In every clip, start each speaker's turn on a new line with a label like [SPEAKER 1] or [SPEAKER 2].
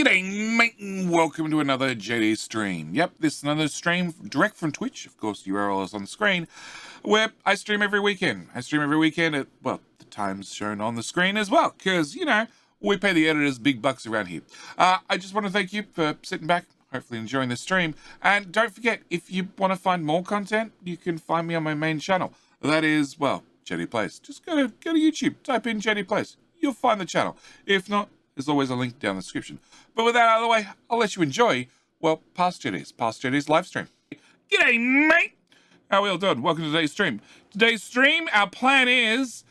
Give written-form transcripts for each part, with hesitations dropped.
[SPEAKER 1] G'day, mate, and welcome to another JD stream. Yep, this is another stream direct from Twitch. Of course, the URL is on the screen, where I stream every weekend. I stream every weekend at, well, the times shown on the screen as well, because, you know, we pay the editors big bucks around here. I just want to thank you for sitting back, hopefully enjoying the stream. And don't forget, if you want to find more content, you can find me on my main channel. That is, well, JD Plays. Just go to YouTube, type in JD Plays. You'll find the channel. If not, there's always a link down in the description. But with that out of the way, I'll let you enjoy, well, Past JD's live stream. G'day, mate! How are we all doing? Welcome to today's stream. Today's stream, our plan is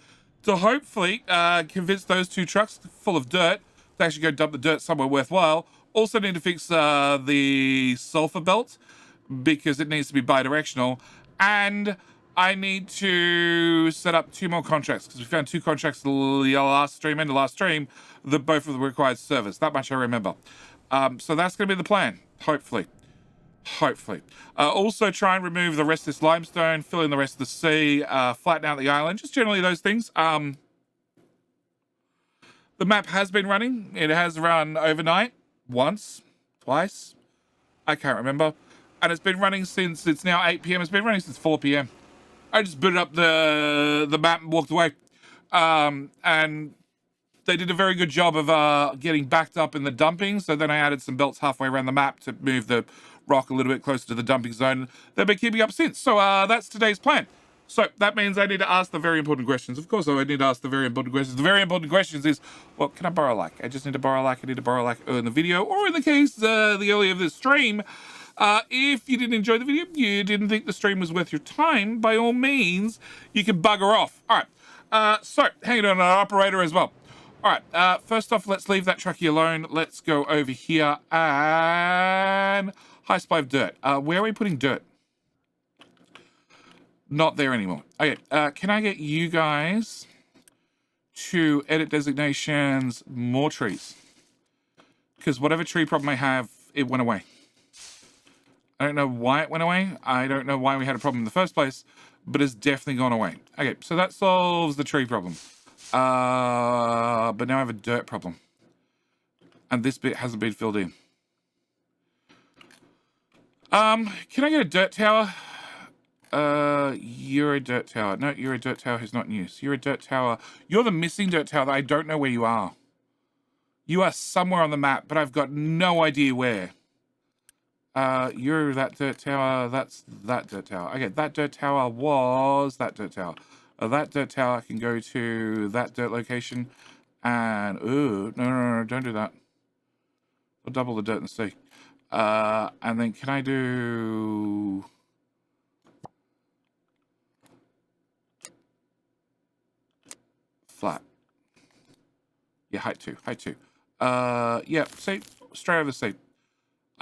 [SPEAKER 1] to hopefully convince those two trucks full of dirt to actually go dump the dirt somewhere worthwhile. Also need to fix the sulfur belt because it needs to be bi-directional. And I need to set up 2 more contracts because we found 2 contracts the last stream that both of them required service. That much I remember. So that's going to be the plan, hopefully. Also try and remove the rest of this limestone, fill in the rest of the sea, flatten out the island, just generally those things. The map has been running. It has run overnight, once, twice, I can't remember. And it's been running since, it's now 8 p.m. It's been running since 4 p.m. I just booted up the map and walked away. And they did a very good job of getting backed up in the dumping. So then I added some belts halfway around the map to move the rock a little bit closer to the dumping zone. They've been keeping up since. So that's today's plan. So that means I need to ask the very important questions. Of course, I need to ask the very important questions. The very important questions is, well, can I borrow like? I just need to borrow like. I need to borrow like in the video, or in the case, the earlier of this stream. If you didn't enjoy the video, you didn't think the stream was worth your time, by all means, you can bugger off. All right. So, hanging on an operator as well. All right. First off, let's leave that truckie alone. Let's go over here and high supply of dirt. Where are we putting dirt? Not there anymore. Okay. Can I get you guys to edit designations, more trees? Because whatever tree problem I have, it went away. I don't know why it went away. I don't know why we had a problem in the first place, but it's definitely gone away. Okay, so that solves the tree problem. But now I have a dirt problem. And this bit hasn't been filled in. Can I get a dirt tower? You're a dirt tower. No, you're a dirt tower who's not in use. You're a dirt tower. You're the missing dirt tower that I don't know where you are. You are somewhere on the map, but I've got no idea where. You're that dirt tower, that's that dirt tower. Okay, that dirt tower was that dirt tower. That dirt tower can go to that dirt location. And, ooh, no, don't do that. I'll double the dirt in the sea. And then can I do... flat. Yeah, height 2. Yeah, see, straight over the sea.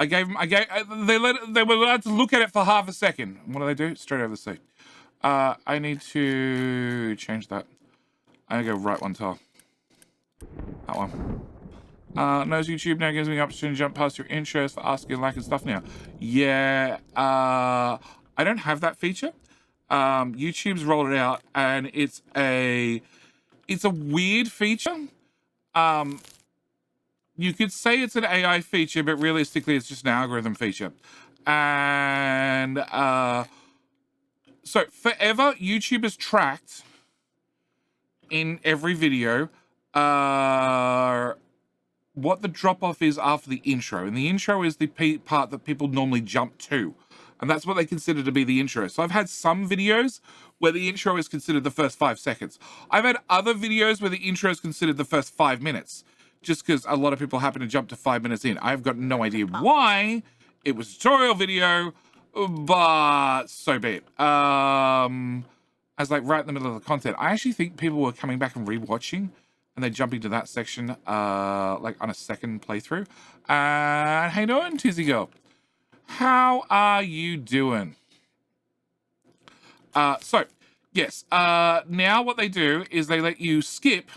[SPEAKER 1] they were allowed to look at it for half a second. What do? Straight over the sea. I need to change that. I'm gonna go right one tile. That one. Knows YouTube now gives me the opportunity to jump past your intros for asking like and stuff now. Yeah, I don't have that feature. YouTube's rolled it out and it's a weird feature. You could say it's an AI feature, but realistically, it's just an algorithm feature. And so forever, YouTube has tracked in every video what the drop-off is after the intro. And the intro is the part that people normally jump to. And that's what they consider to be the intro. So I've had some videos where the intro is considered the first 5 seconds. I've had other videos where the intro is considered the first 5 minutes. Just because a lot of people happen to jump to 5 minutes in. I've got no idea why. It was a tutorial video, but so be it. As like right in the middle of the content, I actually think people were coming back and rewatching, and then jumping to that section, like on a second playthrough. And how you doing, Tizzy Girl? How are you doing? So yes. Now what they do is they let you skip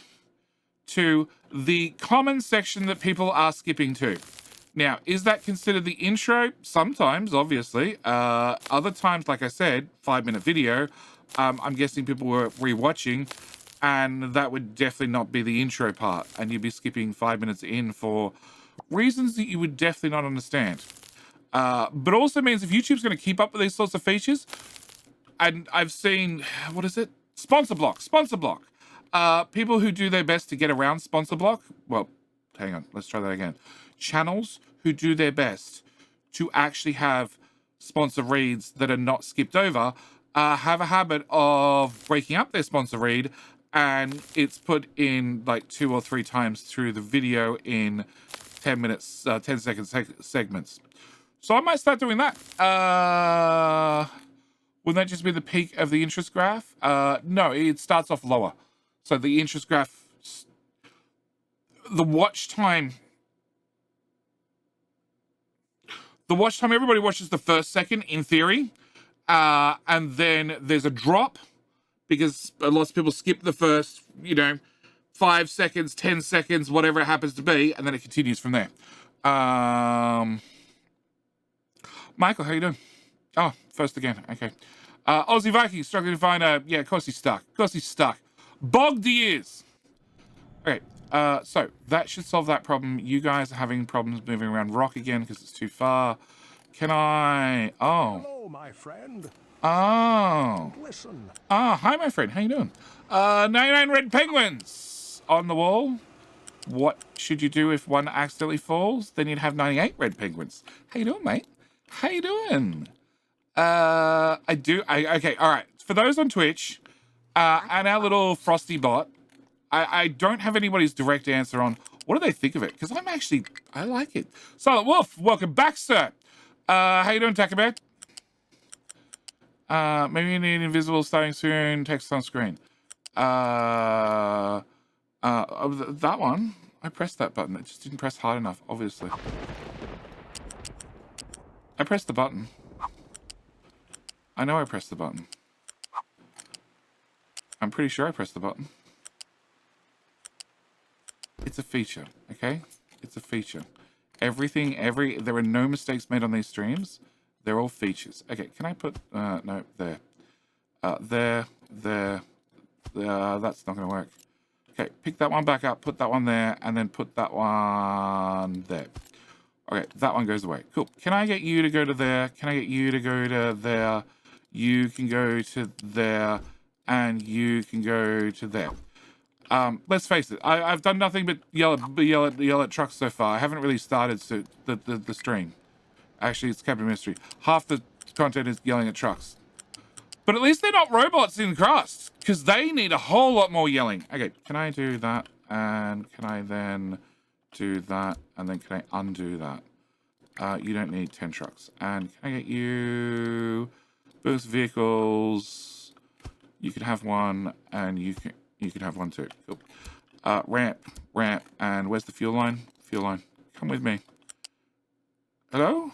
[SPEAKER 1] to the common section that people are skipping to. Now, is that considered the intro? Sometimes, obviously. Other times, like I said, 5-minute video, I'm guessing people were rewatching, and that would definitely not be the intro part, and you'd be skipping 5 minutes in for Reasons that you would definitely not understand. But also means if YouTube's going to keep up with these sorts of features, and I've seen, what is it? Sponsor block. People who do their best to get around sponsor block. Well, hang on, let's try that again. Channels who do their best to actually have sponsor reads that are not skipped over, have a habit of breaking up their sponsor read, and it's put in like 2 or 3 times through the video in 10 minutes, 10-second segments. So I might start doing that. Wouldn't that just be the peak of the interest graph? No, it starts off lower. So the interest graph, the watch time, everybody watches the first second in theory. And then there's a drop because lots of people skip the first, 5 seconds, 10 seconds, whatever it happens to be. And then it continues from there. Michael, how you doing? Oh, first again. Okay. Aussie Viking struggling to find yeah, of course he's stuck. Bogged he is. Okay. So that should solve that problem. You guys are having problems moving around rock again because it's too far. Can I? Oh.
[SPEAKER 2] Hello, my friend.
[SPEAKER 1] Oh.
[SPEAKER 2] Listen.
[SPEAKER 1] Ah, hi, my friend. How you doing? 99 red penguins on the wall. What should you do if one accidentally falls? Then you'd have 98 red penguins. How you doing, mate? How you doing? Okay, all right. For those on Twitch, and our little Frosty bot, I don't have anybody's direct answer on what do they think of it, because I like it. Silent Wolf, welcome back, sir. How you doing, Takabear? Maybe you need invisible starting soon, text on screen. That one, I pressed that button. It just didn't press hard enough, obviously. I pressed the button. I know I pressed the button. I'm pretty sure I pressed the button. It's a feature, okay? It's a feature. There are no mistakes made on these streams. They're all features. Okay, can I put, no, there. There. That's not gonna work. Okay, pick that one back up, put that one there, and then put that one there. Okay, that one goes away. Cool. Can I get you to go to there? Can I get you to go to there? You can go to there, and you can go to there. Let's face it. I've done nothing but yell at trucks so far. I haven't really started the stream. Actually, it's Captain Mystery. Half the content is yelling at trucks. But at least they're not robots in Crust, because they need a whole lot more yelling. Okay, can I do that? And can I then do that? And then can I undo that? You don't need 10 trucks. And can I get you boost vehicles? You can have one, and you can have one too. Cool. Ramp, and where's the fuel line? Fuel line. Come with me. Hello?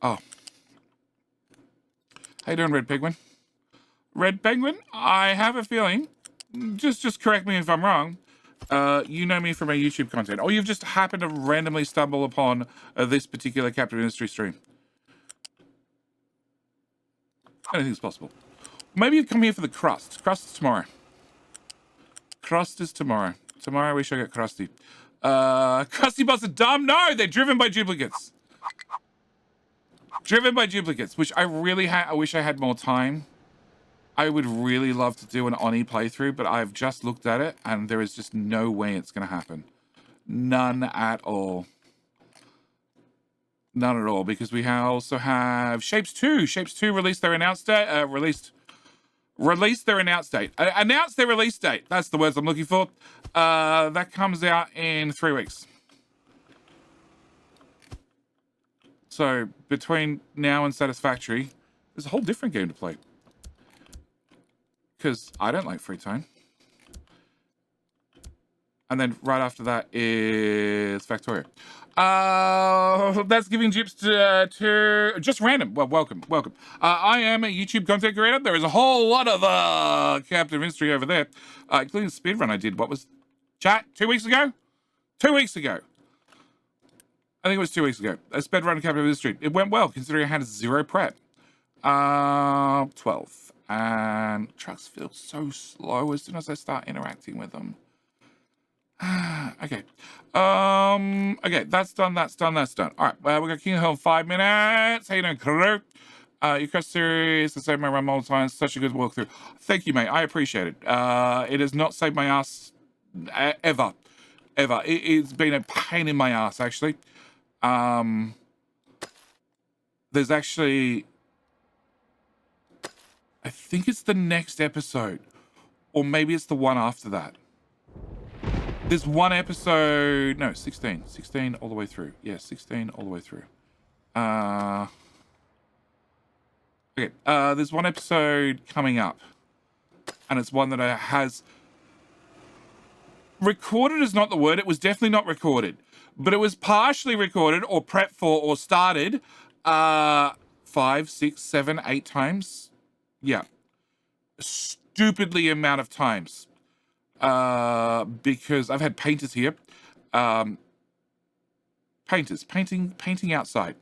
[SPEAKER 1] Oh. How you doing, Red Penguin? Red Penguin, I have a feeling, just correct me if I'm wrong, you know me from my YouTube content, or you've just happened to randomly stumble upon this particular Captain Industry stream. Anything's possible. Maybe you've come here for the crust. Crust is tomorrow. Crust is tomorrow. Tomorrow we shall get crusty. Crusty bots are dumb? No, they're driven by duplicates. Driven by duplicates, which I really I wish I had more time. I would really love to do an Oni playthrough, but I've just looked at it, and there is just no way it's going to happen. None at all. None at all, because we also have Shapes 2. Shapes 2 released their announced date. Released their announced date. Announced their release date. That's the words I'm looking for. That comes out in 3 weeks. So between now and Satisfactory, there's a whole different game to play. Because I don't like free time. And then right after that is Factorio. That's giving dupes to just random. Well, welcome. I am a YouTube content creator. There is a whole lot of Captain Mystery over there, including the speedrun I did. What was chat 2 weeks ago? 2 weeks ago. I think it was 2 weeks ago. I sped run Captain Mystery. It went well considering I had 0 prep. 12. And trucks feel so slow as soon as I start interacting with them. Okay. Okay, that's done. All right, we got King Hill in 5 minutes. How you doing, crew? Your quest series has saved my run multiple times. Such a good walkthrough. Thank you, mate. I appreciate it. It has not saved my ass ever. It's been a pain in my ass, actually. There's actually, I think it's the next episode, or maybe it's the one after that. There's one episode, no, 16 all the way through. Yeah, 16 all the way through. Okay, there's one episode coming up, and it's one that has recorded is not the word. It was definitely not recorded, but it was partially recorded or prepped for or started 5, 6, 7, 8 times. Yeah, stupidly amount of times. Because I've had painters here. Painting outside.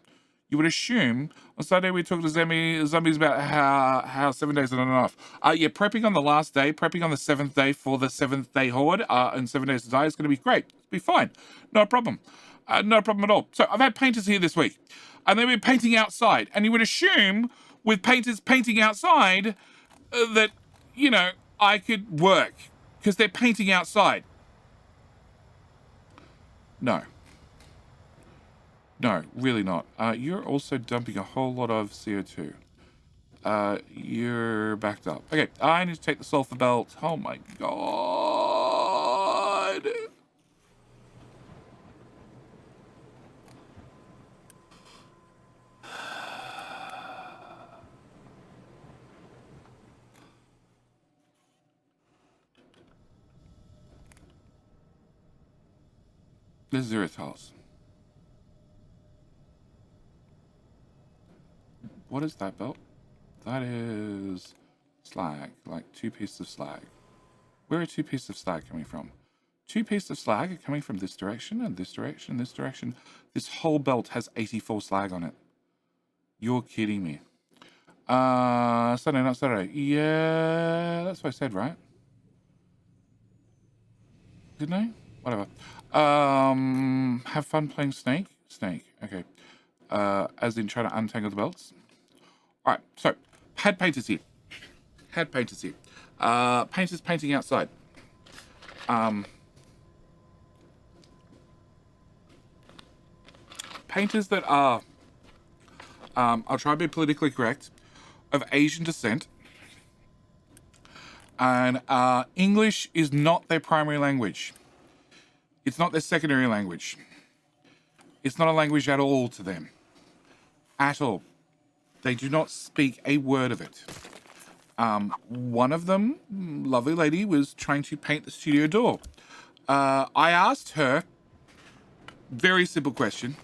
[SPEAKER 1] You would assume on Saturday we talked to zombies about how 7 days are not enough. Yeah, prepping on the last day, prepping on the 7th day for the 7th day horde, and 7 days to die is going to be great. It'll be fine. No problem. No problem at all. So I've had painters here this week, and they've been painting outside. And you would assume with painters painting outside that, you know, I could work because they're painting outside. No, really not. You're also dumping a whole lot of CO2. You're backed up. Okay, I need to take the sulfur belt. Oh my god. This is Erythos. What is that belt? That is slag, like 2 pieces of slag. Where are 2 pieces of slag coming from? 2 pieces of slag are coming from this direction and this direction and this direction. This whole belt has 84 slag on it. You're kidding me. Sunday, not Saturday. Yeah, that's what I said, right? Didn't I? Whatever. Have fun playing Snake? Snake, okay. As in trying to untangle the belts. Alright, so, had painters here. Painters painting outside. Painters that are, I'll try to be politically correct, of Asian descent. And English is not their primary language. It's not their secondary language. It's not a language at all to them. At all. They do not speak a word of it. One of them, lovely lady, was trying to paint the studio door. I asked her, very simple question,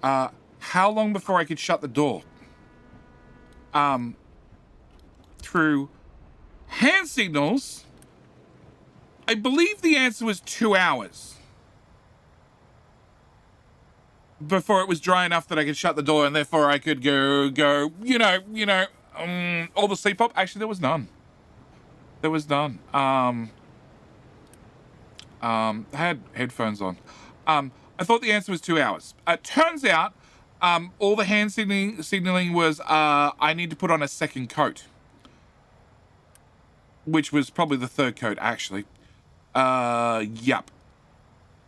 [SPEAKER 1] how long before I could shut the door? Through hand signals, I believe the answer was 2 hours. Before it was dry enough that I could shut the door and therefore I could go, all the sleep pop. Actually, there was none. I had headphones on. I thought the answer was 2 hours. Turns out, all the hand signaling was, I need to put on a second coat. Which was probably the 3rd coat, actually. Yep.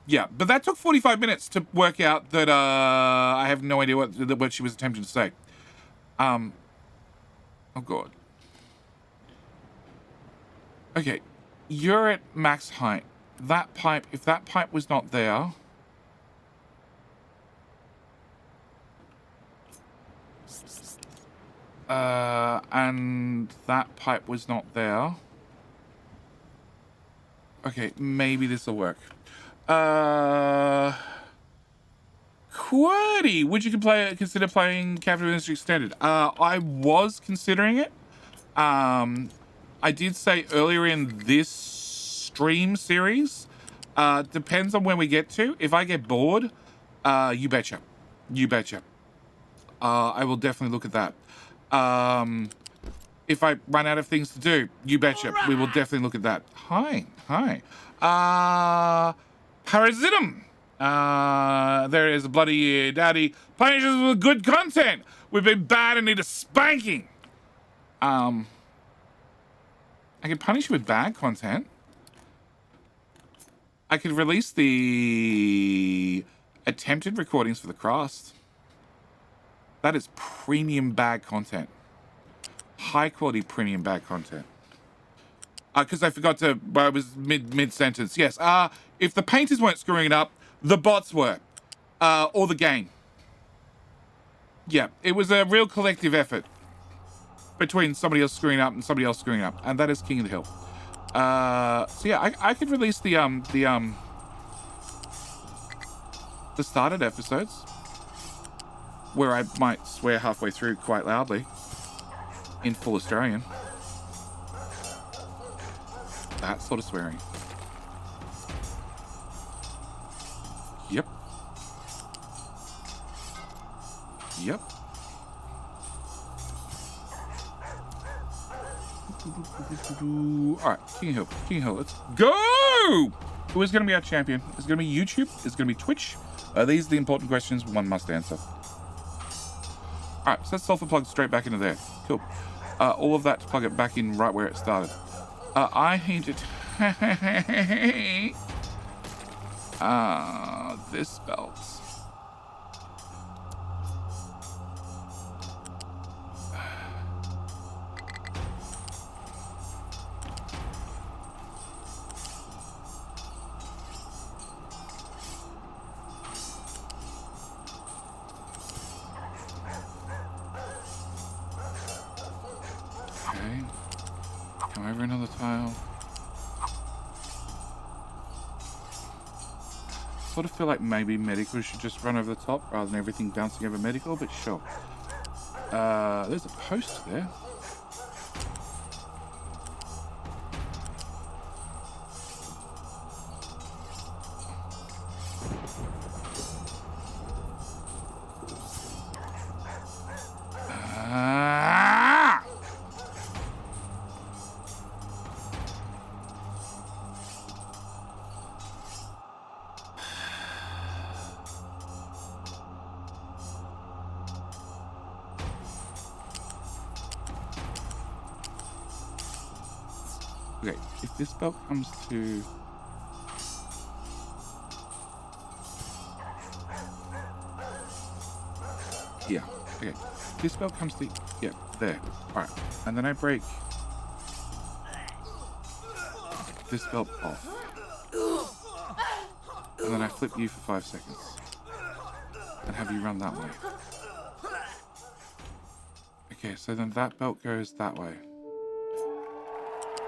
[SPEAKER 1] Yeah, but that took 45 minutes to work out that I have no idea what she was attempting to say. Oh god. Okay, you're at max height. That pipe, if that pipe was not there, and that pipe was not there. Okay, maybe this will work. QWERTY, would you consider playing Capital Industry Extended? I was considering it. I did say earlier in this stream series, depends on when we get to. If I get bored, you betcha. I will definitely look at that. if I run out of things to do. You betcha. Right. We will definitely look at that. Hi. Parasitum. There is a bloody daddy. Punish us with good content. We've been bad and need a spanking. I can punish you with bad content. I could release the attempted recordings for the Crust. That is premium bad content. High quality premium bad content. Because I forgot to, I was mid sentence. Yes. If the painters weren't screwing it up, the bots were, or the game. Yeah, it was a real collective effort between somebody else screwing up and somebody else screwing up, and that is King of the Hill. So yeah, I could release the started episodes where I might swear halfway through quite loudly in full Australian. That sort of swearing. Yep. Alright, King of Hill, let's go! Who is going to be our champion? Is it going to be YouTube? Is it going to be Twitch? These are the important questions one must answer. Alright, so let's sulfur plug straight back into there. Cool. All of that to plug it back in right where it started. I hinted. This belt. Okay. Come over another tile. Sort of feel like maybe medical should just run over the top rather than everything bouncing over medical, but sure. There's a post there. Okay, if this belt comes to... here. Okay, this belt comes to... yeah, there. Alright, and then I break this belt off. And then I flip you for 5 seconds. And have you run that way. Okay, so then that belt goes that way.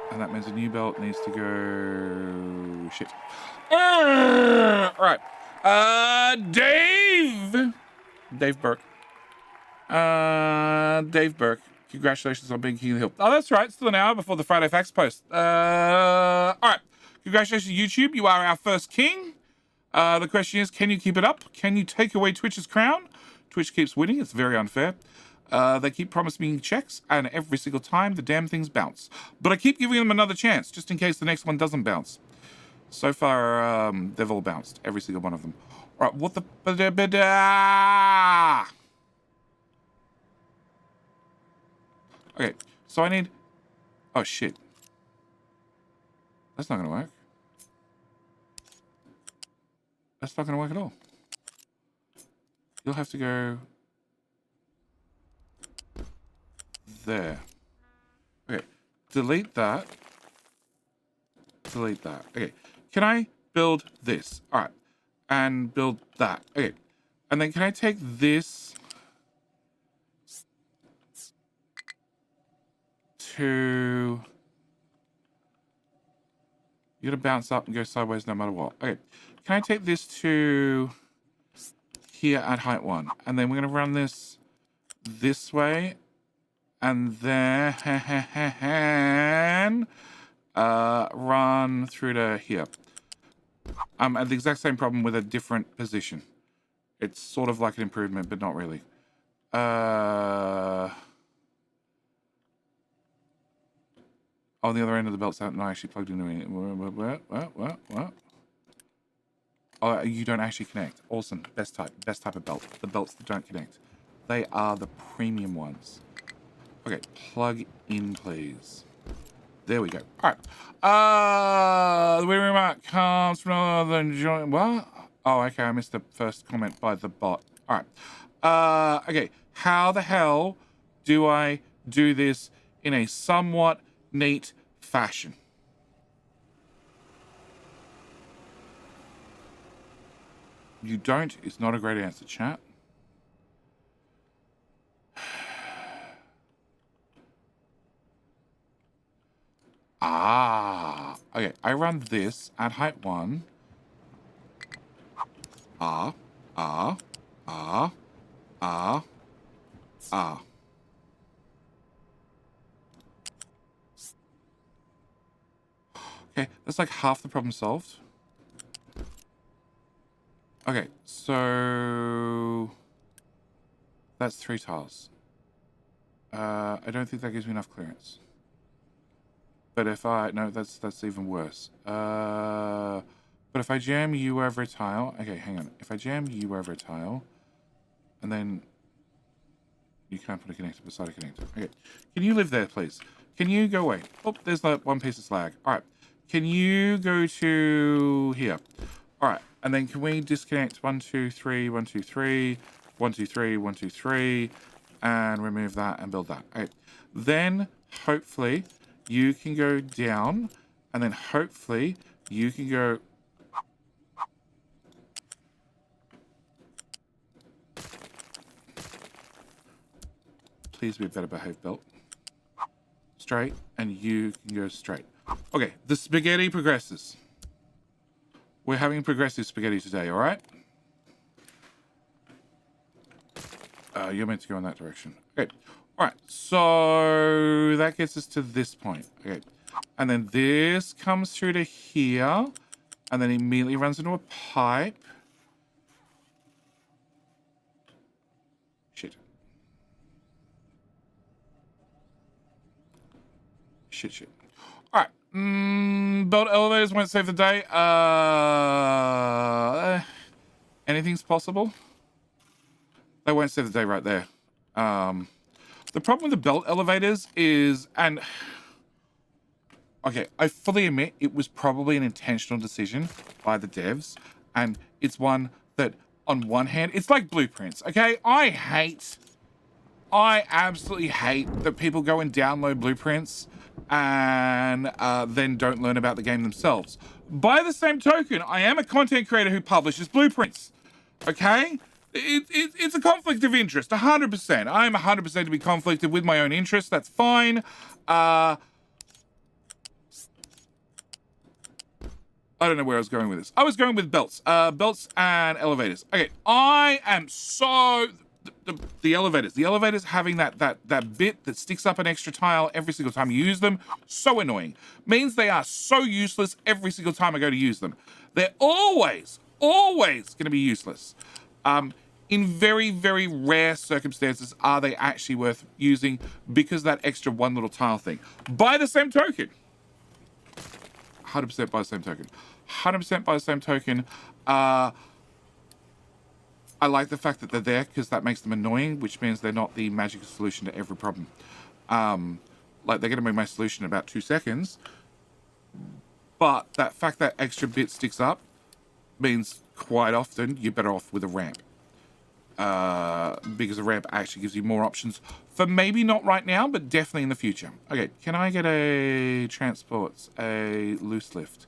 [SPEAKER 1] And that means a new belt needs to go... shit. Alright. Dave Burke. Dave Burke. Congratulations on being King of the Hill. Oh, that's right. Still an hour before the Friday Facts post. Alright. Congratulations, YouTube. You are our first king. The question is, can you keep it up? Can you take away Twitch's crown? Twitch keeps winning. It's very unfair. They keep promising me checks, and every single time the damn things bounce. But I keep giving them another chance, just in case the next one doesn't bounce. So far, they've all bounced. Every single one of them. Alright, what the... Okay, so I need... oh, shit. That's not gonna work. That's not gonna work at all. You'll have to go... there. Okay, delete that. Delete that. Okay, can I build this? All right, and build that. Okay, and then can I take this to... you're gonna bounce up and go sideways no matter what. Okay, can I take this to here at height 1, and then we're gonna run this way. And then run through to here. At the exact same problem with a different position. It's sort of like an improvement, but not really. Oh, the other end of the belt's out, not actually plugged into it. What? Oh, you don't actually connect. Awesome. Best type of belt. The belts that don't connect. They are the premium ones. Okay, plug in, please. There we go. All right. The witty remark comes from another joint. What? Oh, okay. I missed the first comment by the bot. All right. Okay. How the hell do I do this in a somewhat neat fashion? You don't. It's not a great answer, chat. Okay. I run this at height 1. Okay, that's like half the problem solved. Okay, so that's 3 tiles. I don't think that gives me enough clearance. But if no, that's even worse. But if I jam you over a tile, okay, hang on. If I jam you over a tile, and then you can't put a connector beside a connector. Okay, can you live there, please? Can you go away? Oh, there's like one piece of slag. All right, can you go to here? All right, and then can we disconnect 1, 2, 3, 1, 2, 3, 1, 2, 3, 1, 2, 3, and remove that and build that. Okay, then hopefully you can go down, and then hopefully you can go. Please be a better behaved belt. Straight, and you can go straight. Okay, the spaghetti progresses. We're having progressive spaghetti today, all right? You're meant to go in that direction. Okay, all right, so that gets us to this point. Okay, and then this comes through to here, and then immediately runs into a pipe. Shit. Shit. All right. Belt elevators won't save the day. Anything's possible. They won't save the day right there. The problem with the belt elevators is, and okay, I fully admit it was probably an intentional decision by the devs, and it's one that, on one hand, it's like blueprints. Okay, I absolutely hate that people go and download blueprints and then don't learn about the game themselves. By the same token, I am a content creator who publishes blueprints. Okay? It's a conflict of interest, 100%. I'm 100% to be conflicted with my own interests. That's fine. I don't know where I was going with this. I was going with belts. Belts and elevators. Okay, I am so... The elevators. The elevators having that bit that sticks up an extra tile every single time you use them. So annoying. Means they are so useless every single time I go to use them. They're always going to be useless. In very, very rare circumstances are they actually worth using because that extra one little tile thing. By the same token, 100% by the same token. 100% by the same token, I like the fact that they're there because that makes them annoying, which means they're not the magical solution to every problem. Like, they're going to be my solution in about 2 seconds. But that fact that extra bit sticks up means quite often you're better off with a ramp. Because a ramp actually gives you more options for maybe not right now, but definitely in the future. Okay, can I get a transport, a loose lift?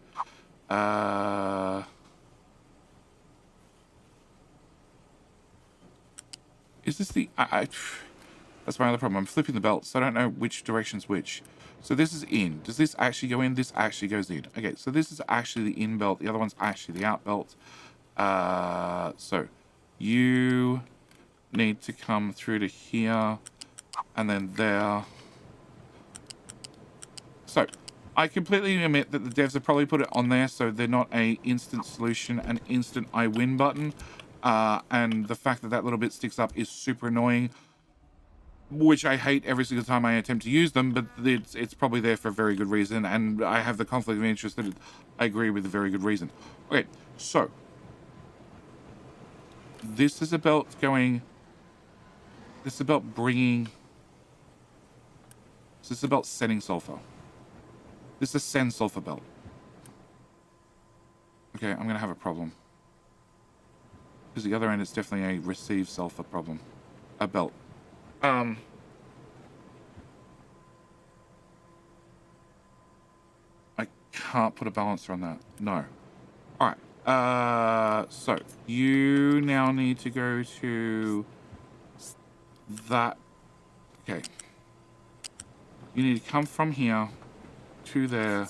[SPEAKER 1] Is this the... that's my other problem. I'm flipping the belts, so I don't know which direction's which. So this is in. Does this actually go in? This actually goes in. Okay, so this is actually the in belt. The other one's actually the out belt. So you need to come through to here and then there. So I completely admit that the devs have probably put it on there so they're not a instant solution, an instant I win button. And the fact that that little bit sticks up is super annoying. which I hate every single time I attempt to use them, but it's probably there for a very good reason, and I have the conflict of interest that I agree with a very good reason. Okay, so this is about going. This is about bringing. This is about sending sulfur. This is a send sulfur belt. Okay, I'm gonna have a problem. Because the other end is definitely a receive sulfur problem. A belt. I can't put a balancer on that. No. Alright. So you now need to go to that. Okay. You need to come from here to there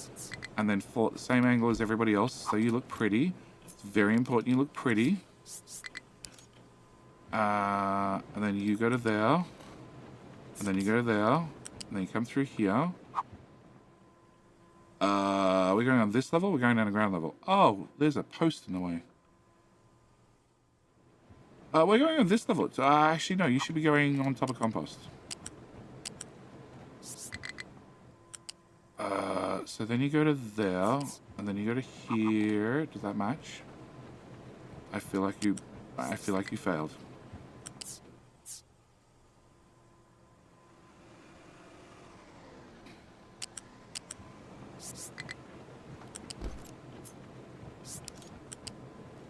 [SPEAKER 1] and then fall at the same angle as everybody else so you look pretty. It's very important you look pretty. And then you go to there. And then you go to there. And then you come through here. We're going on this level? We're going down to ground level. Oh, there's a post in the way. We're going on this level. Actually, no, you should be going on top of compost. So then you go to there, and then you go to here. Does that match? I feel like you failed.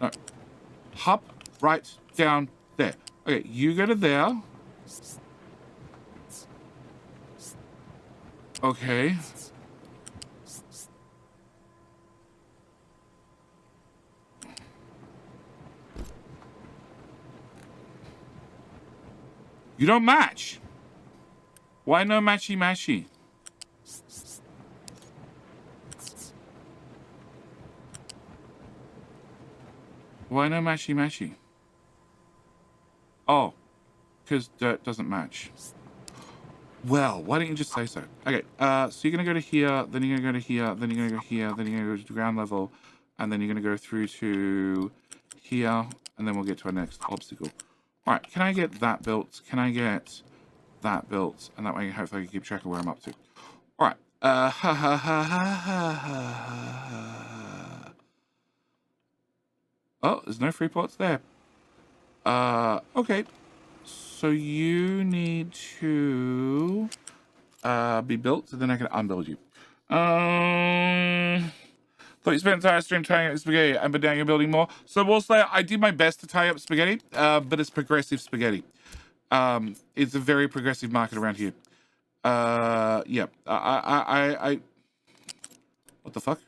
[SPEAKER 1] No. Hop right down there. Okay, you go to there. Okay. You don't match. Why no matchy-matchy? Why no matchy-matchy? Oh, because dirt doesn't match. Well, why don't you just say so? Okay, so you're going to go to here, then you're going to go to here, then you're going to go here, then you're going to go to ground level, and then you're going to go through to here, and then we'll get to our next obstacle. All right, can I get that built? Can I get that built? And that way, hopefully, I can keep track of where I'm up to. All right. Oh, there's no free ports there. Okay. So you need to be built, so then I can unbuild you. Thought you spent the entire stream tying up spaghetti, but now you're building more. So we'll say I did my best to tie up spaghetti, but it's progressive spaghetti. It's a very progressive market around here. Yeah. What the fuck?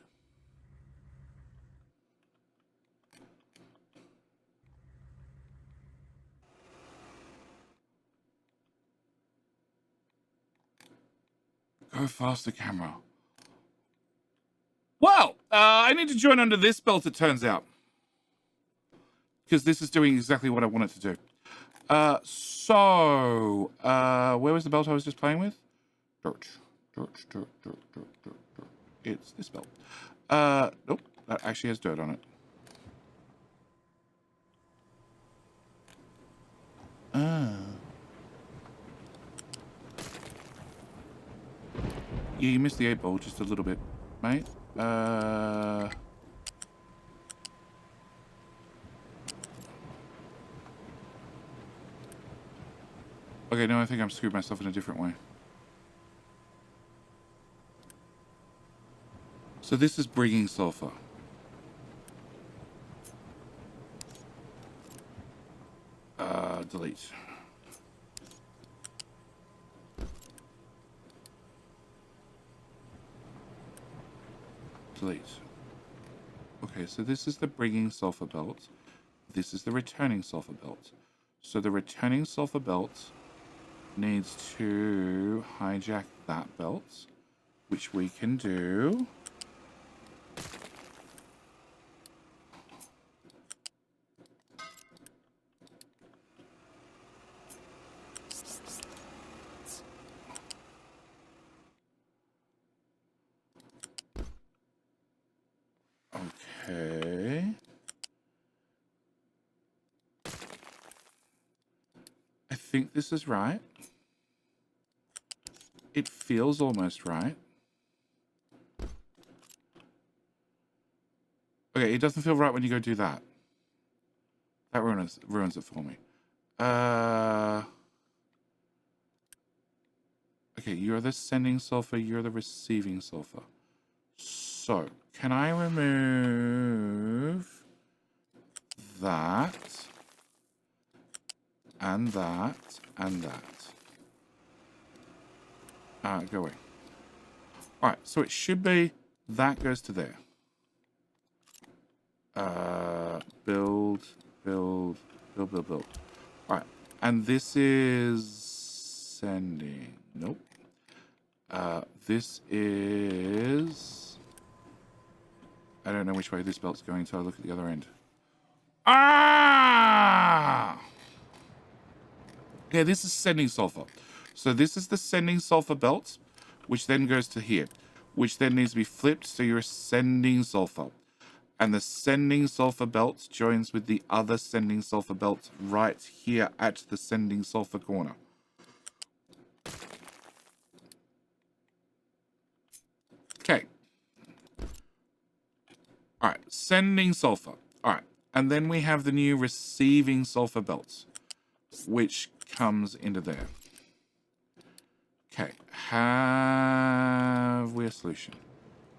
[SPEAKER 1] Go faster, camera. Well, I need to join under this belt, it turns out. Because this is doing exactly what I want it to do. Where was the belt I was just playing with? Dirt. It's this belt. Nope, that actually has dirt on it. Yeah, you missed the 8-ball just a little bit, mate. Okay, no, I think I'm screwed myself in a different way. So this is bringing sulfur. Delete. Delete. Okay, so this is the bringing sulfur belt. This is the returning sulfur belt. So the returning sulfur belt needs to hijack that belt, which we can do. Okay. I think this is right. It feels almost right. Okay, it doesn't feel right when you go do that. That ruins it for me. Okay, you're the sending sulfur, you're the receiving sulfur. So, can I remove that, and that, and that? Go away. Alright, so it should be that goes to there. Build. Alright, and this is sending. Nope. This is... I don't know which way this belt's going, so I'll look at the other end. Ah! Yeah, this is sending sulfur. So this is the sending sulfur belt, which then goes to here, which then needs to be flipped, so you're sending sulfur. And the sending sulfur belt joins with the other sending sulfur belt right here at the sending sulfur corner. Okay. All right, sending sulfur. All right, and then we have the new receiving sulfur belts, which comes into there. Okay, have we a solution?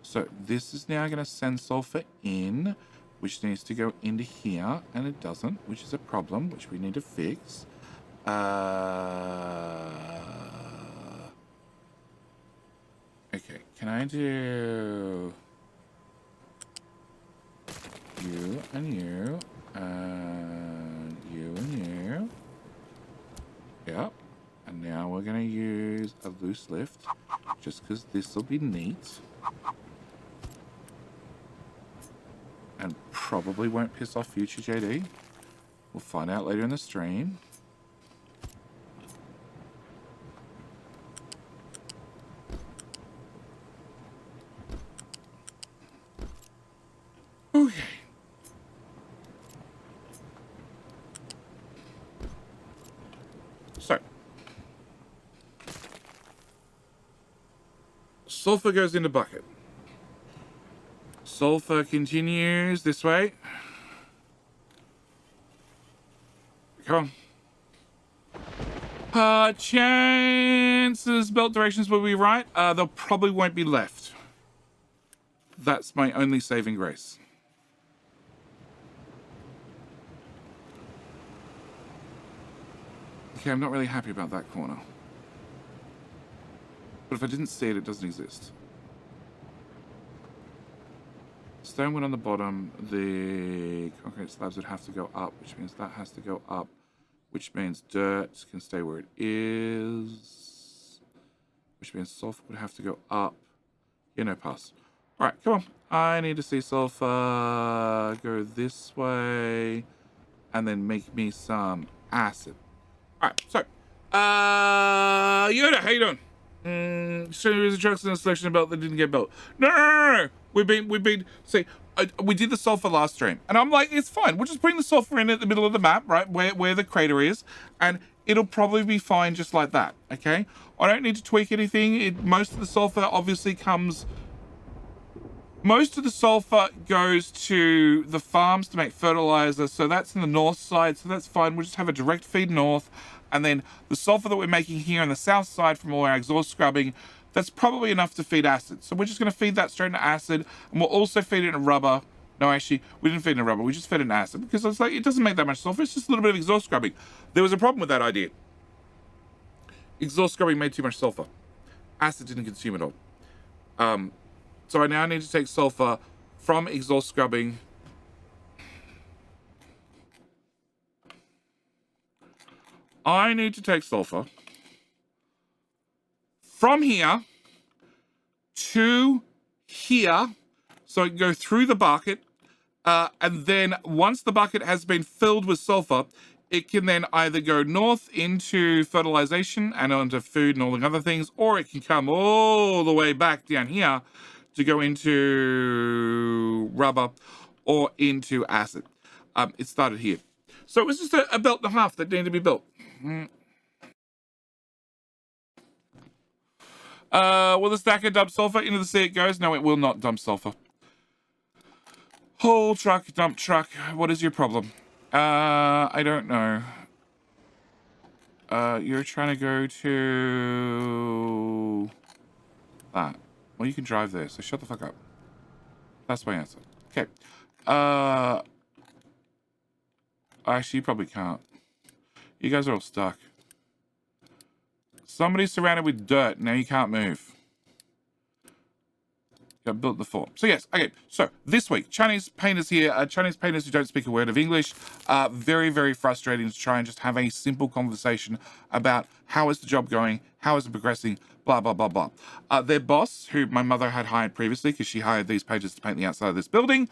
[SPEAKER 1] So this is now going to send sulfur in, which needs to go into here, and it doesn't, which is a problem, which we need to fix. Okay, can I do you and you and you and you? Yep. And now we're going to use a loose lift, just because this will be neat. And probably won't piss off future JD. We'll find out later in the stream. Okay. So. Sulfur goes in the bucket. Sulfur continues this way. Come on. Chances belt directions will be right. There probably won't be left. That's my only saving grace. Okay, I'm not really happy about that corner. But if I didn't see it, it doesn't exist. Stonewood on the bottom, the concrete slabs would have to go up, which means that has to go up, which means dirt can stay where it is, which means sulfur would have to go up. Yeah, no pass. All right, come on. I need to see sulfur go this way and then make me some acid. All right, so, Yoda, how you doing? So there's a trucks and a selection of belt that didn't get built. No. We've been. See, we did the sulfur last stream, and I'm like, it's fine. We'll just bring the sulfur in at the middle of the map, right, where the crater is, and it'll probably be fine just like that. Okay, I don't need to tweak anything. Most of the sulfur obviously comes. Most of the sulfur goes to the farms to make fertilizer, so that's in the north side, so that's fine. We'll just have a direct feed north, and then the sulfur that we're making here on the south side from all our exhaust scrubbing, that's probably enough to feed acid. So we're just going to feed that straight into acid, and we'll also feed it into rubber. No, actually, we didn't feed it into rubber. We just fed it into acid, because it's like, it doesn't make that much sulfur. It's just a little bit of exhaust scrubbing. There was a problem with that idea. Exhaust scrubbing made too much sulfur. Acid didn't consume it all. So I now need to take sulfur from exhaust scrubbing. I need to take sulfur from here to here, so it can go through the bucket, and then once the bucket has been filled with sulfur, it can then either go north into fertilization and onto food and all the other things, or it can come all the way back down here to go into rubber or into acid. It started here. So it was just a belt and a half that needed to be built. Will the stacker dump sulfur into the sea it goes? No, it will not dump sulfur. Whole truck, dump truck. What is your problem? I don't know. You're trying to go to that. Well, you can drive there, so shut the fuck up. That's my answer. Okay. Actually, you probably can't. You guys are all stuck. Somebody's surrounded with dirt. Now you can't move. You built the fort. So yes, okay. So this week, Chinese painters here, Chinese painters who don't speak a word of English, very, very frustrating to try and just have a simple conversation about how is the job going, how is it progressing, blah, blah, blah, blah. Their boss, who my mother had hired previously, because she hired these painters to paint the outside of this building,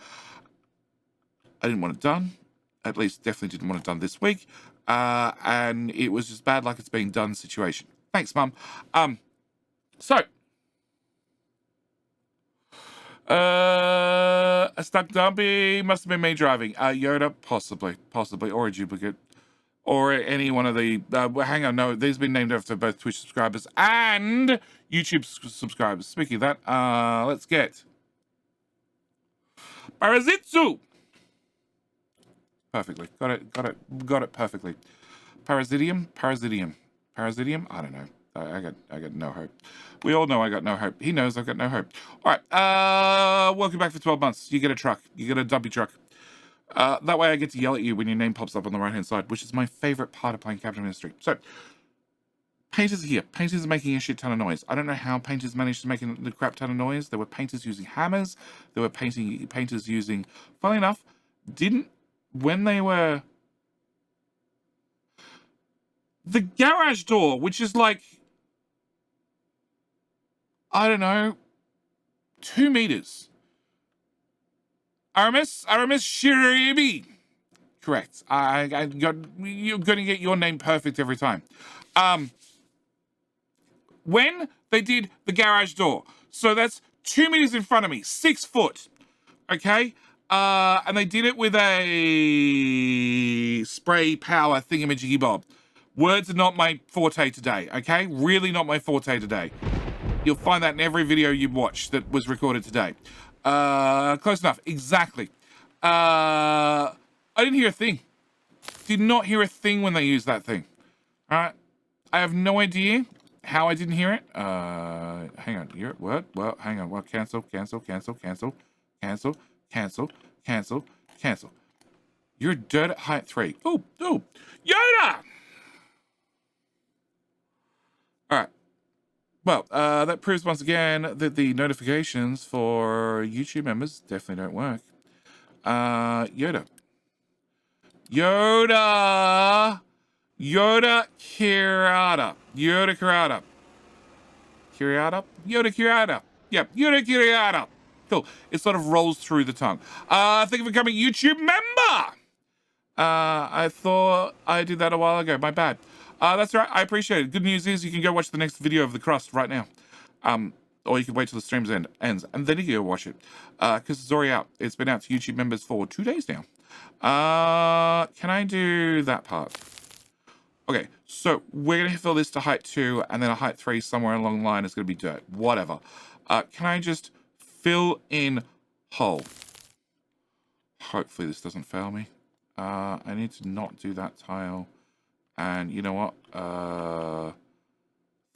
[SPEAKER 1] I didn't want it done. At least definitely didn't want it done this week. And it was just bad luck it's being done situation. Thanks, Mum. A stuck dumpy must have been me driving. Yoda, possibly, or a duplicate, or any one of the. Hang on, no, these have been named after both Twitch subscribers and YouTube subscribers. Speaking of that, let's get Parasitsu. Perfectly, got it perfectly. Parasitium. I don't know. I got no hope. We all know I got no hope. He knows I've got no hope. All right. Welcome back for 12 months. You get a truck. You get a dumpy truck. That way I get to yell at you when your name pops up on the right-hand side, which is my favorite part of playing Captain Ministry. So, painters are here. Painters are making a shit ton of noise. I don't know how painters managed to make a crap ton of noise. There were painters using hammers. There were painters using... Funnily enough, when they were... The garage door, which is like... I don't know, 2 meters. Aramis Shiribi. Correct. You're going to get your name perfect every time. When they did the garage door, so that's 2 meters in front of me, 6 foot, okay? And they did it with a spray power thingamajiggy bob. Words are not my forte today, okay? Really not my forte today. You'll find that in every video you watch that was recorded today. Close enough. Exactly. I didn't hear a thing. Did not hear a thing when they used that thing. All right. I have no idea how I didn't hear it. Hang on. What? Well, hang on. Well, cancel. You're dead at height 3. Oh, Yoda! All right. Well, that proves once again that the notifications for YouTube members definitely don't work. Yoda Kirata. Yoda Kirata. Yep, Yoda Kirata. Cool. It sort of rolls through the tongue. Thank you for becoming a YouTube member. I thought I did that a while ago. My bad. That's right. I appreciate it. Good news is you can go watch the next video of the crust right now. Or you can wait till the stream's ends and then you can go watch it. Because it's already out. It's been out to YouTube members for 2 days now. Can I do that part? Okay, so we're going to fill this to height 2 and then a height 3 somewhere along the line is going to be dirt. Whatever. Can I just fill in hole? Hopefully this doesn't fail me. I need to not do that tile. And you know what?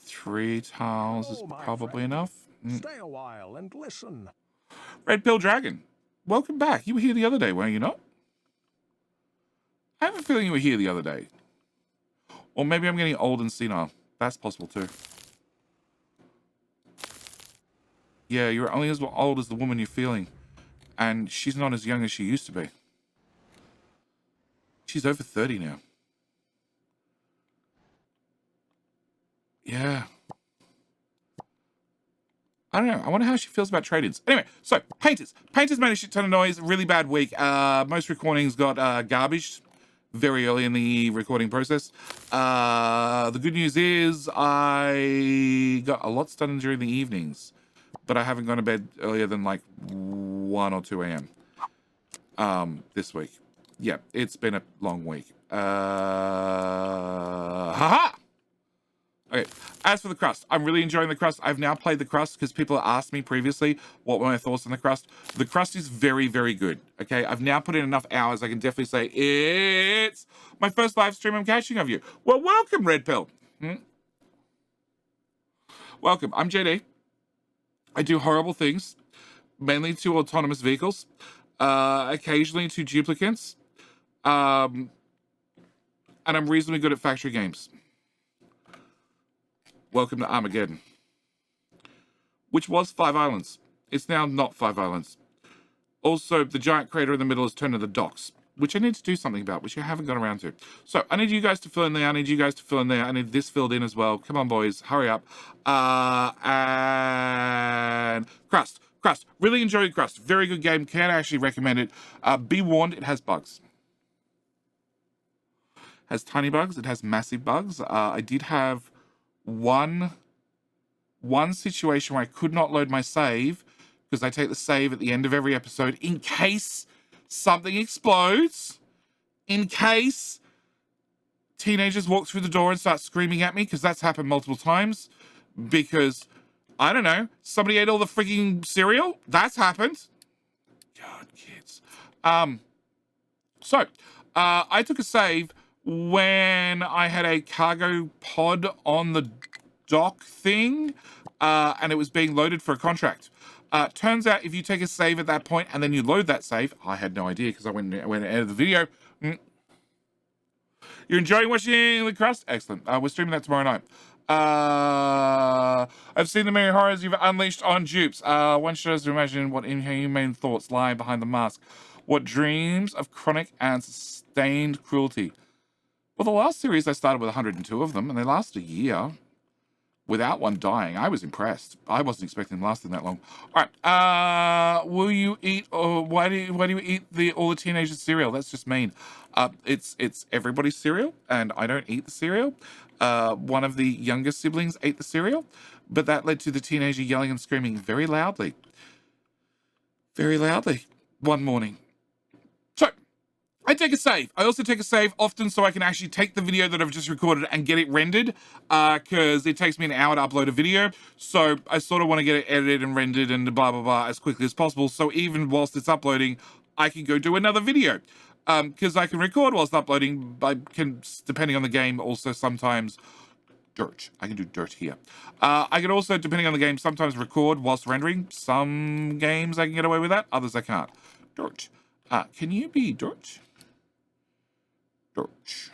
[SPEAKER 1] 3 tiles is probably enough.
[SPEAKER 2] Stay a while and listen.
[SPEAKER 1] Red Pill Dragon, welcome back. You were here the other day, were you not? I have a feeling you were here the other day. Or maybe I'm getting old and senile. That's possible too. Yeah, you're only as old as the woman you're feeling. And she's not as young as she used to be. She's over 30 now. Yeah. I don't know. I wonder how she feels about trade-ins. Anyway, so, painters. Painters made a shit ton of noise. Really bad week. Most recordings got garbaged very early in the recording process. The good news is I got a lot done during the evenings, but I haven't gone to bed earlier than like 1 or 2 a.m. This week. Yeah, it's been a long week. Haha! Okay. As for the crust, I'm really enjoying the crust. I've now played the crust because people asked me previously what were my thoughts on the crust. The crust is very, very good. Okay. I've now put in enough hours. I can definitely say it's my first live stream I'm catching of you. Well, welcome, Red Pill. Welcome. I'm JD. I do horrible things, mainly to autonomous vehicles, occasionally to duplicates, and I'm reasonably good at factory games. Welcome to Armageddon, which was 5 islands. It's now not 5 islands. Also, the giant crater in the middle has turned into the docks, which I need to do something about, which I haven't got around to. So I need you guys to fill in there. I need you guys to fill in there. I need this filled in as well. Come on, boys. Hurry up. And crust. Crust. Really enjoyed crust. Very good game. Can actually recommend it. Be warned, it has bugs. Has tiny bugs. It has massive bugs. I did have one situation where I could not load my save because I take the save at the end of every episode in case something explodes, in case teenagers walk through the door and start screaming at me, because that's happened multiple times, because, I don't know, somebody ate all the freaking cereal. That's happened. God, kids. So, I took a save when I had a cargo pod on the dock thing, and it was being loaded for a contract. Turns out if you take a save at that point and then you load that save, I had no idea because I went and edited the video. You're enjoying watching the crust? Excellent. We're streaming that tomorrow night. I've seen the many horrors you've unleashed on dupes. One shows to imagine what inhumane thoughts lie behind the mask. What dreams of chronic and sustained cruelty. Well, the last series I started with 102 of them, and they lasted a year without one dying. I was impressed. I wasn't expecting them lasting that long. All right. Will you eat, or why do you eat all the teenagers' cereal? That's just mean. It's everybody's cereal, and I don't eat the cereal. One of the younger siblings ate the cereal, but that led to the teenager yelling and screaming very loudly one morning. So I take a save. I also take a save often so I can actually take the video that I've just recorded and get it rendered, because it takes me an hour to upload a video. So I sort of want to get it edited and rendered and blah, blah, blah as quickly as possible. So even whilst it's uploading, I can go do another video, because I can record whilst uploading. I can, depending on the game, also sometimes dirt. I can do dirt here. I can also, depending on the game, sometimes record whilst rendering. Some games I can get away with that. Others I can't. Dirt. Can you be dirt? Dirt.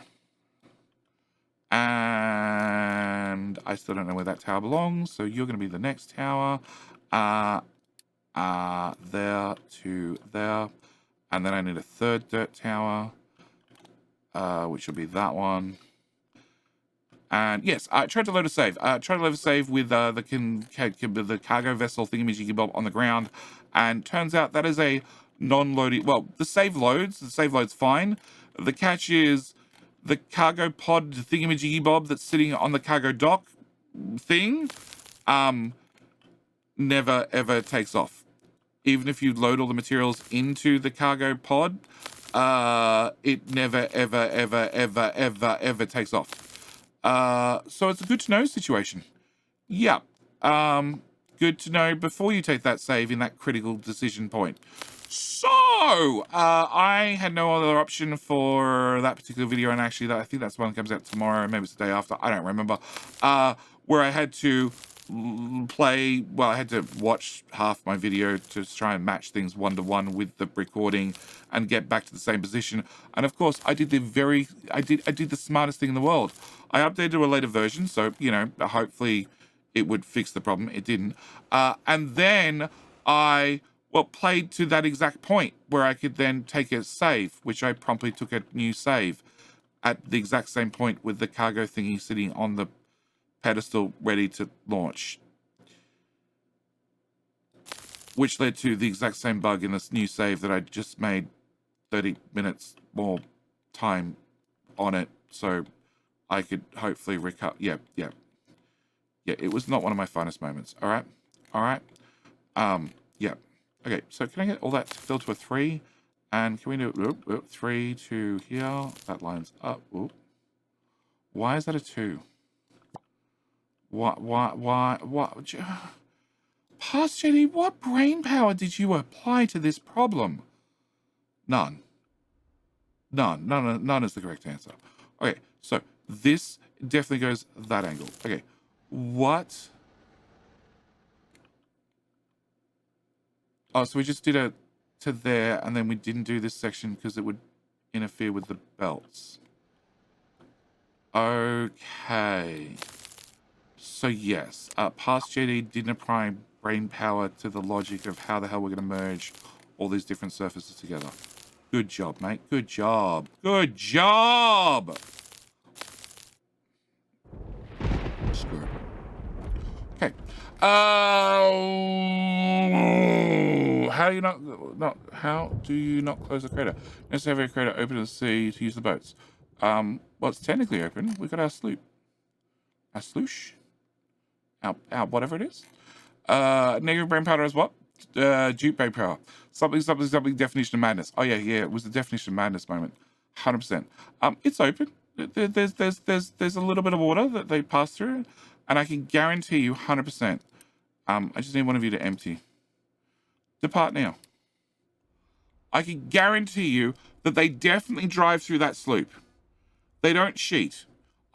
[SPEAKER 1] And I still don't know where that tower belongs, so you're going to be the next tower. There to there. And then I need a third dirt tower, which will be that one. And yes, I tried to load a save. Tried to load a save with the cargo vessel thingamajiggy bob on the ground, and turns out that is a non-loading. Well, the save loads. The save loads fine. The catch is the cargo pod thingamajiggy bob that's sitting on the cargo dock thing, never ever takes off. Even if you load all the materials into the cargo pod, it never ever takes off. So it's a good to know situation. Yeah. Good to know before you take that save in that critical decision point. So, I had no other option for that particular video, and actually, I think that's the one that comes out tomorrow, maybe it's the day after, I don't remember, where I had to I had to watch half my video to try and match things one-to-one with the recording and get back to the same position. And of course, I did the smartest thing in the world. I updated to a later version, so, you know, hopefully it would fix the problem. It didn't. And then I played to that exact point where I could then take a save, which I promptly took a new save at the exact same point with the cargo thingy sitting on the pedestal ready to launch, which led to the exact same bug in this new save that I just made 30 minutes more time on it, so I could hopefully recover. Yeah, it was not one of my finest moments. All right. Yeah. Okay, so can I get all that filled to a 3? And can we do 3 to here? That lines up. Why is that a 2? What? Past JD, what brain power did you apply to this problem? None. None is the correct answer. Okay, so this definitely goes that angle. Okay, what? Oh, so we just did it to there, and then we didn't do this section because it would interfere with the belts. Okay. So yes, past JD didn't apply brain power to the logic of how the hell we're going to merge all these different surfaces together. Good job, mate. Good job. Good job! Screw it. Okay. How do you not close the crater? Necessarily have a crater open to the sea to use the boats. Well, it's technically open. We've got our sloop. Our sloosh? Our whatever it is. Negative brain powder is what? Dupe brain power. Something definition of madness. Oh yeah, it was the definition of madness moment. 100%. It's open. There's a little bit of water that they pass through, and I can guarantee you 100%. I just need one of you to empty. Depart now. I can guarantee you that they definitely drive through that sloop. They don't cheat.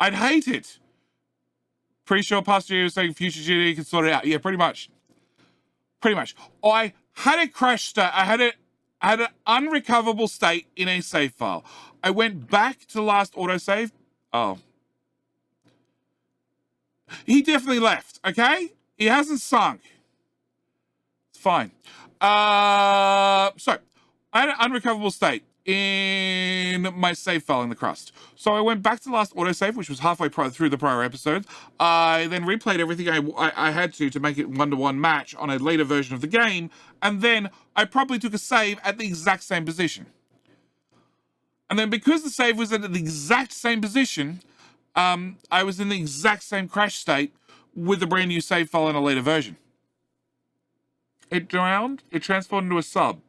[SPEAKER 1] I'd hate it. Pretty sure Pastor was saying future GD can sort it out. Yeah, pretty much. Pretty much. I had a crash state. I had an unrecoverable state in a save file. I went back to the last autosave. Oh. He definitely left, okay? He hasn't sunk. It's fine. So, I had an unrecoverable state in my save file in the crust. So I went back to the last autosave, which was halfway through the prior episodes. I then replayed everything I had to make it one-to-one match on a later version of the game, and then I probably took a save at the exact same position. And then because the save was at the exact same position, I was in the exact same crash state with a brand new save file in a later version. It drowned. It transformed into a sub.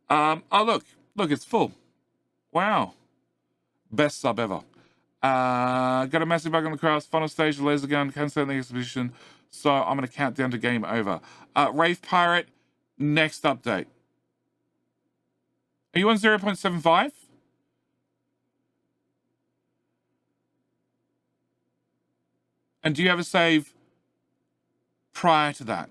[SPEAKER 1] Oh, look, it's full. Wow. Best sub ever. Got a massive bug on the crafts. Final stage, the laser gun. Can't start the exhibition. So I'm going to count down to game over. Wraith Pirate, next update. Are you on 0.75? And do you have a save prior to that?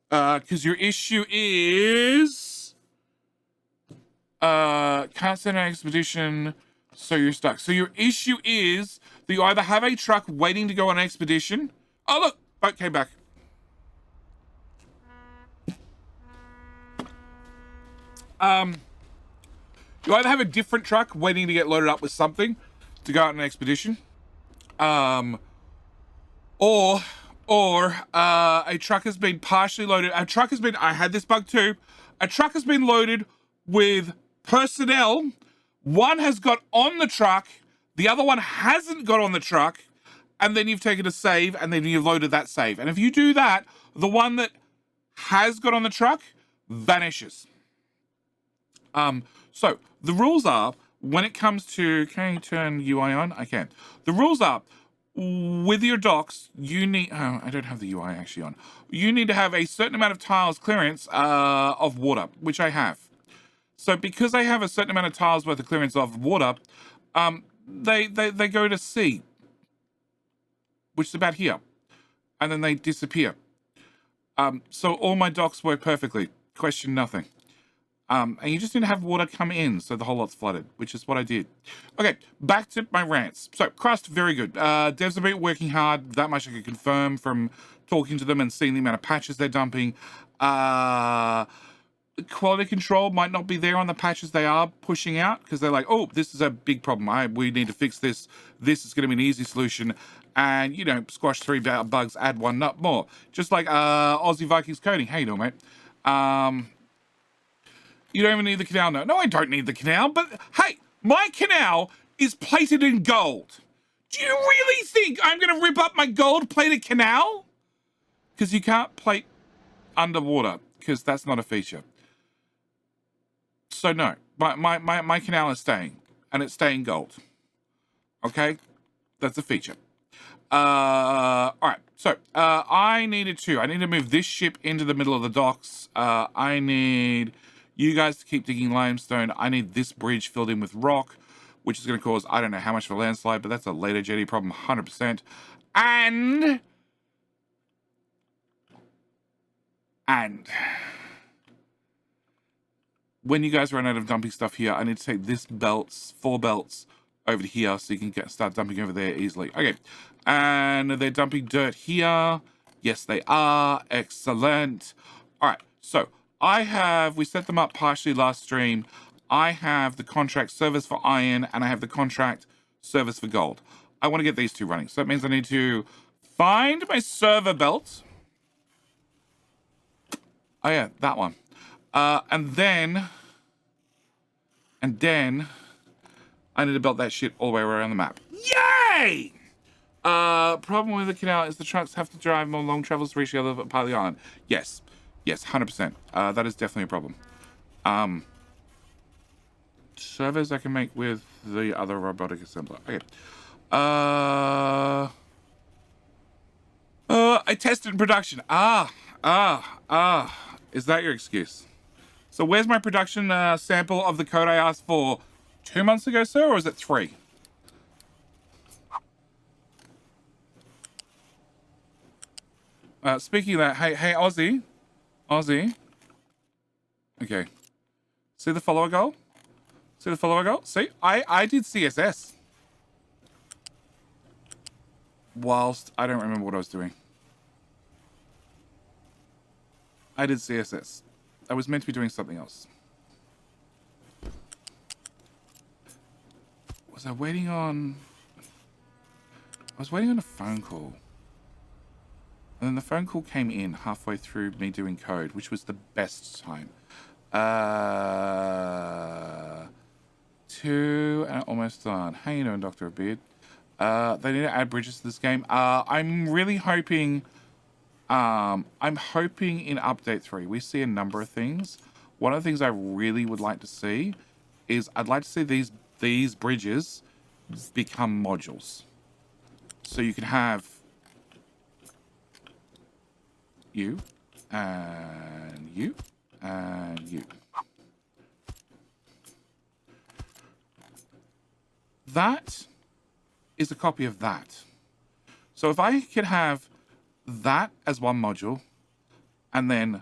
[SPEAKER 1] Because your issue is can't send an expedition, so you're stuck. So your issue is that you either have a truck waiting to go on an expedition. Oh look, boat came back. You either have a different truck waiting to get loaded up with something to go on an expedition, or a truck has been partially loaded. I had this bug too. A truck has been loaded with personnel. One has got on the truck, the other one hasn't got on the truck, and then you've taken a save, and then you've loaded that save. And if you do that, the one that has got on the truck vanishes. So the rules are, when it comes to, can you turn UI on? I can. The rules are, with your docks, you need, I don't have the UI actually on. You need to have a certain amount of tiles clearance of water, which I have. So because I have a certain amount of tiles worth of clearance of water, they go to C, which is about here, and then they disappear. So all my docks work perfectly, question nothing. And you just need to have water come in, so the whole lot's flooded, which is what I did. Okay, back to my rants. So, crust, very good. Devs have been working hard. That much I can confirm from talking to them and seeing the amount of patches they're dumping. Quality control might not be there on the patches they are pushing out, because they're like, oh, this is a big problem. We need to fix this. This is going to be an easy solution. And, you know, squash 3 bugs, add 1 nut more. Just like Aussie Vikings coding. How you doing, mate? You don't even need the canal. No, I don't need the canal. But, hey, my canal is plated in gold. Do you really think I'm going to rip up my gold-plated canal? Because you can't plate underwater, because that's not a feature. So, no. My canal is staying. And it's staying gold. Okay? That's a feature. All right. So I need to move this ship into the middle of the docks. I need you guys to keep digging limestone. I need this bridge filled in with rock, which is going to cause I don't know how much of a landslide, but that's a later jetty problem, 100%. And when you guys run out of dumping stuff here, I need to take this four belts over to here so you can start dumping over there easily. Okay, and they're dumping dirt here. Yes, they are. Excellent. All right, so we set them up partially last stream. I have the contract service for iron and I have the contract service for gold. I want to get these two running. So that means I need to find my server belt. Oh yeah, that one. And then I need to belt that shit all the way around the map. Yay! Problem with the canal is the trucks have to drive more long travels to reach the other part of the island. Yes, 100%. That is definitely a problem. Servers I can make with the other robotic assembler. Okay. I tested in production. Is that your excuse? So where's my production sample of the code I asked for 2 months ago, sir, or is it 3? Speaking of that, hey, Aussie. Okay. See the follower goal? See, I did CSS. Whilst I don't remember what I was doing. I did CSS. I was meant to be doing something else. I was waiting on a phone call. And then the phone call came in halfway through me doing code, which was the best time. 2 and almost done. How you doing, Dr. Beard? They need to add bridges to this game. I'm really hoping... I'm hoping in Update 3, we see a number of things. One of the things I really would like to see is I'd like to see these bridges become modules. So you can have you, and you, and you. That is a copy of that. So if I could have that as one module, and then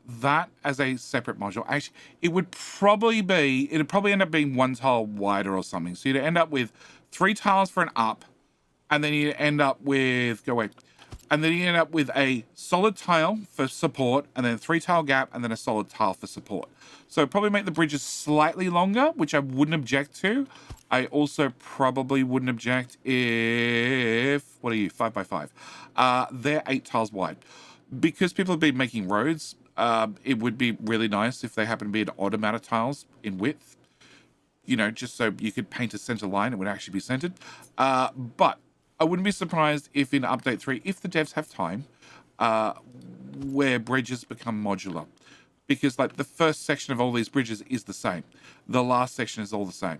[SPEAKER 1] that as a separate module. Actually, it'd probably end up being 1 tile wider or something. So you'd end up with 3 tiles for an up, and then you end up with and then you end up with a solid tile for support, and then a 3 tile gap, and then a solid tile for support. So probably make the bridges slightly longer, which I wouldn't object to. I also probably wouldn't object if, what are you, 5 by 5? They're 8 tiles wide. Because people have been making roads, it would be really nice if they happen to be an odd amount of tiles in width. You know, just so you could paint a center line, it would actually be centered. But I wouldn't be surprised if in Update 3, if the devs have time, where bridges become modular. Because like the first section of all these bridges is the same. The last section is all the same.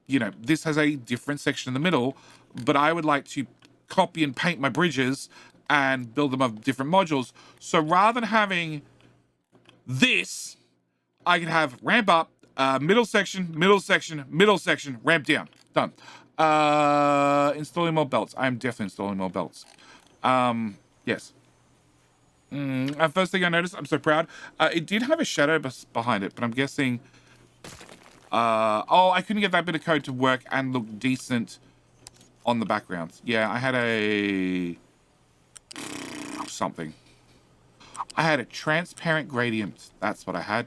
[SPEAKER 1] You know, this has a different section in the middle, but I would like to copy and paint my bridges and build them of different modules. So rather than having this, I can have ramp up, middle section, ramp down. Done. Installing more belts. I am definitely installing more belts. Yes. First thing I noticed, I'm so proud. It did have a shadow behind it, but I'm guessing... I couldn't get that bit of code to work and look decent on the background. Yeah, I had something. I had a transparent gradient. That's what I had.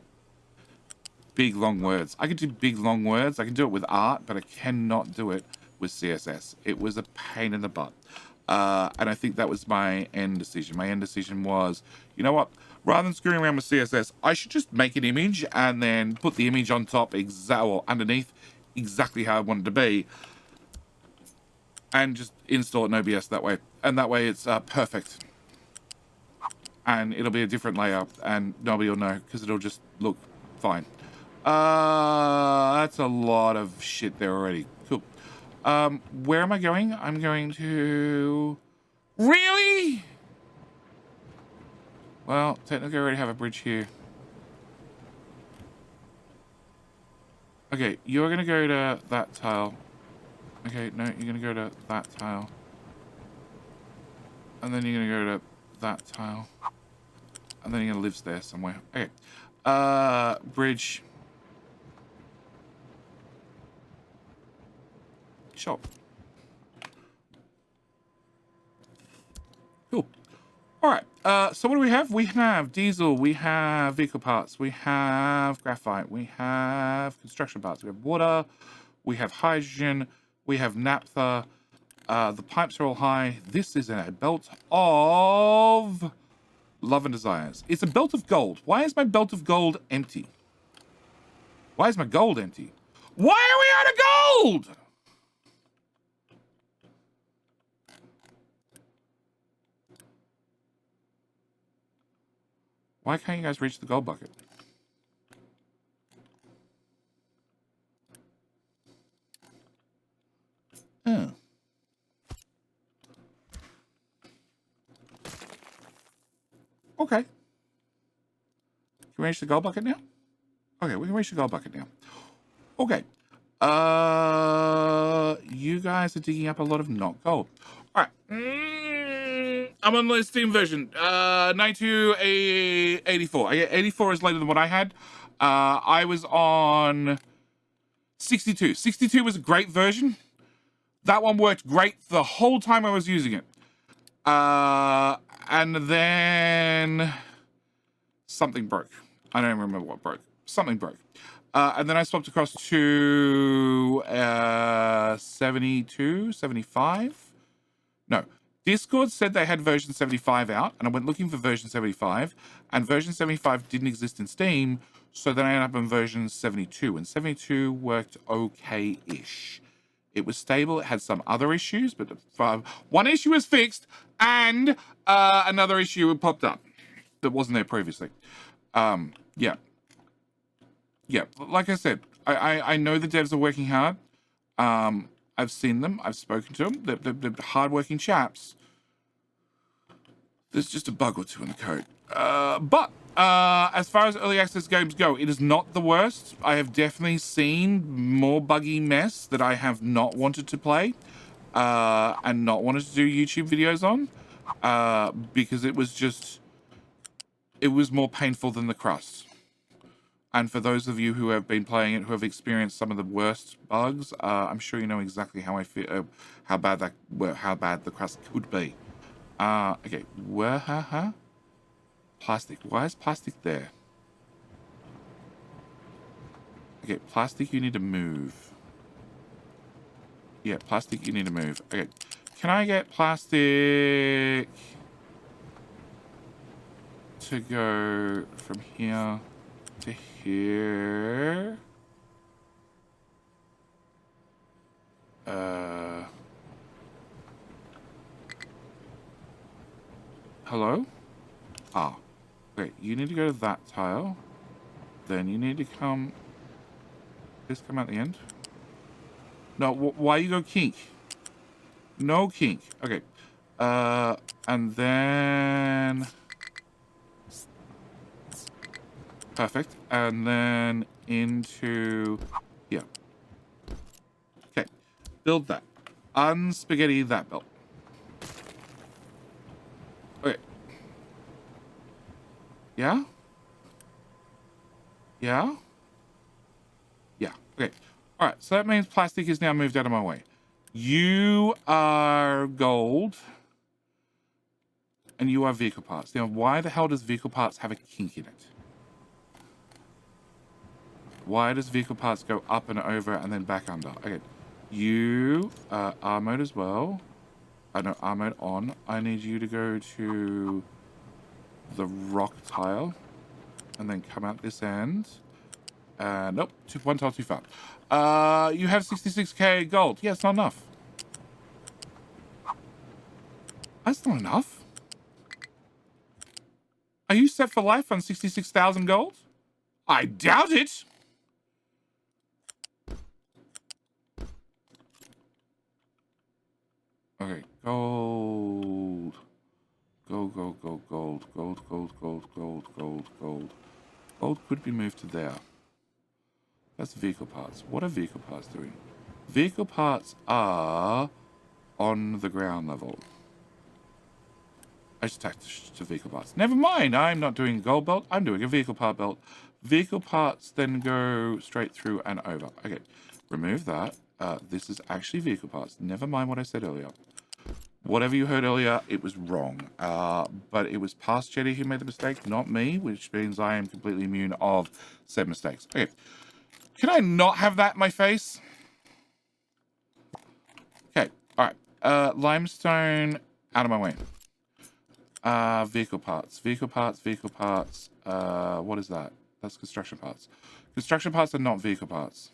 [SPEAKER 1] Big, long words. I could do big, long words. I can do it with art, but I cannot do it with CSS. It was a pain in the butt. And I think that was my end decision. My end decision was, you know what? Rather than screwing around with CSS, I should just make an image and then put the image on top, or underneath, exactly how I want it to be. And just install it in OBS that way. And that way it's perfect. And it'll be a different layout and nobody will know because it'll just look fine. That's a lot of shit there already. Cool. Where am I going? I'm going to... Really? Well, technically I already have a bridge here. Okay, you're gonna go to that tile. Okay, no, you're gonna go to that tile. And then you're gonna go to that tile. And then you're gonna live there somewhere. Okay. Bridge. Sure. Cool. Alright, so what do we have? We have diesel, we have vehicle parts, we have graphite, we have construction parts, we have water, we have hydrogen, we have naphtha, the pipes are all high. This is a belt of love and desires. It's a belt of gold. Why is my belt of gold empty? Why is my gold empty? Why are we out of gold? Why can't you guys reach the gold bucket? Oh. Okay. Can we reach the gold bucket now? Okay, we can reach the gold bucket now. Okay. You guys are digging up a lot of not gold. All right. I'm on the Steam version. 9284. 84 is later than what I had. I was on 62. 62 was a great version. That one worked great the whole time I was using it. And then something broke. I don't remember what broke. Something broke. And then I swapped across to 72, 75. No. Discord said they had version 75 out, and I went looking for version 75, and version 75 didn't exist in Steam, so then I ended up on version 72, and 72 worked okay-ish. It was stable, it had some other issues, but one issue was fixed, and another issue popped up that wasn't there previously. Yeah. Yeah, like I said, I know the devs are working hard. I've seen them. I've spoken to them. They're hard-working chaps. There's just a bug or two in the code. But as far as early access games go, it is not the worst. I have definitely seen more buggy mess that I have not wanted to play and not wanted to do YouTube videos on because it was more painful than the crust. And for those of you who have been playing it, who have experienced some of the worst bugs, I'm sure you know exactly how I feel, how bad the crust could be. Okay, plastic. Why is plastic there? Okay, plastic, you need to move. Yeah, plastic, you need to move. Okay, can I get plastic to go from here to here? Hello? Ah. Wait, you need to go to that tile. Then you need to come... Just come at the end. No, why you go kink? No kink. Okay. And then... Perfect. And then into... Yeah. Okay. Build that. Unspaghetti that belt. Okay. Yeah? Yeah? Yeah. Okay. Alright, so that means plastic is now moved out of my way. You are gold. And you are vehicle parts. Now, why the hell does vehicle parts have a kink in it? Why does vehicle parts go up and over and then back under? Okay. You are R mode as well. I know R mode on. I need you to go to the rock tile and then come out this end. Nope, one tile too far. You have 66k gold. Yeah, it's not enough. That's not enough. Are you set for life on 66,000 gold? I doubt it. Gold. Gold, gold, gold, gold, gold, gold, gold, gold, gold, gold. Gold could be moved to there. That's vehicle parts. What are vehicle parts doing? Vehicle parts are on the ground level. I just attached to vehicle parts. Never mind, I'm not doing a gold belt. I'm doing a vehicle part belt. Vehicle parts then go straight through and over. Okay, remove that. This is actually vehicle parts. Never mind what I said earlier. Whatever you heard earlier, it was wrong. But it was past Jetty who made the mistake, not me, which means I am completely immune of said mistakes. Okay, can I not have that in my face? Okay, all right. Limestone, out of my way. Vehicle parts, vehicle parts, vehicle parts. What is that? That's construction parts. Construction parts are not vehicle parts.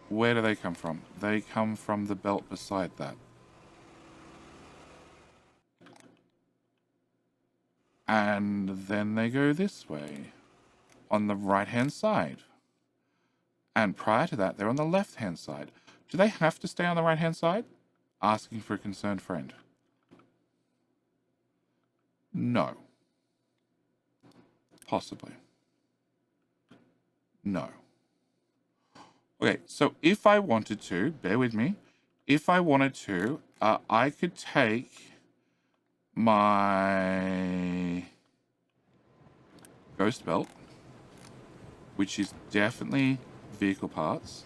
[SPEAKER 1] Where do they come from? They come from the belt beside that. And then they go this way on the right-hand side. And prior to that, they're on the left-hand side. Do they have to stay on the right-hand side? Asking for a concerned friend. No. Possibly. No. Okay, so if I wanted to, bear with me, if I wanted to, I could take my ghost belt, which is definitely vehicle parts.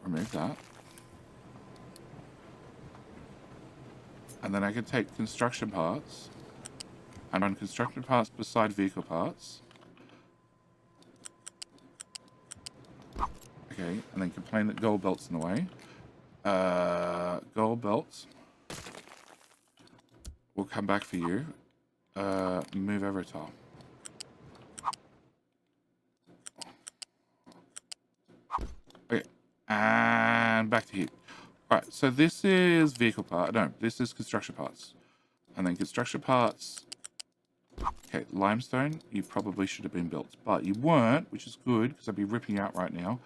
[SPEAKER 1] Remove that. And then I could take construction parts and run construction parts beside vehicle parts. Okay, and then complain that gold belt's in the way. Gold belts will come back for you. Move over a tile. Okay, and back to here. Alright, so this is vehicle part. No, this is construction parts. And then construction parts. Okay, limestone, you probably should have been built, but you weren't, which is good, because I'd be ripping out right now.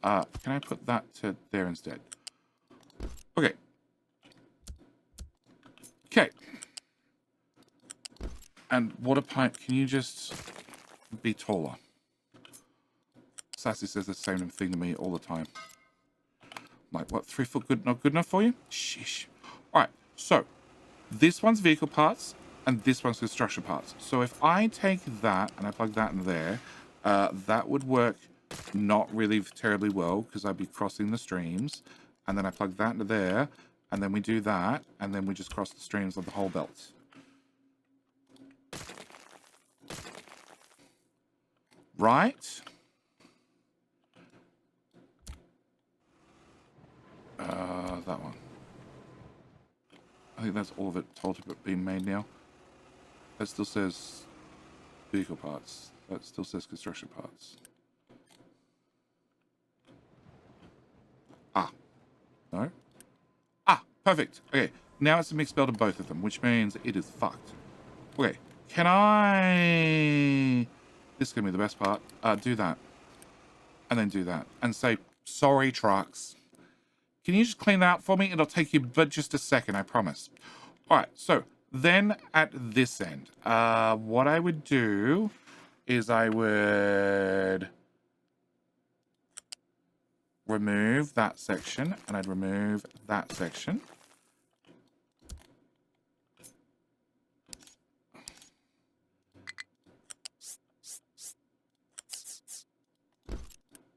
[SPEAKER 1] Can I put that to there instead? Okay. Okay. And water pipe, can you just be taller? Sassy says the same thing to me all the time. Like, what, 3 foot good, not good enough for you? Sheesh. Alright, so this one's vehicle parts and this one's construction parts. So if I take that and I plug that in there, that would work not really terribly well because I'd be crossing the streams. And then I plug that into there and then we do that and then we just cross the streams of the whole belt. Right? That one. I think that's all of it told to being made now. That still says vehicle parts. That still says construction parts. Ah. No? Ah, perfect. Okay, now it's a mixed build of both of them, which means it is fucked. Okay, can I... This is going to be the best part. Do that. And then do that. And say, sorry, trucks. Can you just clean that up for me? It'll take you but just a second, I promise. All right, so then at this end, what I would do is I would remove that section and I'd remove that section.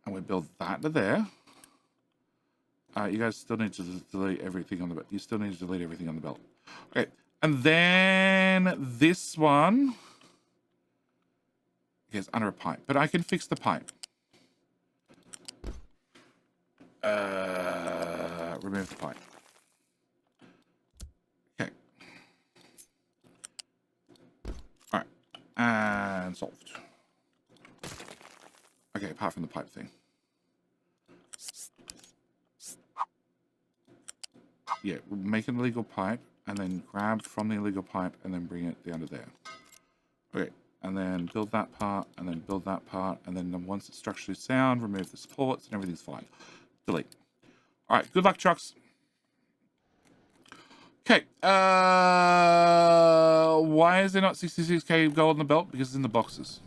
[SPEAKER 1] And we build that to there. You guys still need to delete everything on the belt. You still need to delete everything on the belt. Okay, and then this one is under a pipe, but I can fix the pipe. Remove the pipe. Okay. All right, and solved. Okay, apart from the pipe thing. Yeah, make an illegal pipe and then grab from the illegal pipe and then bring it down to there. Okay, and then build that part and then build that part and then once it's structurally sound, remove the supports and everything's fine. Delete. All right, good luck, trucks. Okay, why is there not 66k gold in the belt? Because it's in the boxes.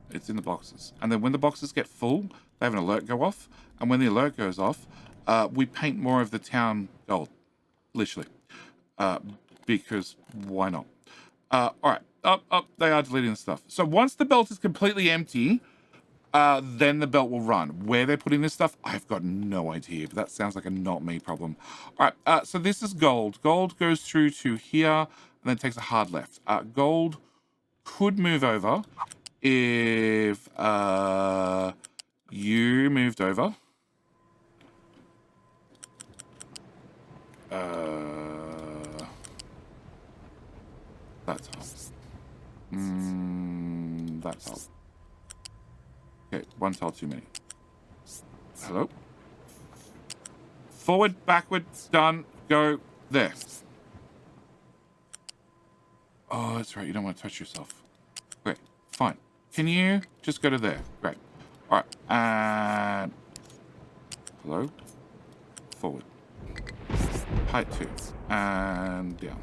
[SPEAKER 1] It's in the boxes. And then when the boxes get full, they have an alert go off. And when the alert goes off, we paint more of the town gold. Literally. Because why not? All right, up, they are deleting the stuff. So once the belt is completely empty, then the belt will run. Where they're putting this stuff, I've got no idea, but that sounds like a not me problem. All right, so this is gold. Gold goes through to here and then takes a hard left. Gold could move over if you moved over. That's hard. That's hard. Okay, one tile too many. Hello? Forward, backward, done, go, there. Oh, that's right, you don't want to touch yourself. Great, fine. Can you just go to there? Great. All right, and... Hello? Forward. Height 2. And down.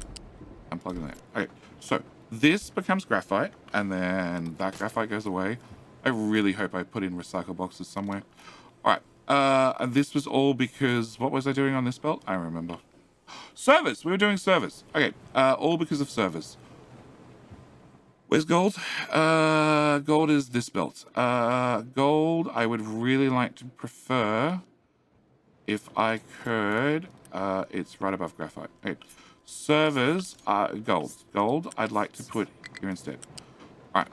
[SPEAKER 1] And plug in there. Okay, so this becomes graphite, and then that graphite goes away. I really hope I put in recycle boxes somewhere. All right, and this was all because, what was I doing on this belt? I remember. Servers, we were doing servers. Okay, all because of servers. Where's gold? Gold is this belt. Gold, I would really like to prefer, if I could, it's right above graphite. Okay. Servers are gold. Gold, I'd like to put here instead. All right.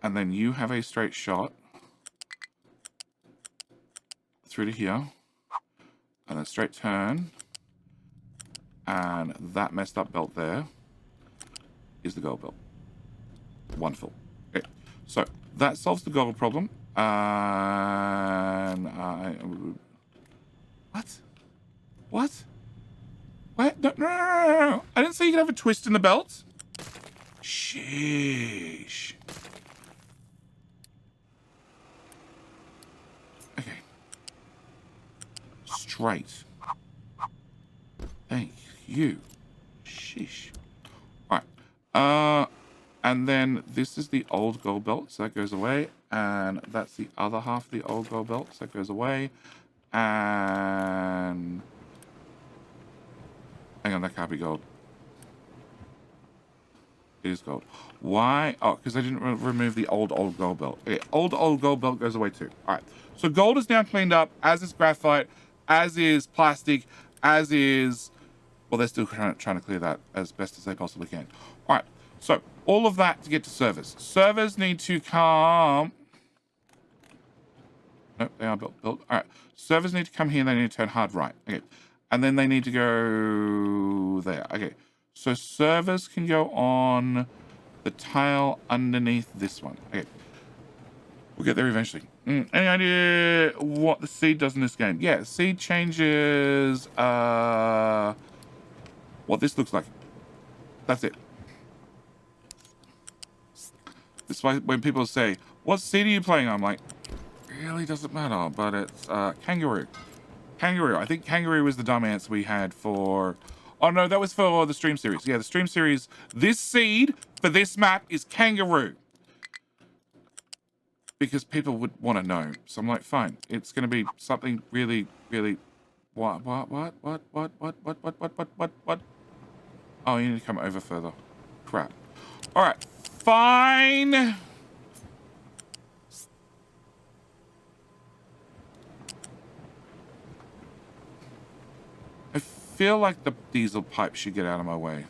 [SPEAKER 1] And then you have a straight shot through to here. And a straight turn. And that messed up belt there is the gold belt. Wonderful. Okay. So that solves the gold problem. And what? What? What? No, no, no, no, no. I didn't say you could have a twist in the belt. Sheesh. Okay. Straight. Thank you. Sheesh. All right. And then this is the old gold belt, so that goes away. And that's the other half of the old gold belt, so that goes away. And... Hang on, that can't be gold. It is gold. Why? Oh, because I didn't remove the old gold belt. Okay, old gold belt goes away too. All right. So gold is now cleaned up, as is graphite, as is plastic, as is... Well, they're still trying to clear that as best as they possibly can. All right. So all of that to get to servers. Servers need to come... Nope, they are built. All right. Servers need to come here and they need to turn hard right. Okay. And then they need to go there. Okay. So servers can go on the tile underneath this one. Okay. We'll get there eventually. Any idea what the seed does in this game? Yeah, seed changes what this looks like. That's it. This is why when people say, what seed are you playing? I'm like, really doesn't matter, but it's kangaroo. Kangaroo. I think kangaroo was the dumb answer we had for... Oh, no, that was for the stream series. Yeah, the stream series. This seed for this map is kangaroo. Because people would want to know. So I'm like, fine. It's going to be something really, really... What? Oh, you need to come over further. Crap. All right. Fine. I feel like the diesel pipe should get out of my way.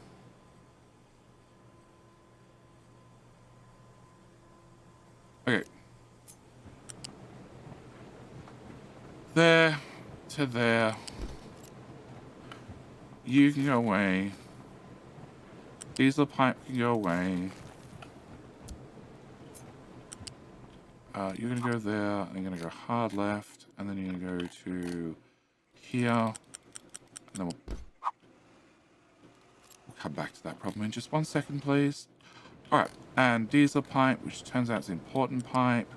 [SPEAKER 1] Okay. There to there. You can go away. Diesel pipe can go away. You're gonna go there, and you're gonna go hard left, and then you're gonna go to here, and then we'll come back to that problem in just 1 second, please. All right, and diesel pipe, which turns out is the important pipe,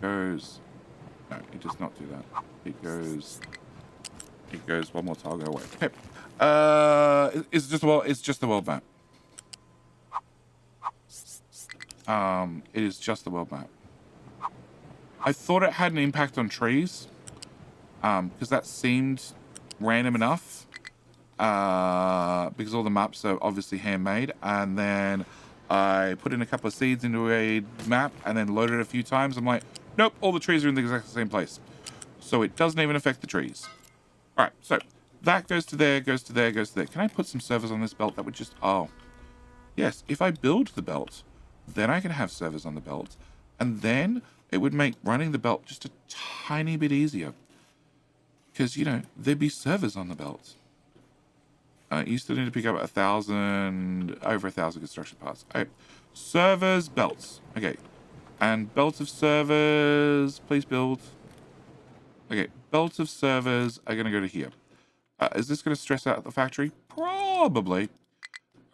[SPEAKER 1] goes No, it does not do that. It goes one more tile, go away. Okay. It's just the world map. It is just the world map. I thought it had an impact on trees, because that seemed random enough, because all the maps are obviously handmade, and then I put in a couple of seeds into a map and then loaded it a few times. I'm like, nope, all the trees are in the exact same place. So it doesn't even affect the trees. All right, so that goes to there, goes to there, goes to there. Can I put some servers on this belt? That would just, oh, yes, if I build the belt, then I can have servers on the belt, and then it would make running the belt just a tiny bit easier. Because, you know, there'd be servers on the belt. You still need to pick up over 1,000 construction parts. Okay. Servers, belts. Okay. And belt of servers, please build. Okay, belt of servers are going to go to here. Is this going to stress out the factory? Probably.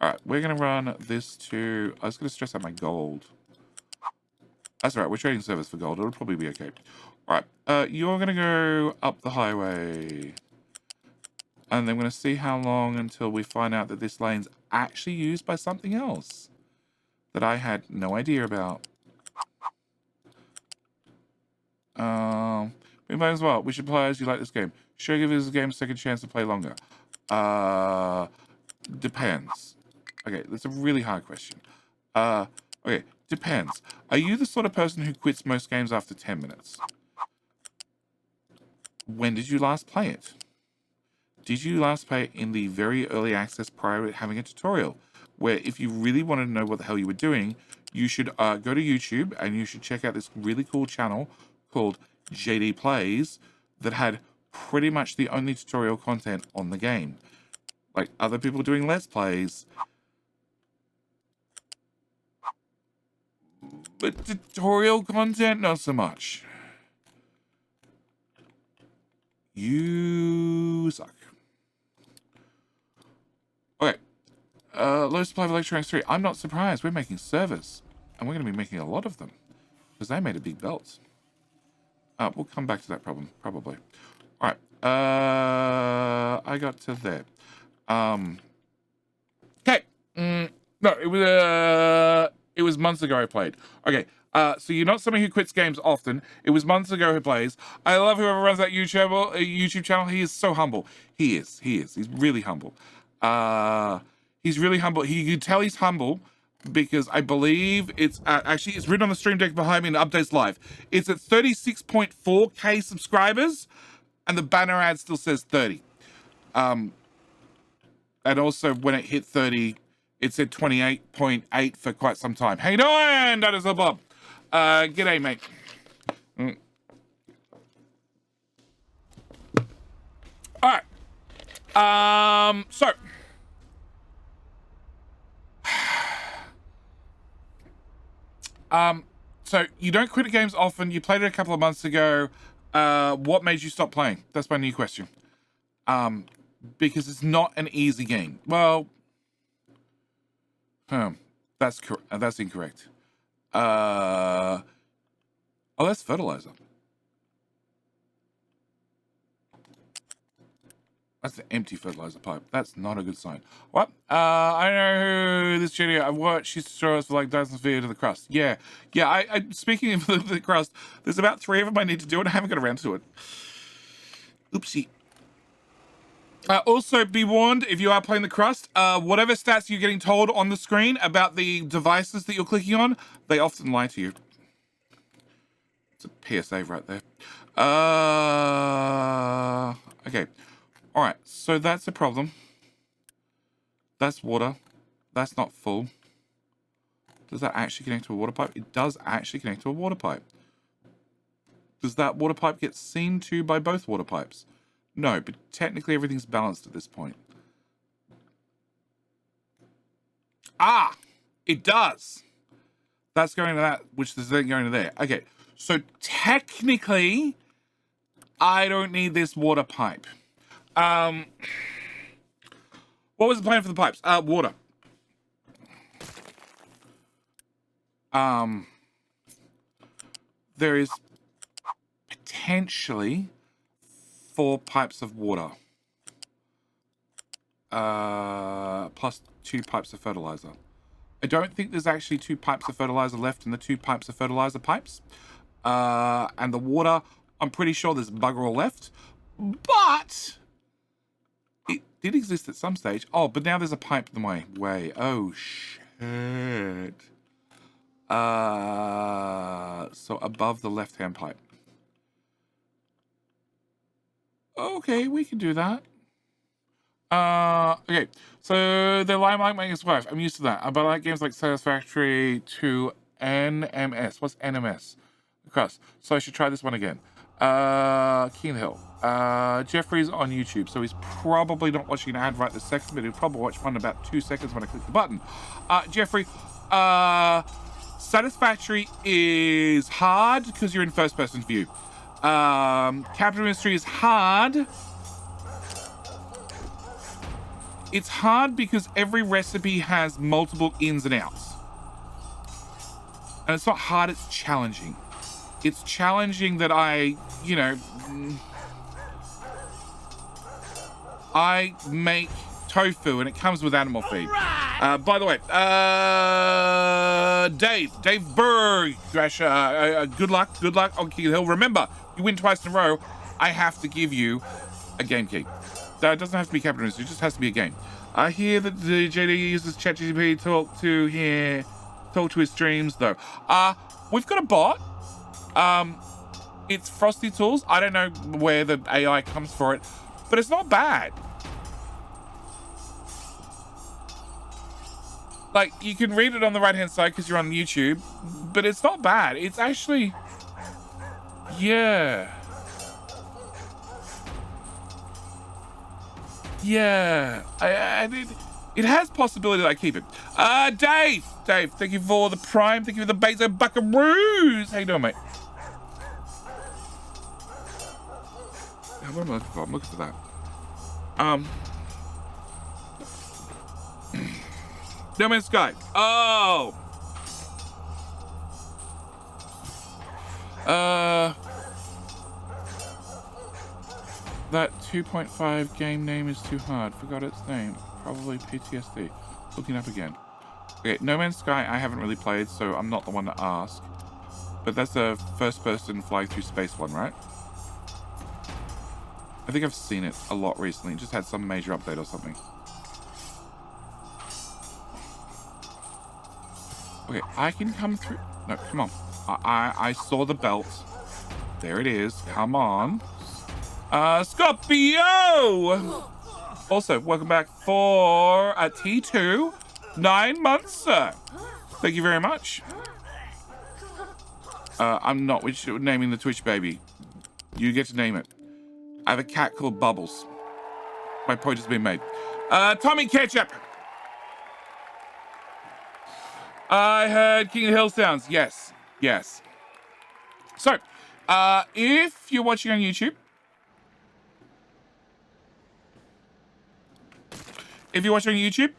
[SPEAKER 1] All right, we're going to run this to... I was going to stress out my gold. That's all right, we're trading servers for gold. It'll probably be okay. All right, you're going to go up the highway. And then we're going to see how long until we find out that this lane's actually used by something else that I had no idea about. We might as well. We should play as you like this game. Sure, give this game a second chance to play longer. Depends. Okay, that's a really hard question. Okay, depends. Are you the sort of person who quits most games after 10 minutes? When did you last play it? Did you last play it in the very early access prior to having a tutorial? Where if you really wanted to know what the hell you were doing, you should go to YouTube and you should check out this really cool channel called JD Plays that had pretty much the only tutorial content on the game. Like other people doing Let's Plays. But tutorial content, not so much. You suck. Okay. Low supply of electronics 3. I'm not surprised. We're making servers. And we're going to be making a lot of them. Because they made a big belt. We'll come back to that problem, probably. Alright. I got to there. Okay. No, it was months ago I played. Okay. So you're not somebody who quits games often. It was months ago who plays. I love whoever runs that YouTube channel. He is so humble. He is. He's really humble. He's really humble. You can tell he's humble because I believe it's actually it's written on the stream deck behind me and updates live. It's at 36.4k subscribers, and the banner ad still says 30. And also when it hit 30, it said 28.8 for quite some time. How you doing? That is a Bob. G'day, mate. All right. So you don't quit games often. You played it a couple of months ago. What made you stop playing? That's my new question. Because it's not an easy game. Well, that's incorrect. Oh, that's fertilizer. That's an empty fertilizer pipe. That's not a good sign. What? I know who this video. I've watched his tutorials for like dozens of videos to the crust. Yeah. I speaking of the crust, there's about 3 of them I need to do, and I haven't got around to it. Oopsie. Also, be warned, if you are playing the crust, whatever stats you're getting told on the screen about the devices that you're clicking on, they often lie to you. It's a PSA right there. Okay. All right, so that's a problem. That's water. That's not full. Does that actually connect to a water pipe? It does actually connect to a water pipe. Does that water pipe get seen to by both water pipes? No, but technically everything's balanced at this point. Ah, it does. That's going to that, which is then going to there. Okay, so technically, I don't need this water pipe. What was the plan for the pipes? Water. There is potentially 4 pipes of water. Plus 2 pipes of fertilizer. I don't think there's actually 2 pipes of fertilizer left in the 2 pipes of fertilizer pipes. And the water, I'm pretty sure there's bugger all left. But it did exist at some stage. Oh, but now there's a pipe in my way. Oh, shit. So above the left-hand pipe. Okay, we can do that. Okay, so the Limelight Maker's Wife. I'm used to that. But I like games like Satisfactory to NMS. What's NMS? Of course. So I should try this one again. Keen Hill. Jeffrey's on YouTube, so he's probably not watching an ad right this second, but he'll probably watch one in about 2 seconds when I click the button. Jeffrey, Satisfactory is hard because you're in first-person view. Capital Mystery is hard. It's hard because every recipe has multiple ins and outs. And it's not hard, it's challenging. It's challenging that I make tofu and it comes with animal feed. By the way, Dave Berg, good luck on Key Hill. Remember, you win twice in a row, I have to give you a game key. It doesn't have to be capital, it just has to be a game. I hear that the JD uses ChatGPT to talk to his streams though. We've got a bot. It's Frosty Tools. I don't know where the AI comes for it, but it's not bad. Like, you can read it on the right-hand side because you're on YouTube, but it's not bad. It's actually, yeah. It has possibility that I keep it. Dave, thank you for the Prime. Thank you for the Bezo Buckaroos. How you doing, mate? What am I looking for? I'm looking for that. No Man's Sky. Oh. That 2.5 game name is too hard. Forgot its name. Probably PTSD. Looking up again. Okay, No Man's Sky I haven't really played, so I'm not the one to ask. But that's a first-person fly through space one, right? I think I've seen it a lot recently. It just had some major update or something. Okay, I can come through. No, come on. I saw the belt. There it is. Come on. Scorpio! Also, welcome back for a T2. 9 months, sir. Thank you very much. I'm not naming the Twitch baby. You get to name it. I have a cat called Bubbles. My point has been made. Tommy Ketchup. I heard King of the Hill sounds. Yes. So, if you're watching on YouTube,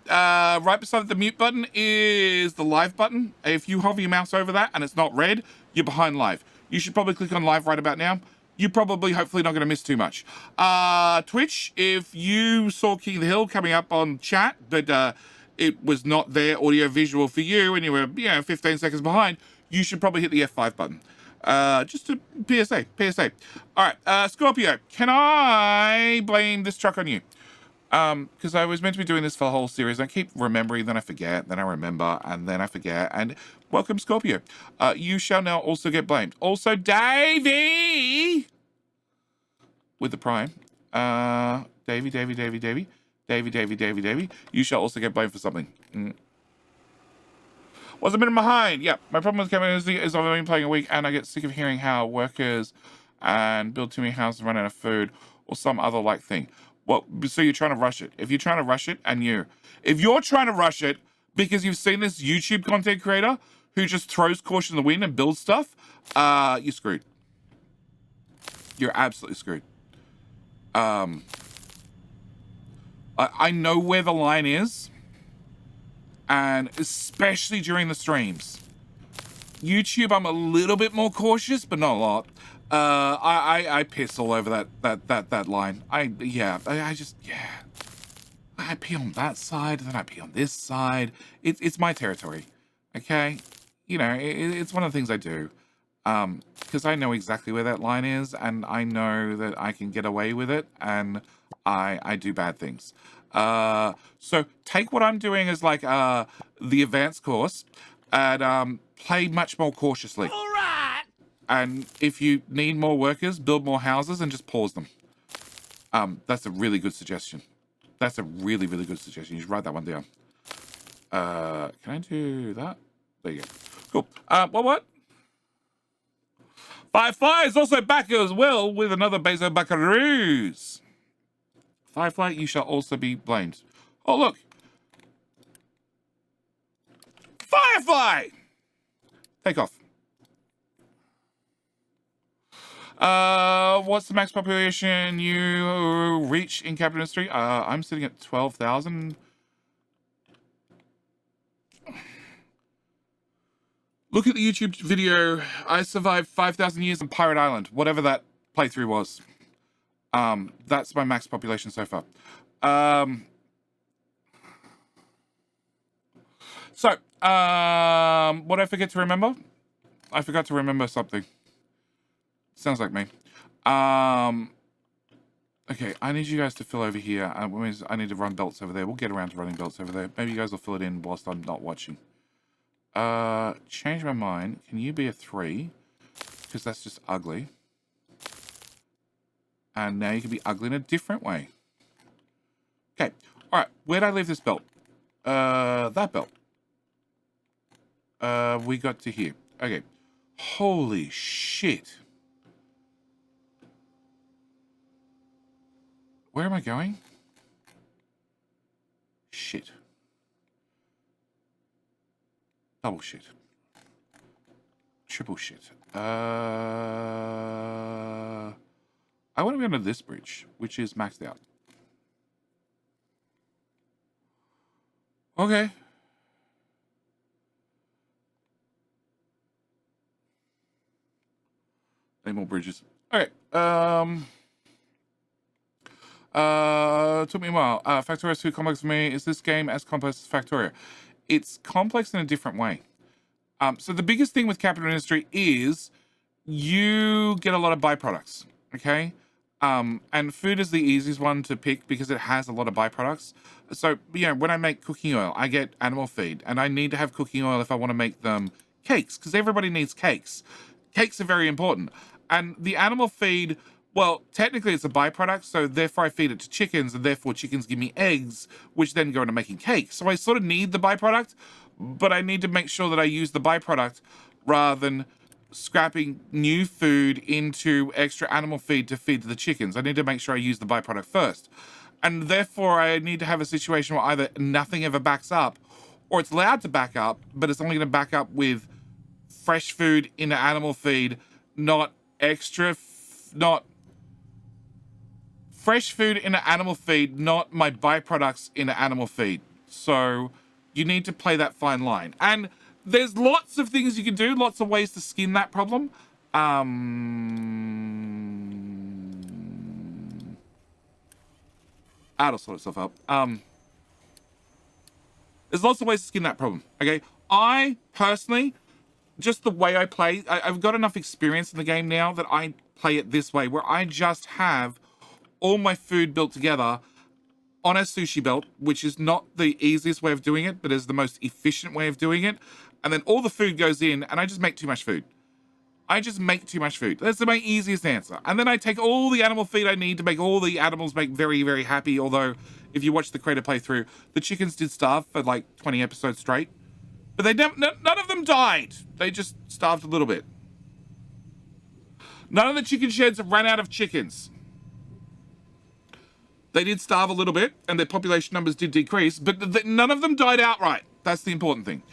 [SPEAKER 1] right beside the mute button is the live button. If you hover your mouse over that and it's not red, you're behind live. You should probably click on live right about now. You're probably, hopefully, not going to miss too much. Twitch, if you saw King of the Hill coming up on chat, but it was not there audio visual for you and you were 15 seconds behind, you should probably hit the F5 button. Just a PSA. All right, Scorpio, can I blame this truck on you? Because I was meant to be doing this for the whole series. I keep remembering, then I forget, then I remember, and then I forget. And welcome, Scorpio. You shall now also get blamed. Also, Davey! With the Prime. Davey. You shall also get blamed for something. Was a minute behind. Yeah, my problem with Kevin is I've only been playing a week, and I get sick of hearing how workers and build too many houses run out of food, or some other like thing. Well, so you're trying to rush it. If you're trying to rush it because you've seen this YouTube content creator who just throws caution in the wind and builds stuff, you're screwed. You're absolutely screwed. I know where the line is, and especially during the streams. YouTube, I'm a little bit more cautious, but not a lot. I piss all over that line. I pee on that side, then I pee on this side. It's my territory, okay? You know, it's one of the things I do, because I know exactly where that line is, and I know that I can get away with it, and I do bad things. So take what I'm doing as like the advanced course, and play much more cautiously.
[SPEAKER 2] All right.
[SPEAKER 1] And if you need more workers, build more houses and just pause them. That's a really good suggestion. That's a really, really good suggestion. You should write that one down. Can I do that? There you go. Cool. What? Firefly is also back as well with another Bezo Buckaroos. Firefly, you shall also be blamed. Oh, look. Firefly! Take off. What's the max population you reach in capital industry? I'm sitting at 12,000. Look at the YouTube video. I survived 5,000 years on Pirate Island, whatever that playthrough was. That's my max population so far. What did I forget to remember? I forgot to remember something. Sounds like me. Okay, I need you guys to fill over here. I need to run belts over there. We'll get around to running belts over there. Maybe you guys will fill it in whilst I'm not watching. Change my mind. Can you be a 3? Because that's just ugly. And now you can be ugly in a different way. Okay. Alright, where'd I leave this belt? That belt. We got to here. Okay. Holy shit. Where am I going? Shit. Double shit. Triple shit. I want to be under this bridge, which is maxed out. Okay. Any more bridges? Okay. Took me a while. Factoria is too complex for me. Is this game as complex as Factoria? It's complex in a different way. So the biggest thing with capital industry is you get a lot of byproducts, okay? And food is the easiest one to pick because it has a lot of byproducts. So, you know, when I make cooking oil, I get animal feed, and I need to have cooking oil if I want to make them cakes, because everybody needs cakes. Cakes are very important. And the animal feed, well, technically it's a byproduct, so therefore I feed it to chickens, and therefore chickens give me eggs, which then go into making cakes. So I sort of need the byproduct, but I need to make sure that I use the byproduct rather than scrapping new food into extra animal feed to feed to the chickens. I need to make sure I use the byproduct first. And therefore I need to have a situation where either nothing ever backs up, or it's allowed to back up, but it's only going to back up with fresh food in the animal feed, not fresh food in an animal feed, not my byproducts in an animal feed. So you need to play that fine line. And there's lots of things you can do, lots of ways to skin that problem. That'll sort itself out. There's lots of ways to skin that problem, okay? I personally, just the way I play, I've got enough experience in the game now that I play it this way, where I just have all my food built together on a sushi belt, which is not the easiest way of doing it, but is the most efficient way of doing it. And then all the food goes in, and I just make too much food. That's my easiest answer. And then I take all the animal feed I need to make all the animals make very, very happy. Although, if you watch the creator playthrough, the chickens did starve for like 20 episodes straight. But none of them died. They just starved a little bit. None of the chicken sheds ran out of chickens. They did starve a little bit, and their population numbers did decrease, but none of them died outright. That's the important thing.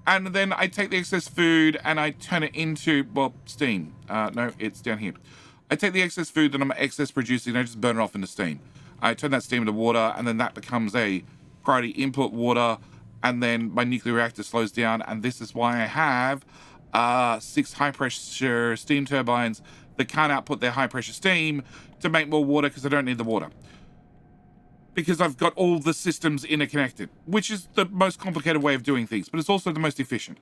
[SPEAKER 1] And then I take the excess food and I turn it into, well, steam. No, it's down here. I take the excess food that I'm excess producing and I just burn it off into steam. I turn that steam into water, and then that becomes a priority input water, and then my nuclear reactor slows down, and this is why I have 6 high pressure steam turbines that can't output their high pressure steam to make more water because I don't need the water. Because I've got all the systems interconnected, which is the most complicated way of doing things, but it's also the most efficient.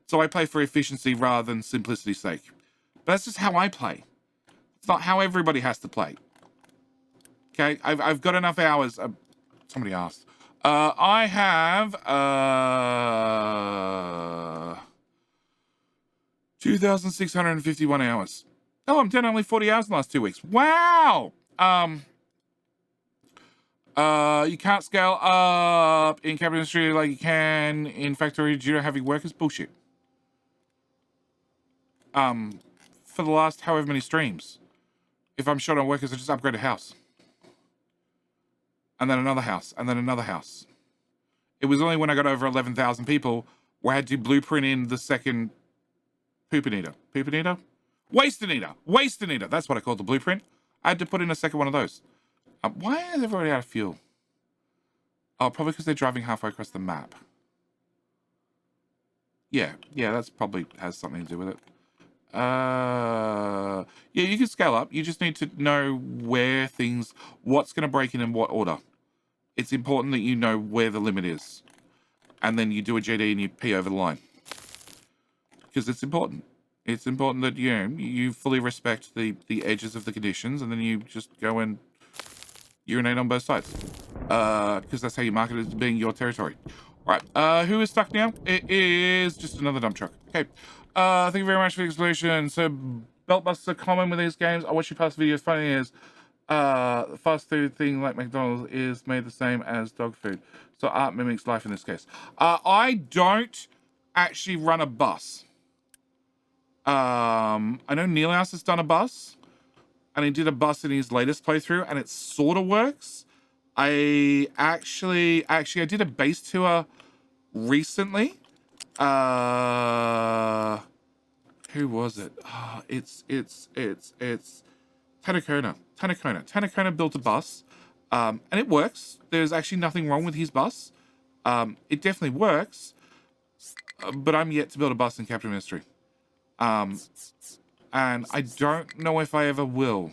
[SPEAKER 1] So I play for efficiency rather than simplicity's sake. But that's just how I play. It's not how everybody has to play. Okay, I've got enough hours. Somebody asked. I have 2,651 hours. Oh, I'm down only 40 hours in the last 2 weeks. Wow. You can't scale up in capital industry like you can in factory due to having workers. Bullshit. For the last however many streams, if I'm short on workers, I just upgrade a house. And then another house, and then another house. It was only when I got over 11,000 people where I had to blueprint in the second Poopinator. Poopinator? Wasteinator. That's what I called the blueprint. I had to put in a second one of those. Why is everybody out of fuel? Oh, probably because they're driving halfway across the map. Yeah, that's probably has something to do with it. Yeah, you can scale up. You just need to know where what's going to break in what order. It's important that you know where the limit is. And then you do a JD and you pee over the line. Because it's important. It's important that, you fully respect the edges of the conditions, and then you just go and urinate on both sides. Because that's how you market it as being your territory. All right, who is stuck now? It is just another dump truck. Okay. Thank you very much for the explanation. So, belt busts are common with these games. I watch your past videos. Funny is, fast food thing like McDonald's is made the same as dog food. So art mimics life in this case. I don't actually run a bus. I know Neilhouse has done a bus, and he did a bus in his latest playthrough, and it sort of works. I actually I did a base tour recently. Who was it? Oh, it's Tanakona. Tanakona built a bus, and it works. There's actually nothing wrong with his bus. It definitely works, but I'm yet to build a bus in Captain Mystery. And I don't know if I ever will.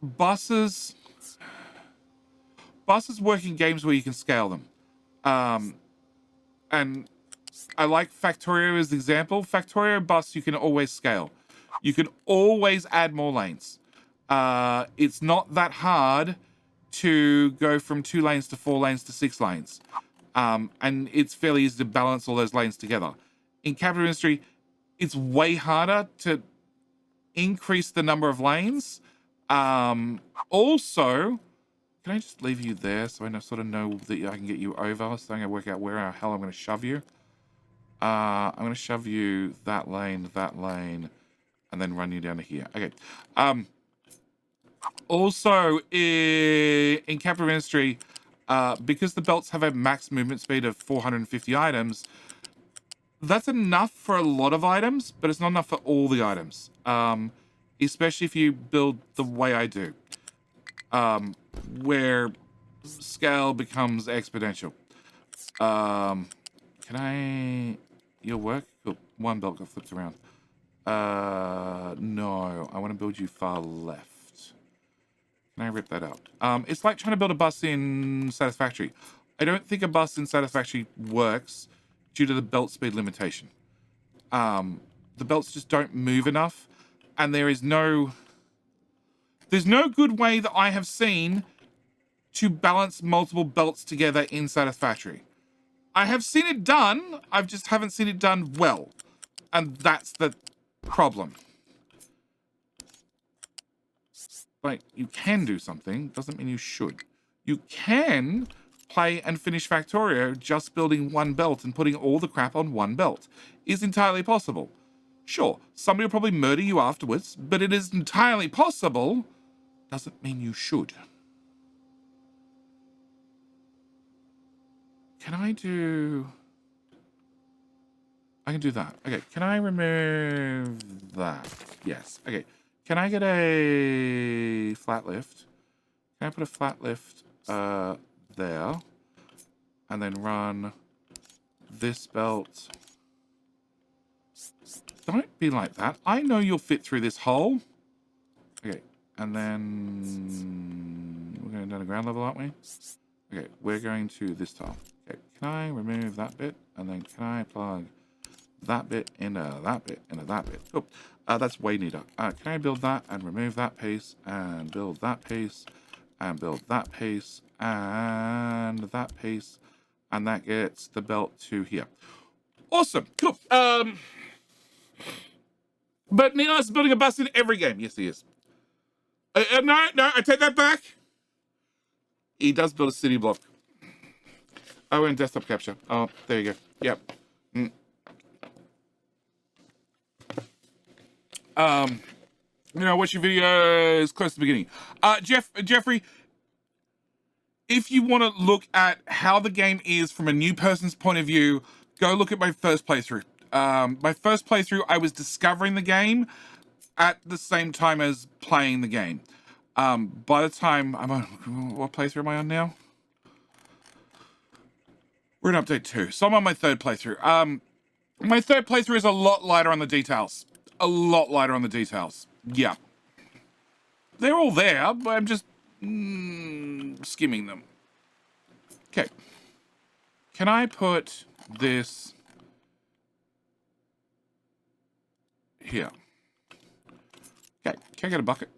[SPEAKER 1] Buses work in games where you can scale them. And I like Factorio as an example. Factorio bus you can always scale. You can always add more lanes. It's not that hard to go from 2 lanes to 4 lanes to 6 lanes. And it's fairly easy to balance all those lanes together. In Capital Industry, it's way harder to increase the number of lanes. Also, can I just leave you there so I sort of know that I can get you over, so I can work out where the hell I'm going to shove you? I'm going to shove you that lane, and then run you down to here. Okay. Also, in Capital Industry, because the belts have a max movement speed of 450 items, that's enough for a lot of items, but it's not enough for all the items. Especially if you build the way I do, where scale becomes exponential. Your work? Cool. 1 belt got flipped around. No, I want to build you far left. Can I rip that out? It's like trying to build a bus in Satisfactory. I don't think a bus in Satisfactory works due to the belt speed limitation. The belts just don't move enough, and there's no good way that I have seen to balance multiple belts together in Satisfactory. I have seen it done, I just haven't seen it done well. And that's the problem. Like, you can do something, doesn't mean you should. You can play and finish Factorio just building 1 belt and putting all the crap on 1 belt. Is entirely possible. Sure, somebody will probably murder you afterwards, but it is entirely possible. Doesn't mean you should. I can do that. Okay, can I remove that? Yes. Okay, can I get a flat lift? Can I put a flat lift there? And then run this belt don't be like that. I know you'll fit through this hole. Okay, and then we're going down to ground level, aren't we? Okay, we're going to this tile. Okay, can I remove that bit? And then can I plug that bit into that bit into that bit? Cool. That's way neater. Can I build that and remove that piece and build that piece and build that piece and that piece, and that gets the belt to here. Awesome. Cool. But Neil is building a bus in every game. Yes, he is. No, I take that back. He does build a city block. Oh, and desktop capture. Oh, there you go. Yep. You know, watch your videos close to the beginning. Jeffrey, if you want to look at how the game is from a new person's point of view, go look at my first playthrough. My first playthrough, I was discovering the game at the same time as playing the game. By the time I'm on, what playthrough am I on now? We're in update 2, so I'm on my third playthrough. My third playthrough is a lot lighter on the details. A lot lighter on the details. Yeah. They're all there, but I'm just skimming them. Okay. Can I put this here? Okay. Can I get a bucket?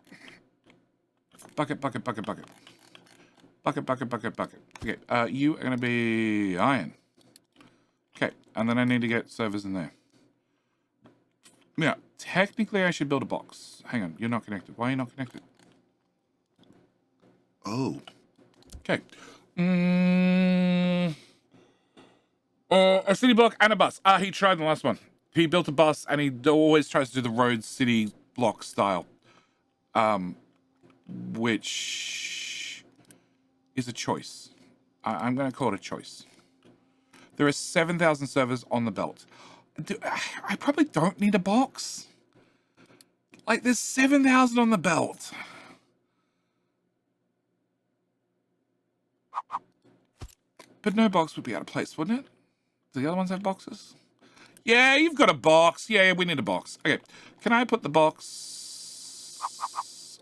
[SPEAKER 1] Bucket. Bucket. Okay. You are going to be iron. Okay. And then I need to get servers in there. Yeah. Technically, I should build a box. Hang on. You're not connected. Why are you not connected? Oh. Okay. A city block and a bus. He tried the last one. He built a bus and he always tries to do the road city block style. Which is a choice. I'm going to call it a choice. There are 7,000 servers on the belt. I probably don't need a box. Like, there's 7,000 on the belt. But no box would be out of place, wouldn't it? Do the other ones have boxes? Yeah, you've got a box. Yeah, we need a box. Okay, can I put the box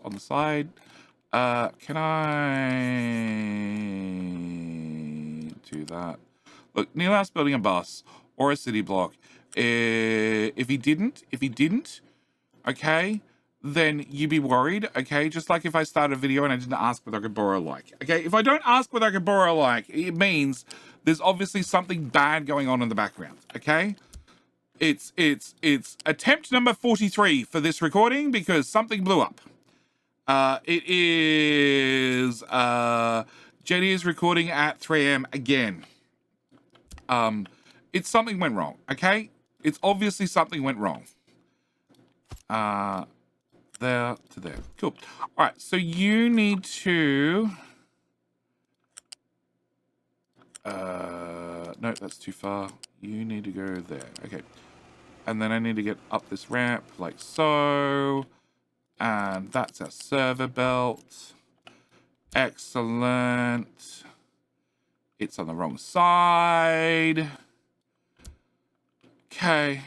[SPEAKER 1] on the side? Can I do that? Look, Neil House building a bus or a city block. If he didn't, okay, then you'd be worried, okay? Just like if I started a video and I didn't ask whether I could borrow a like, okay? If I don't ask whether I could borrow a like, it means there's obviously something bad going on in the background, okay? It's attempt number 43 for this recording because something blew up. It is, Jenny is recording at 3 a.m. again. It's something went wrong, okay? It's obviously something went wrong. There to there. Cool. All right, so you need to... no, that's too far. You need to go there. Okay. And then I need to get up this ramp like so. And that's our server belt. Excellent. It's on the wrong side. Okay.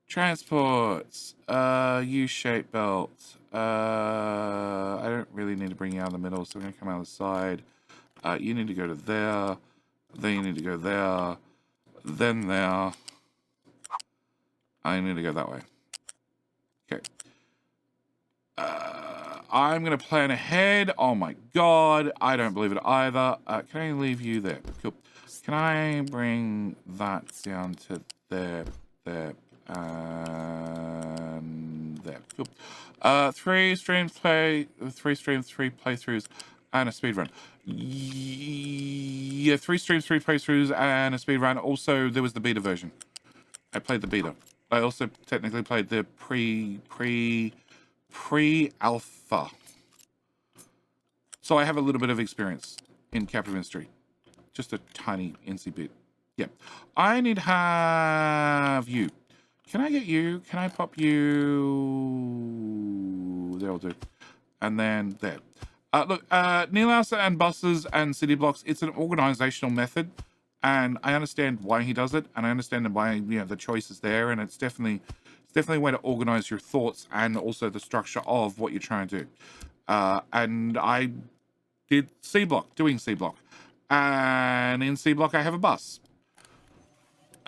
[SPEAKER 1] Transports. U-shaped belt. I don't really need to bring you out of the middle, so I'm going to come out of the side. You need to go to there. Then you need to go there. Then there. I need to go that way. Okay. I'm going to plan ahead. Oh my god. I don't believe it either. Can I leave you there? Cool. Can I bring that down to there, and there? Cool. 3 streams, 3 playthroughs, and a speed run. Yeah, 3 streams, 3 playthroughs, and a speed run. Also, there was the beta version. I played the beta. I also technically played the pre-alpha. So I have a little bit of experience in Captain Ministry. Just a tiny NC bit. Yeah. I need to have you. Can I get you? Can I pop you? There'll do. And then there. Look, Neil House and buses and city blocks, it's an organizational method. And I understand why he does it, and I understand why, you know, the choice is there, and it's definitely a way to organize your thoughts and also the structure of what you're trying to do. And I did C block, doing C block, and in C block I have a bus.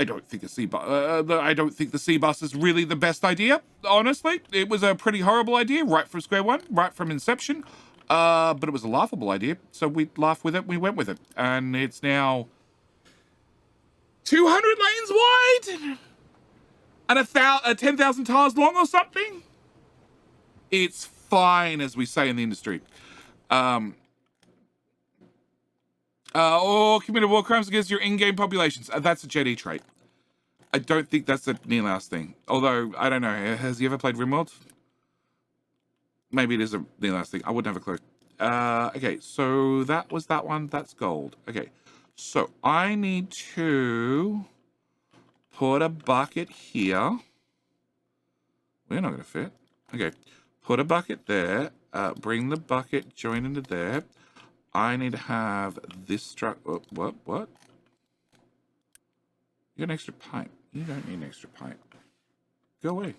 [SPEAKER 1] I don't think I don't think the C bus is really the best idea. Honestly, it was a pretty horrible idea right from square one, right from inception. But it was a laughable idea, so we laughed with it. We went with it, and it's now 200 lanes wide and 10,000 tires long or something. It's fine, as we say in the industry. Or committed war crimes against your in-game populations. That's a JD trait. I don't think that's a Neolas thing. Although, I don't know. Has he ever played RimWorld? Maybe it is a Neolas thing. I wouldn't have a clue. Okay, so that was that one. That's gold. Okay, so I need to put a bucket here. We're not going to fit. Okay, put a bucket there. Bring the bucket, join into there. I need to have this truck. Oh, what? You got an extra pipe. You don't need an extra pipe. Go away.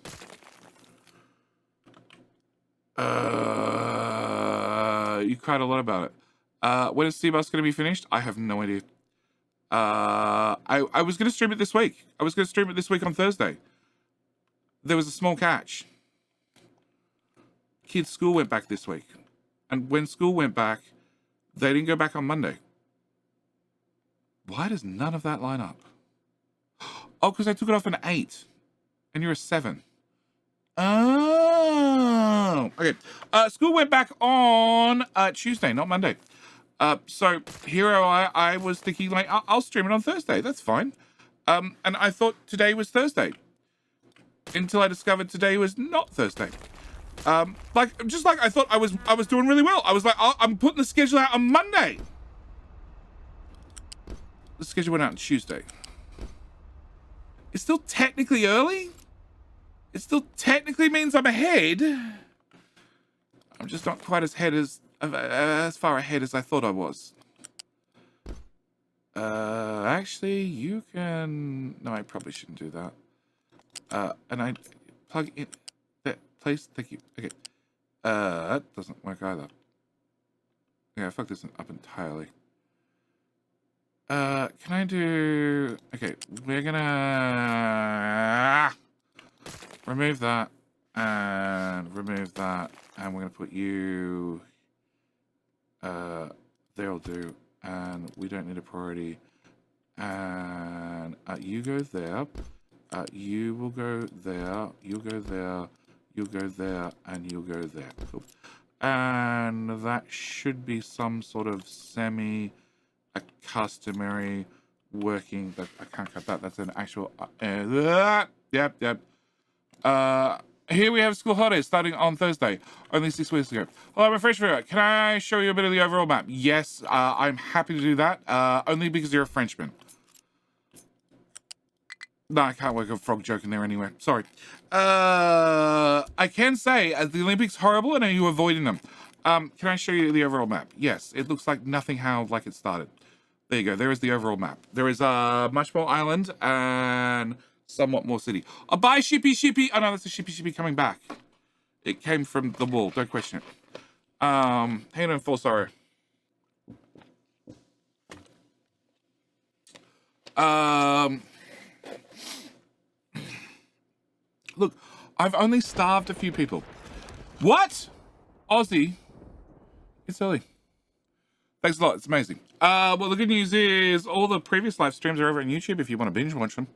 [SPEAKER 1] You cried a lot about it. When is C-Bus going to be finished? I have no idea. I was going to stream it this week. I was going to stream it this week on Thursday. There was a small catch. Kids' school went back this week. And when school went back, they didn't go back on Monday. Why does none of that line up? Oh, because I took it off an 8. And you're a 7. Oh. Okay. School went back on Tuesday, not Monday. So here I was thinking, like, I'll stream it on Thursday. That's fine. And I thought today was Thursday. Until I discovered today was not Thursday. Just like I thought I was doing really well. I was like, I'm putting the schedule out on Monday. The schedule went out on Tuesday. It's still technically early. It still technically means I'm ahead. I'm just not quite as far ahead as I thought I was. Actually, you can. No, I probably shouldn't do that. And I plug in that place. Thank you. Okay. That doesn't work either. Yeah, I fucked this up entirely. Can I do... Okay, we're gonna... remove that, and remove that, and we're gonna put you... there'll do, and we don't need a priority. And you go there, you will go there, you'll go there, you'll go there, and you'll go there. Cool. And that should be some sort of customary working. That I can't cut that. That's an actual. Yep. Here we have school holidays starting on Thursday, only 6 weeks ago. Hello, I'm a fresh viewer. Can I show you a bit of the overall map? Yes, I'm happy to do that. Only because you're a Frenchman. No, I can't work a frog joke in there anyway. Sorry. I can say, as the Olympics horrible, and are you avoiding them? Can I show you the overall map? Yes, it looks like nothing how like it started. There you go. There is the overall map. There is much more island and somewhat more city. Oh, bye, Shippy. Oh, no, that's a Shippy coming back. It came from the wall. Don't question it. Hang on, full sorrow. Look, I've only starved a few people. What? Aussie. It's early. Thanks a lot. It's amazing. Well, the good news is all the previous live streams are over on YouTube if you want to binge watch them.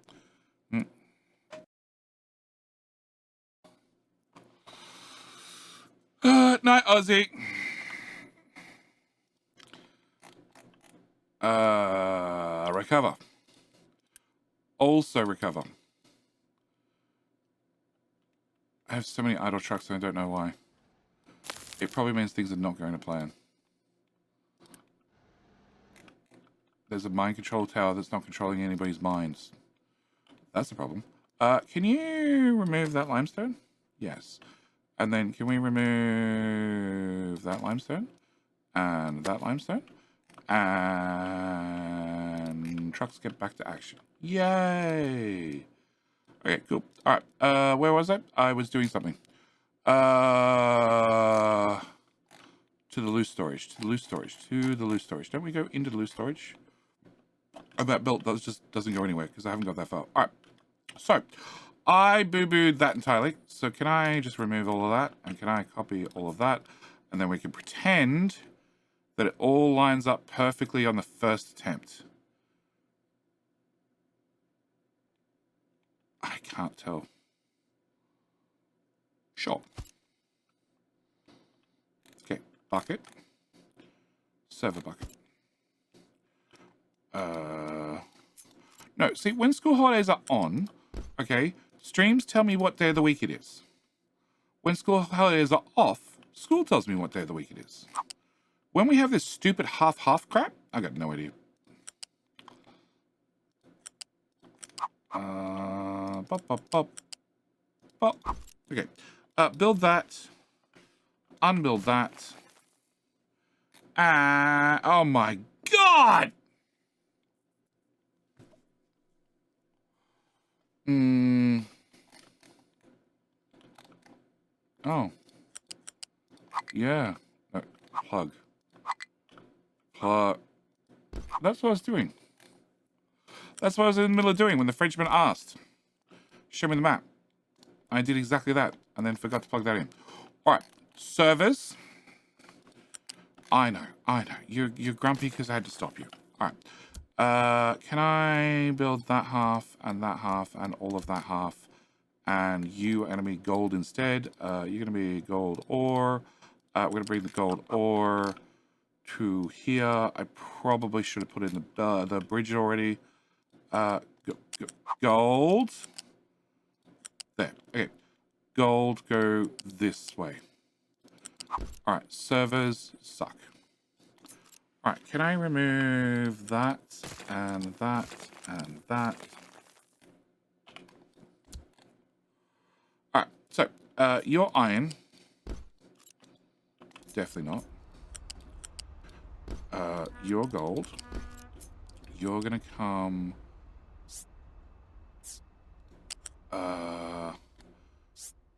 [SPEAKER 1] Night, Aussie. Recover. Also recover. I have so many idle trucks and I don't know why. It probably means things are not going to plan. There's a mind control tower that's not controlling anybody's minds. That's the problem. Can you remove that limestone? Yes. And then can we remove that limestone? And that limestone? And trucks get back to action. Yay! Okay, cool. All right. Where was I? I was doing something. To the loose storage. To the loose storage. To the loose storage. Don't we go into the loose storage? Oh, that belt just doesn't go anywhere because I haven't got that far. All right. So, I boo-booed that entirely. So can I just remove all of that? And can I copy all of that? And then we can pretend that it all lines up perfectly on the first attempt. I can't tell. Sure. Okay, bucket. Server bucket. No, see, when school holidays are on, okay, streams tell me what day of the week it is. When school holidays are off, school tells me what day of the week it is. When we have this stupid half-half crap, I got no idea. Bop, bop, bop. Bop. Okay. Build that. Unbuild that. Oh my god! Oh. Yeah. Plug. Plug. That's what I was doing. That's what I was in the middle of doing when the Frenchman asked. Show me the map. I did exactly that and then forgot to plug that in. All right. Servers. I know. You're grumpy because I had to stop you. All right. Can I build that half and all of that half? And you are going to be gold instead. You're going to be gold ore. We're going to bring the gold ore to here. I probably should have put in the bridge already. Gold. There. Okay. Gold, go this way. All right. Servers suck. All right. Can I remove that and that and that? All right. So, your iron. Definitely not. Your gold. You're gonna come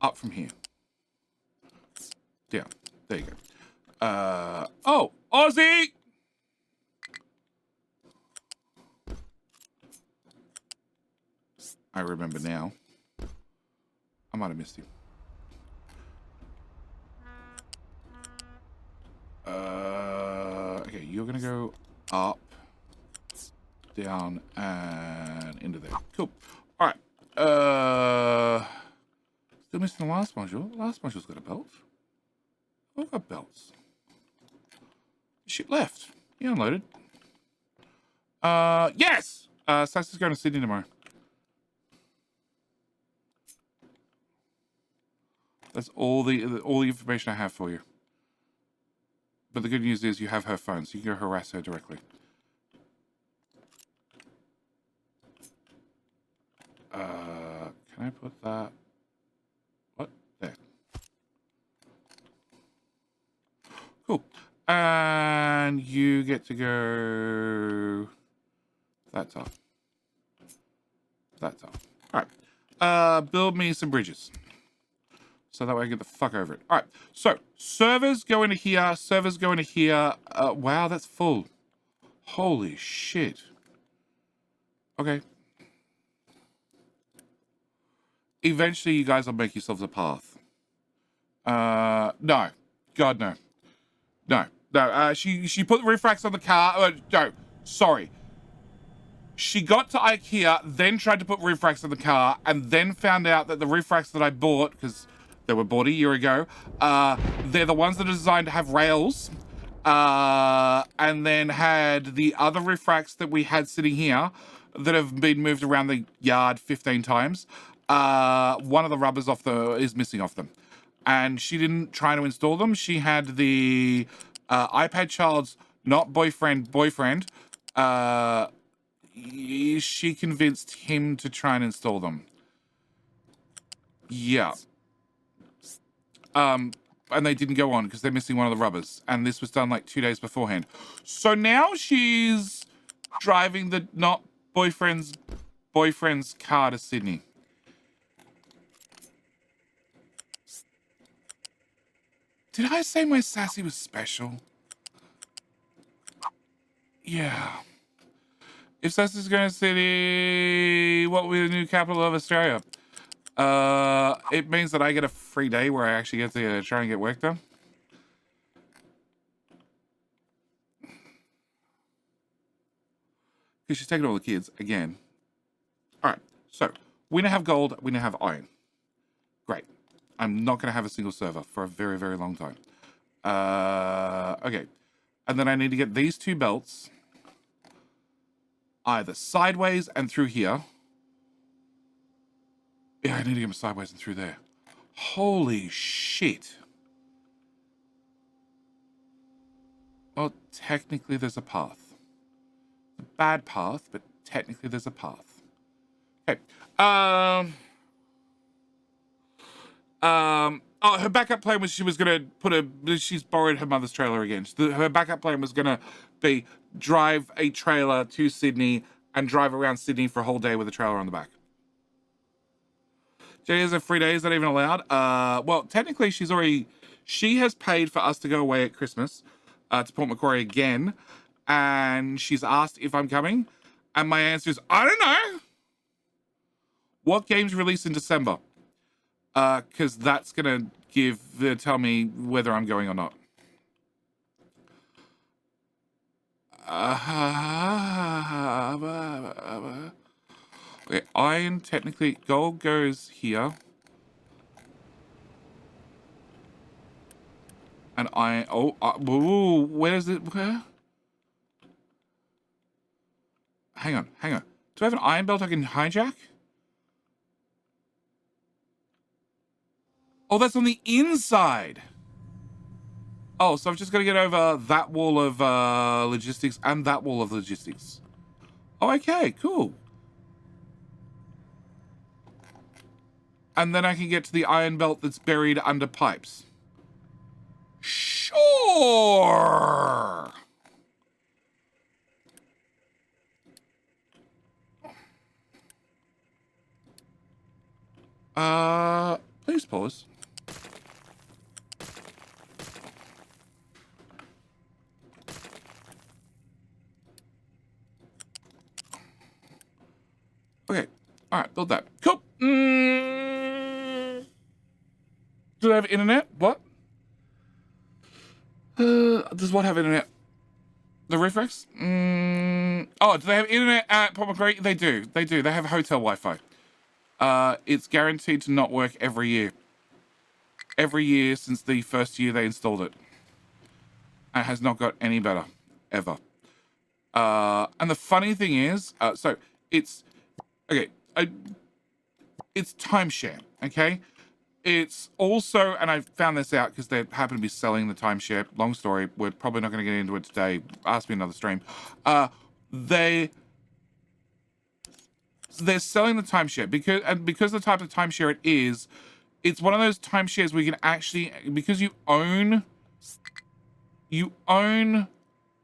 [SPEAKER 1] up from here. Down. There you go. Oh, Aussie! I remember now. I might have missed you. Okay, you're gonna go up, down, and into there. Cool. All right. Still missing the last module. The last module's got a belt. I've got belts. The ship left. He unloaded. Yes! Sax is going to Sydney tomorrow. That's all the information I have for you. But the good news is you have her phone, so you can go harass her directly. Can I put that? What? There. Cool. And you get to go... That's off. That's off. All right. Build me some bridges. So that way I get the fuck over it. All right. So, servers go into here. Servers go into here. Wow, that's full. Holy shit. Okay. Eventually, you guys will make yourselves a path. No. God, no. No. No. She put the roof racks on the car. No. Sorry. She got to IKEA, then tried to put roof racks on the car, and then found out that the roof racks that I bought, because they were bought a year ago, they're the ones that are designed to have rails, and then had the other roof racks that we had sitting here that have been moved around the yard 15 times. One of the rubbers is missing off them. And she didn't try to install them. She had the iPad child's not boyfriend, she convinced him to try and install them. Yeah. And they didn't go on because they're missing one of the rubbers. And this was done like 2 days beforehand. So now she's driving the not boyfriend's car to Sydney. Did I say my sassy was special? Yeah. If Sassy's going to Sydney, what will be the new capital of Australia? It means that I get a free day where I actually get to try and get work done. Because she's taking all the kids again. All right, so we now have gold, we now have iron. Great. I'm not going to have a single server for a very, very long time. Okay. And then I need to get these two belts either sideways and through here. Yeah, I need to get them sideways and through there. Holy shit. Well, technically there's a path. A bad path, but technically there's a path. Okay. Oh, her backup plan was she was going to she's borrowed her mother's trailer again. Her backup plan was going to be drive a trailer to Sydney and drive around Sydney for a whole day with a trailer on the back. Jenny has a free day. Is that even allowed? Well, technically she has paid for us to go away at Christmas to Port Macquarie again. And she's asked if I'm coming. And my answer is, I don't know. What games release in December? Because that's going to tell me whether I'm going or not. Okay, iron, technically, gold goes here. And iron, ooh, where is it? Where? Hang on. Do I have an iron belt I can hijack? Oh, that's on the inside. Oh, so I've just got to get over that wall of logistics and that wall of logistics. Oh, okay, cool. And then I can get to the iron belt that's buried under pipes. Sure. Please pause. Okay. All right, build that. Cool. Do I have internet? What? Does what have internet? The Riffrex? Oh, do they have internet at Port Macquarie? They do. They have hotel Wi-Fi. It's guaranteed to not work every year. Every year since the first year they installed it. And it has not got any better. Ever. And the funny thing is, so it's... Okay. It's timeshare, okay? It's also, and I found this out because they happen to be selling the timeshare. Long story. We're probably not going to get into it today. Ask me another stream. They're selling the timeshare because the type of timeshare it is, it's one of those timeshares where you can actually, because you own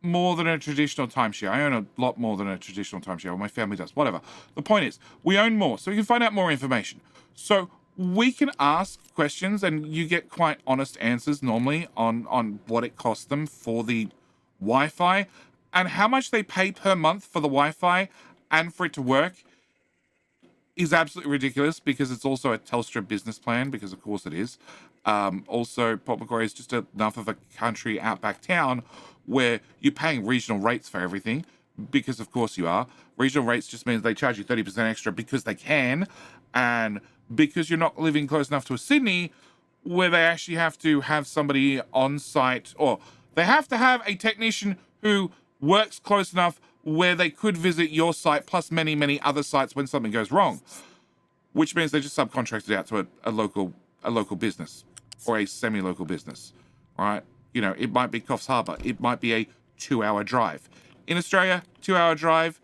[SPEAKER 1] more than a traditional timeshare. I own a lot more than a traditional timeshare. Well, my family does. Whatever. The point is, we own more, so we can find out more information. So we can ask questions, and you get quite honest answers normally on what it costs them for the Wi-Fi and how much they pay per month for the Wi-Fi and for it to work is absolutely ridiculous because it's also a Telstra business plan, because of course it is. Also, Port Macquarie is just enough of a country outback town where you're paying regional rates for everything, because of course you are. Regional rates just means they charge you 30% extra because they can, and because you're not living close enough to a Sydney where they actually have to have somebody on site, or they have to have a technician who works close enough where they could visit your site plus many, many other sites when something goes wrong, which means they just subcontracted out to a local business or a semi-local business, right? You know, it might be Coffs Harbour. It might be a 2-hour drive. In Australia, 2-hour drive,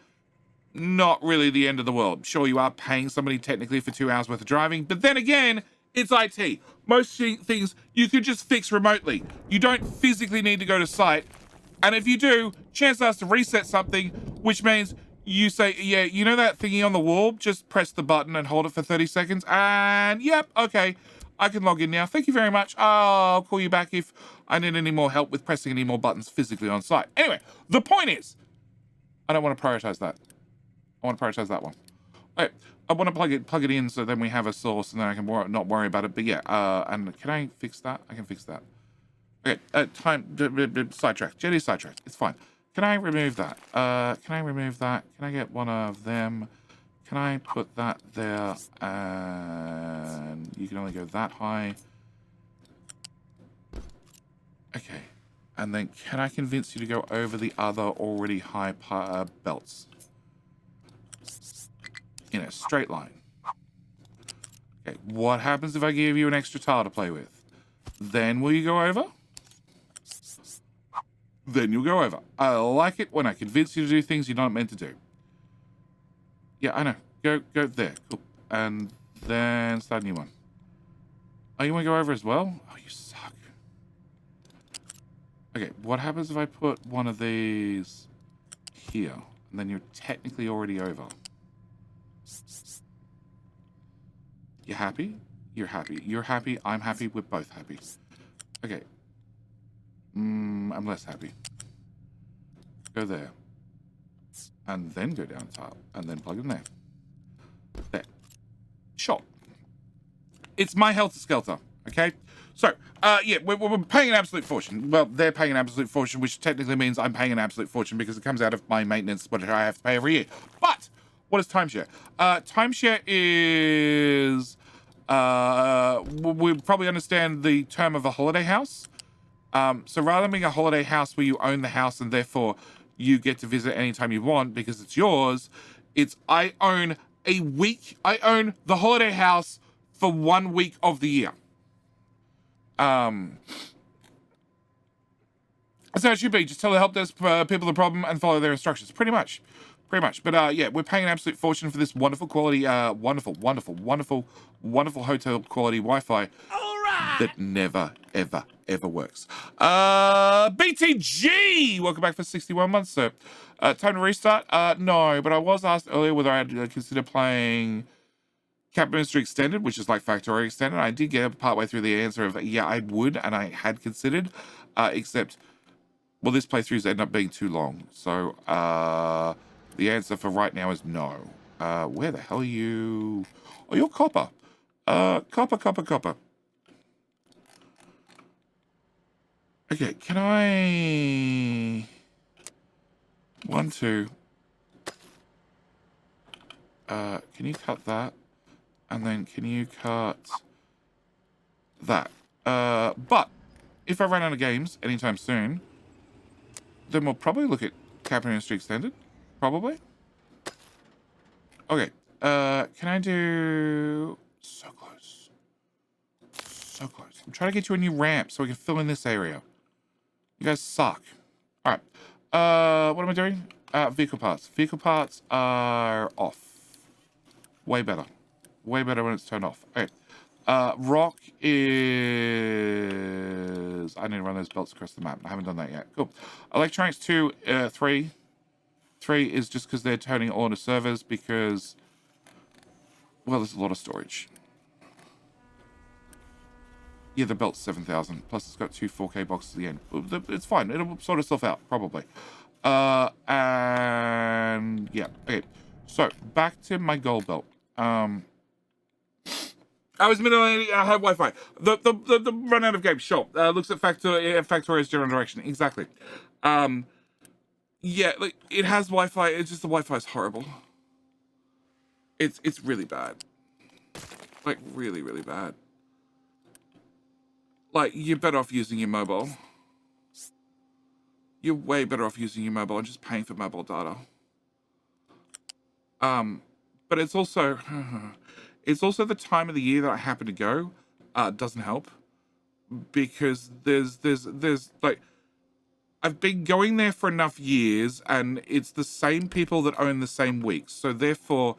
[SPEAKER 1] not really the end of the world. Sure, you are paying somebody technically for 2 hours worth of driving, but then again, it's IT. Most things you could just fix remotely. You don't physically need to go to site And if you do, chance us to reset something, which means you say, yeah, you know that thingy on the wall? Just press the button and hold it for 30 seconds. And yep, okay, I can log in now. Thank you very much. I'll call you back if I need any more help with pressing any more buttons physically on site. Anyway, the point is, I don't want to prioritize that. I want to prioritize that one. Okay, I want to plug it in so then we have a source and then I can not worry about it. But yeah, and can I fix that? I can fix that. Okay, sidetrack. Jetty sidetrack. It's fine. Can I remove that? Can I remove that? Can I get one of them? Can I put that there? And you can only go that high. Okay. And then can I convince you to go over the other already high belts? In a straight line. Okay, what happens if I give you an extra tile to play with? Then will you go over? Then you'll go over. I like it when I convince you to do things you're not meant to do. Yeah, I know. Go there. Cool. And then start a new one. Oh, you want to go over as well? Oh, you suck. Okay, what happens if I put one of these here? And then you're technically already over. You happy? You're happy. You're happy. I'm happy. We're both happy. Okay. I'm less happy. Go there. And then go down top. And then plug in there. There. Sure. It's my helter-skelter. Okay? So, yeah, we're paying an absolute fortune. Well, they're paying an absolute fortune, which technically means I'm paying an absolute fortune because it comes out of my maintenance, what I have to pay every year. But, what is timeshare? Timeshare is... we probably understand the term of a holiday house. So rather than being a holiday house where you own the house and therefore you get to visit anytime you want because it's yours, it's I own a week. I own the holiday house for 1 week of the year. That's how it should be. Just tell the help desk people the problem and follow their instructions. Pretty much. But yeah, we're paying an absolute fortune for this wonderful quality, wonderful hotel quality Wi-Fi that never, ever works. BTG! Welcome back for 61 months, sir. Time to restart? No, but I was asked earlier whether I'd consider playing Cap Ministry Extended, which is like Factory Extended. I did get partway through the answer of, yeah, I would, and I had considered, except, well, this playthrough's ended up being too long. So, the answer for right now is no. Where the hell are you? Oh, you're copper. Copper. Okay, can I... 1, 2. Can you cut that? And then can you cut that? But if I run out of games anytime soon, then we'll probably look at Captain Industry Extended. Probably. Okay. Can I do... So close. I'm trying to get you a new ramp so we can fill in this area. You guys suck. All right. What am I doing? Vehicle parts. Vehicle parts are off. Way better when it's turned off. Okay. Rock is... I need to run those belts across the map. I haven't done that yet. Cool. Electronics 2, 3. 3 is just because they're turning all into servers because, well, there's a lot of storage. Yeah, the belt's 7,000. Plus, it's got 2 4K boxes at the end. It's fine. It'll sort itself out, probably. And yeah. Okay. So back to my gold belt. I was I have Wi-Fi. The run out of games. Sure. Looks at Factoria's general direction. Exactly. Yeah, like it has Wi-Fi. It's just the Wi-Fi is horrible. It's really bad. Like really bad. Like you're better off using your mobile. You're way better off using your mobile and just paying for mobile data. But it's also the time of the year that I happen to go. Doesn't help because there's like I've been going there for enough years, and it's the same people that own the same weeks. So therefore,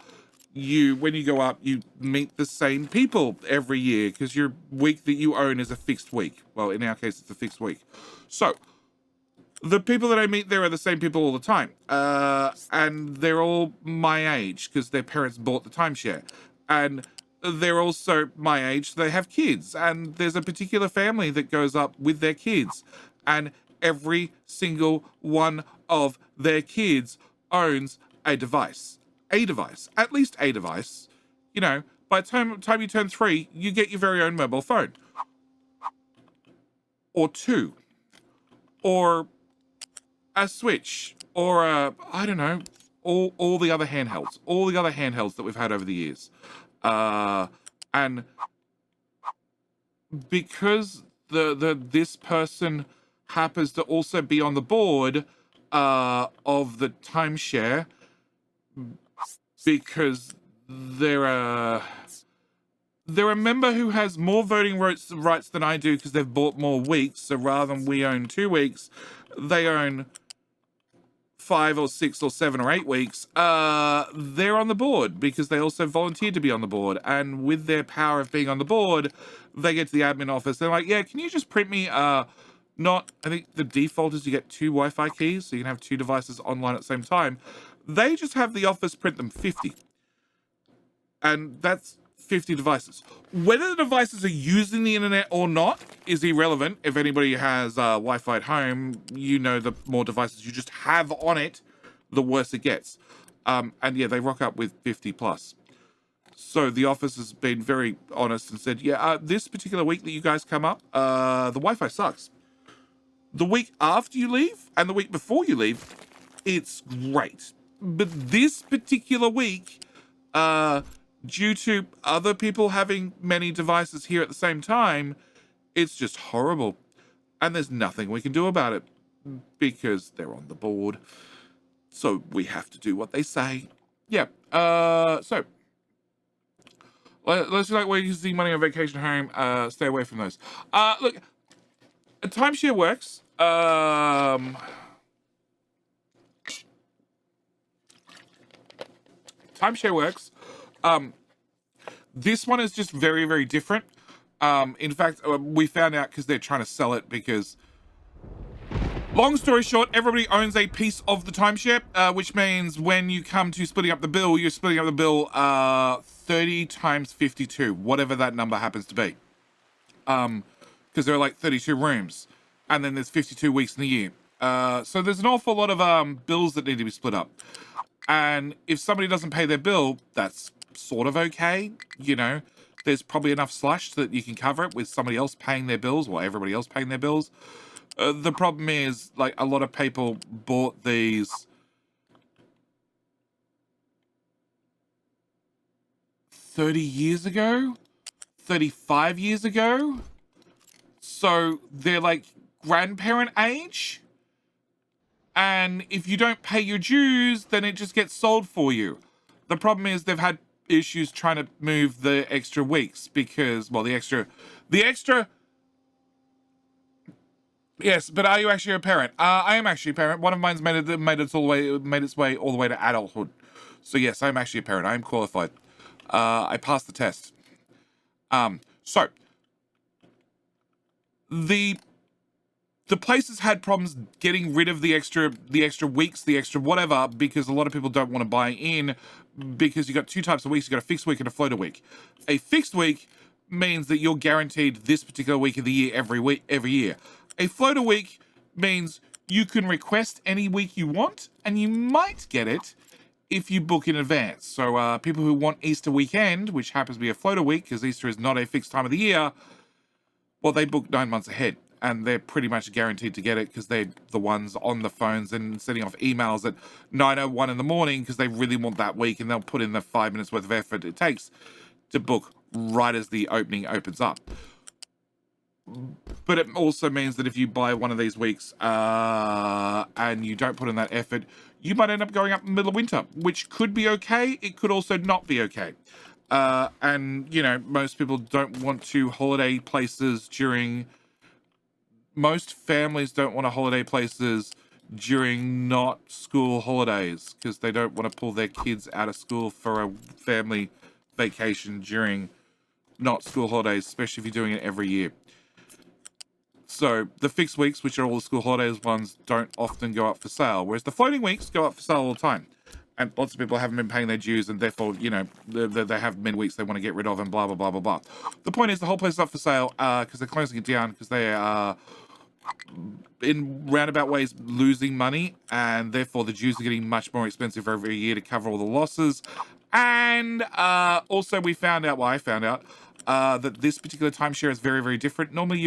[SPEAKER 1] when you go up, you meet the same people every year because your week that you own is a fixed week. Well, in our case, it's a fixed week. So The people that I meet there are the same people all the time. And they're all my age because their parents bought the timeshare. And they're also my age, so they have kids. And there's a particular family that goes up with their kids. And every single one of their kids owns a device. A device. At least a device. You know, by the time you turn 3, you get your very own mobile phone. Or 2. Or a Switch, or I don't know, all the other handhelds that we've had over the years, and because this person happens to also be on the board of the timeshare, because they're a member who has more voting rights than I do because they've bought more weeks. So rather than we own 2 weeks, they own 5 or 6 or 7 or 8 weeks. They're on the board because they also volunteered to be on the board, and with their power of being on the board, they get to the admin office. They're like, yeah, can you just print me I think the default is you get 2 Wi-Fi keys, so you can have 2 devices online at the same time. They just have the office print them 50, and that's 50 devices. Whether the devices are using the internet or not is irrelevant. If anybody has Wi-Fi at home, you know the more devices you just have on it, the worse it gets. And yeah, they rock up with 50 plus. So the office has been very honest and said, yeah, this particular week that you guys come up, the Wi-Fi sucks. The week after you leave and the week before you leave, it's great. But this particular week, due to other people having many devices here at the same time, it's just horrible. And there's nothing we can do about it because they're on the board. So we have to do what they say. Yeah. So let's like where you see money on vacation home. Stay away from those. Look, a timeshare works. Timeshare works. This one is just very, very different. In fact, we found out because they're trying to sell it because, long story short, everybody owns a piece of the timeshare, which means when you come to splitting up the bill, you're splitting up the bill 30 times 52, whatever that number happens to be. Because there are like 32 rooms, and then there's 52 weeks in the year. So there's an awful lot of bills that need to be split up. And if somebody doesn't pay their bill, that's sort of okay. You know, there's probably enough slush that you can cover it with somebody else paying their bills or everybody else paying their bills. The problem is, like, a lot of people bought these 30 years ago, 35 years ago. So they're like grandparent age. And if you don't pay your dues, then it just gets sold for you. The problem is they've had issues trying to move the extra weeks because, well, the extra, yes, but are you actually a parent? I am actually a parent. One of mine's made its way all the way to adulthood. So yes, I'm actually a parent. I am qualified. I passed the test. So the place has had problems getting rid of the extra weeks, the extra whatever, because a lot of people don't want to buy in because you got 2 types of weeks. You got a fixed week and a floater week. A fixed week means that you're guaranteed this particular week of the year every year. A floater week means you can request any week you want, and you might get it if you book in advance. So people who want Easter weekend, which happens to be a floater week because Easter is not a fixed time of the year, well, they book 9 months ahead. And they're pretty much guaranteed to get it because they're the ones on the phones and sending off emails at 9:01 in the morning because they really want that week, and they'll put in the 5 minutes worth of effort it takes to book right as the opening opens up. But it also means that if you buy one of these weeks and you don't put in that effort, you might end up going up in the middle of winter, which could be okay. It could also not be okay. And, you know, most people don't want to holiday places during... Most families don't want to holiday places during not school holidays because they don't want to pull their kids out of school for a family vacation during not school holidays, especially if you're doing it every year. So the fixed weeks, which are all the school holidays ones, don't often go up for sale, whereas the floating weeks go up for sale all the time. And lots of people haven't been paying their dues, and therefore, you know, they have many weeks they want to get rid of, and blah, blah, blah, blah, blah. The point is, the whole place is up for sale because they're closing it down because they are, in roundabout ways, losing money, and therefore the dues are getting much more expensive every year to cover all the losses. And also, I found out, that this particular timeshare is very, very different. Normally,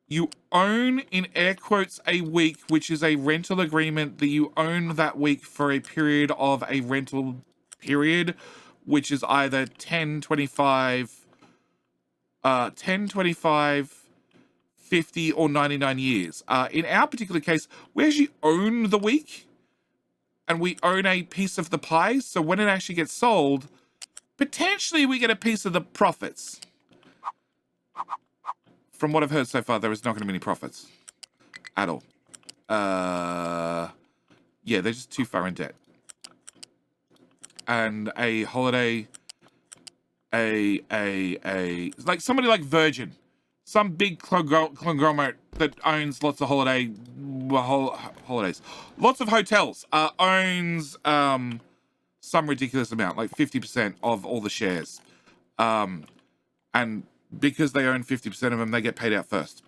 [SPEAKER 1] you own, in air quotes, a week, which is a rental agreement that you own that week for a period of a rental period, which is either 10, 25, 50, or 99 years. In our particular case, we actually own the week, and we own a piece of the pie, so when it actually gets sold, potentially we get a piece of the profits. From what I've heard so far, there is not going to be any profits at all. Yeah, they're just too far in debt. And a holiday, like somebody like Virgin, some big conglomerate that owns lots of holidays, lots of hotels, owns some ridiculous amount, like 50% of all the shares, and because they own 50% of them, they get paid out first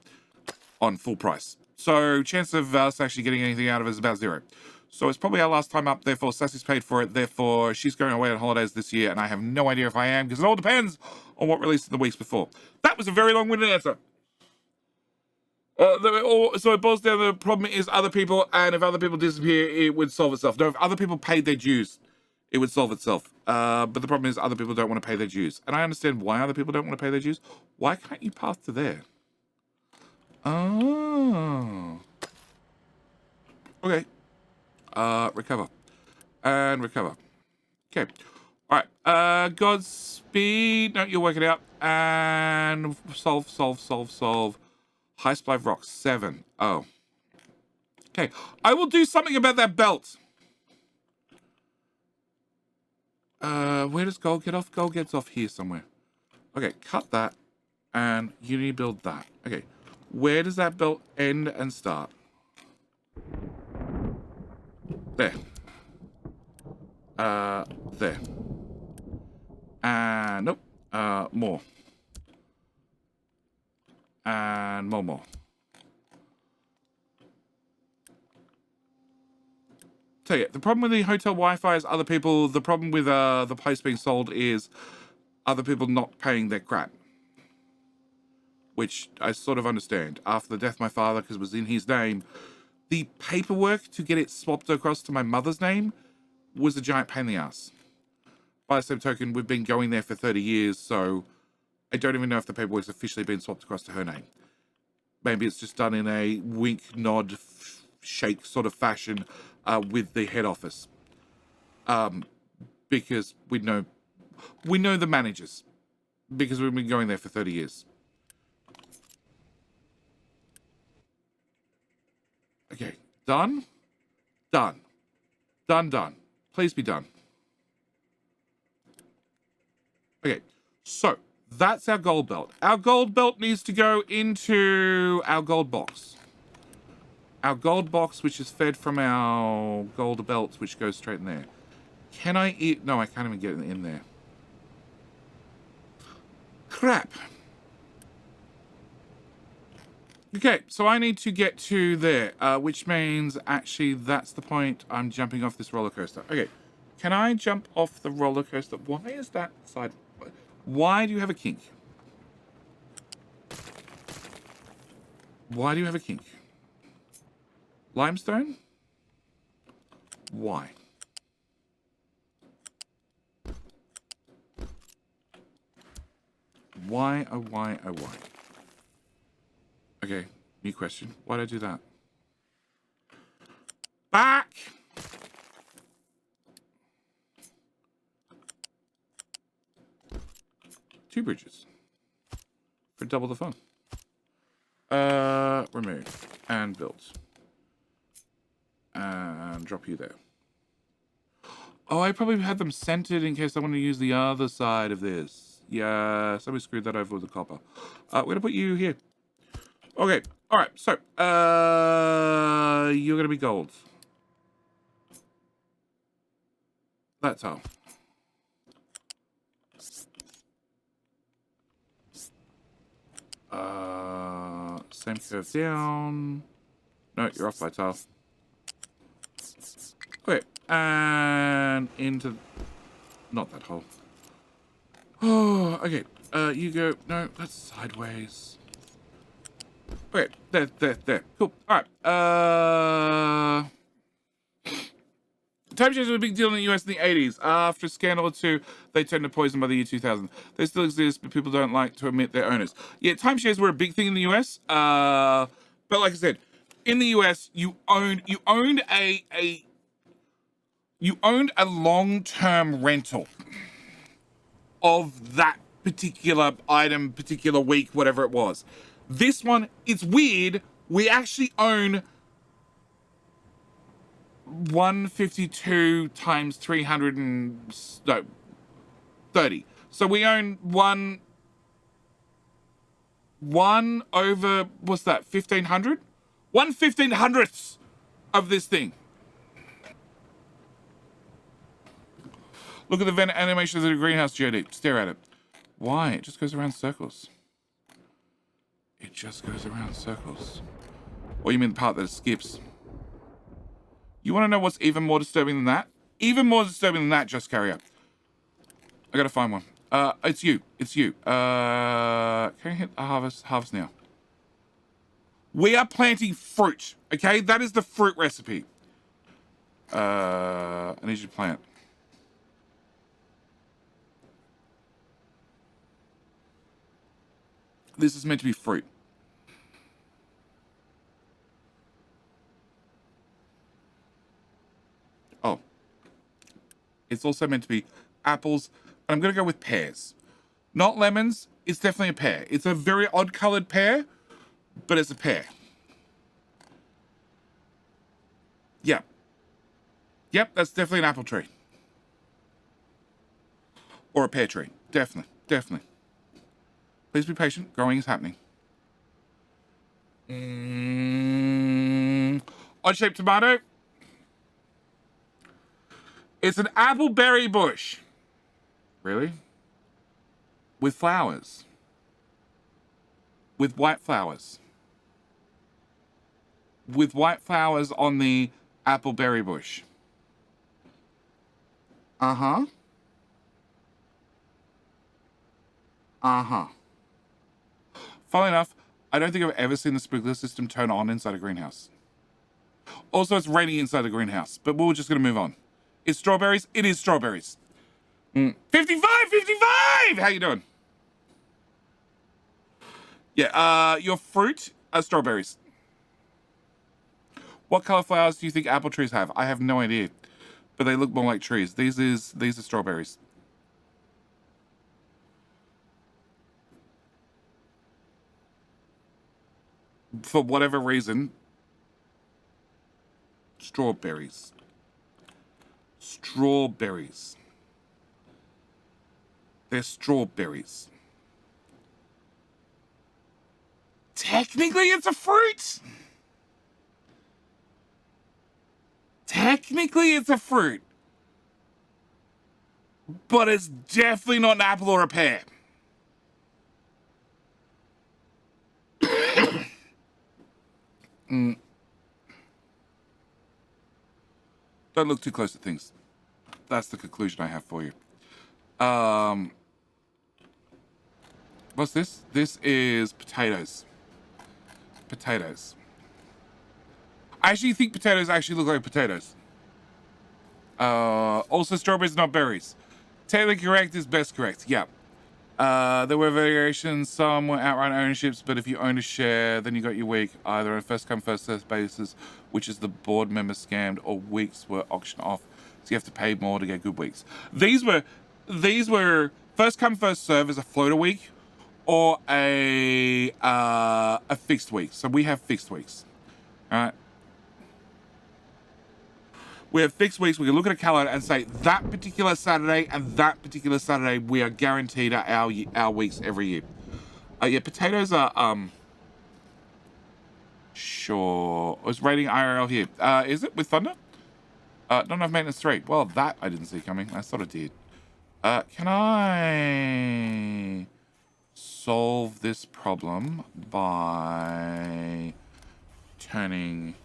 [SPEAKER 1] on full price. So chance of us actually getting anything out of it is about 0. So it's probably our last time up. Therefore, Sassy's paid for it. Therefore, she's going away on holidays this year, and I have no idea if I am, because it all depends on what released in the weeks before. That was a very long-winded answer. So it boils down to the problem is other people, and if other people disappear, it would solve itself. No, if other people paid their dues, it would solve itself. But the problem is other people don't want to pay their dues. And I understand why other people don't want to pay their dues. Why can't you path to there? Oh. Okay. Recover. And recover. Okay. All right. Godspeed. No, you'll work it out. And solve. High supply of rocks. 7. Oh. Okay. I will do something about that belt. Where does gold get off? Gold gets off here somewhere. Okay, cut that, and you need to build that. Okay, where does that belt end and start? There. There. And, nope. More. And more. Tell you, the problem with the hotel Wi-Fi is other people, the problem with the place being sold is other people not paying their crap. Which I sort of understand. After the death of my father, because it was in his name, the paperwork to get it swapped across to my mother's name was a giant pain in the ass. By the same token, we've been going there for 30 years, so I don't even know if the paperwork's officially been swapped across to her name. Maybe it's just done in a wink, nod, shake sort of fashion with the head office. Because we know the managers. Because we've been going there for 30 years. Okay, done. Please be done. Okay, so that's our gold belt. Our gold belt needs to go into our gold box. Our gold box, which is fed from our gold belt, which goes straight in there. Can I eat? No, I can't even get it in there. Crap. Okay, so I need to get to there, which means actually that's the point I'm jumping off this roller coaster. Okay, can I jump off the roller coaster? Why is that side? Why do you have a kink? Why do you have a kink? Limestone? Why? Why, oh why, oh why? Okay, new question. Why'd I do that? Back! Two bridges. For double the fun. Remove. And build. And drop you there. Oh, I probably had them centered in case I want to use the other side of this. Yeah, somebody screwed that over with the copper. We're going to put you here. Okay. All right. So, you're gonna be gold. That's all. Same curve down. No, you're off by tile. Okay, and into... Not that hole. Oh, okay. You go... No, that's sideways. Okay, there. Cool. Alright, time changes were a big deal in the US in the 80s. After a scandal or two, they turned to poison by the year 2000. They still exist, but people don't like to admit their owners. Yeah, timeshares were a big thing in the US. But like I said, in the US, you owned a long-term rental of that particular item, particular week, whatever it was. This one, it's weird. We actually own 152 times 330. So we own one over, what's that, 1,500? 1/1500th of this thing. Look at the vent animations of the greenhouse, JD. Stare at it. Why? It just goes around circles. It just goes around circles. Or you mean the part that it skips? You want to know what's even more disturbing than that? Even more disturbing than that, Just Carrier. I gotta find one. It's you. It's you. Can I hit a harvest? Harvest now. We are planting fruit, okay? That is the fruit recipe. I need you to plant. This is meant to be fruit. Oh. It's also meant to be apples. I'm going to go with pears. Not lemons. It's definitely a pear. It's a very odd colored pear, but it's a pear. Yeah. Yep, that's definitely an apple tree. Or a pear tree. Definitely. Definitely. Please be patient. Growing is happening. Odd-shaped tomato. It's an apple berry bush. Really? With flowers. With white flowers. With white flowers on the apple berry bush. Uh-huh. Uh-huh. Funnily enough, I don't think I've ever seen the sprinkler system turn on inside a greenhouse. Also, it's raining inside the greenhouse, but we're just going to move on. It's strawberries? It is strawberries. 55! How you doing? Yeah, your fruit are strawberries. What color flowers do you think apple trees have? I have no idea, but they look more like trees. These are strawberries. For whatever reason, strawberries. Strawberries. They're strawberries. Technically, it's a fruit. Technically, it's a fruit. But it's definitely not an apple or a pear. Don't look too close at things. That's the conclusion I have for you. What's this? This is potatoes. Potatoes. I actually think potatoes actually look like potatoes. Also, strawberries, not berries. Technically correct is best correct. Yeah. There were variations. Some were outright ownerships, but if you owned a share, then you got your week either on a first come first served basis, which is the board member scammed, or weeks were auctioned off, so you have to pay more to get good weeks. These were first come first serve as a floater week, or a fixed week. So we have fixed weeks. All right. We have fixed weeks. We can look at a calendar and say that particular Saturday and that particular Saturday we are guaranteed our weeks every year. Yeah, potatoes are Sure. It's rating IRL here. Is it with Thunder? Not enough maintenance 3. Well, that I didn't see coming. I thought it did. Can I solve this problem by turning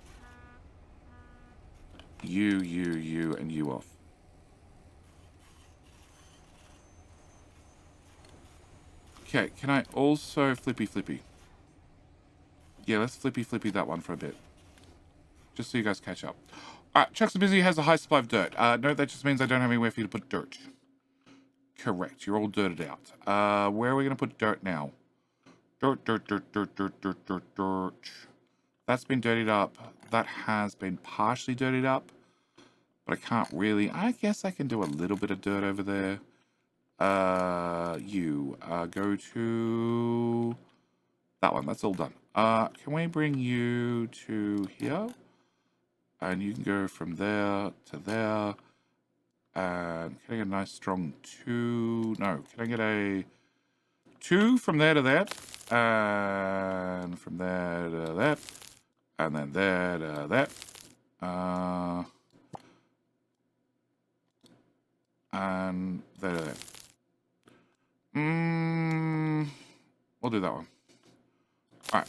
[SPEAKER 1] you, and you off? Okay, can I also flippy? Yeah, let's flippy that one for a bit. Just so you guys catch up. Alright, Chucks are busy, has a high supply of dirt. No, that just means I don't have anywhere for you to put dirt. Correct, you're all dirted out. Where are we going to put dirt now? Dirt. That's been dirtied up. That has been partially dirtied up. But I can't really... I guess I can do a little bit of dirt over there. Go to... that one, that's all done. Can we bring you to here? And you can go from there to there. And can I get a nice strong 2? No, can I get a 2 from there to that? And from there to that. And then there to that. And there to that. We'll do that one. Alright.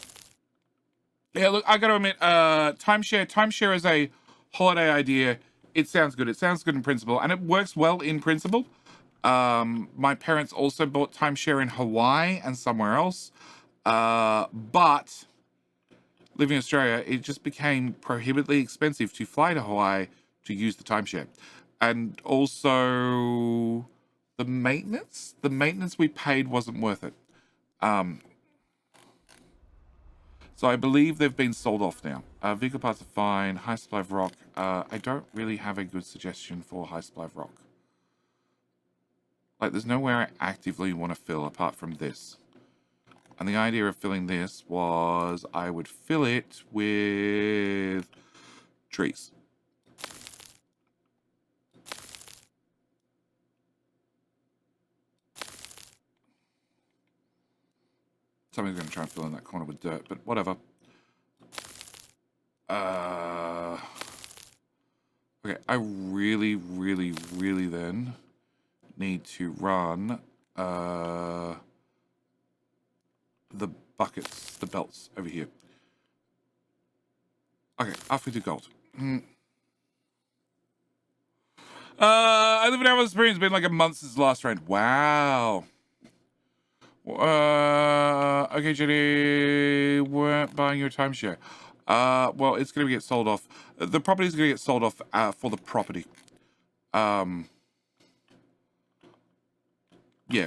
[SPEAKER 1] Yeah, look, I gotta admit, timeshare is a holiday idea. It sounds good. It sounds good in principle, and it works well in principle. My parents also bought timeshare in Hawaii and somewhere else. But living in Australia, it just became prohibitively expensive to fly to Hawaii to use the timeshare. And also the maintenance we paid wasn't worth it. So I believe they've been sold off now. Vehicle parts are fine. High supply of rock. I don't really have a good suggestion for high supply of rock. Like, there's nowhere I actively want to fill apart from this. And the idea of filling this was I would fill it with trees. Somebody's going to try and fill in that corner with dirt, but whatever. Okay, I really then need to run the buckets, the belts over here. Okay, off we do gold. I live in Alice Springs. It's been like a month since the last rain. Wow. Okay, Jenny, weren't buying your timeshare. Well, it's going to get sold off. The property is going to get sold off for the property. Yeah,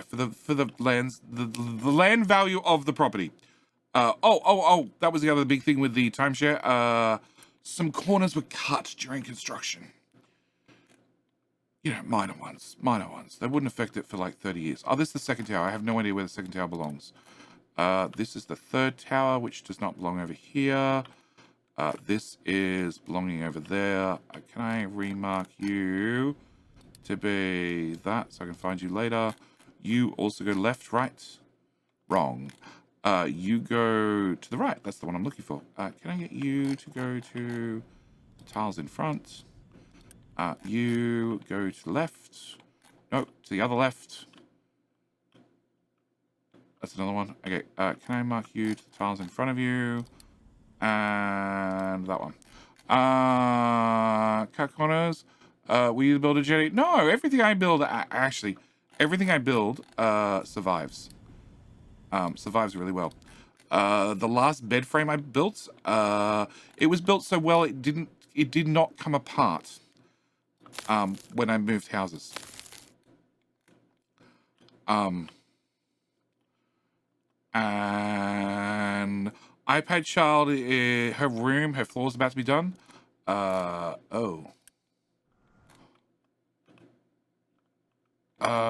[SPEAKER 1] for the lands, the land value of the property. Oh, that was the other big thing with the timeshare. Some corners were cut during construction. You know, minor ones. They wouldn't affect it for like 30 years. Oh, this is the second tower. I have no idea where the second tower belongs. This is the third tower, which does not belong over here. This is belonging over there. Can I remark you to be that so I can find you later? You also go left, right, wrong. You go to the right. That's the one I'm looking for. Can I get you to go to the tiles in front? You go to the left. No, to the other left. That's another one. Okay, can I mark you to the tiles in front of you? And that one. Cut corners. Will you build a jetty? No, everything I build, actually, everything I build survives. Survives really well. The last bed frame I built, it was built so well it did not come apart. When I moved houses. And iPad child, her room, her floor's about to be done.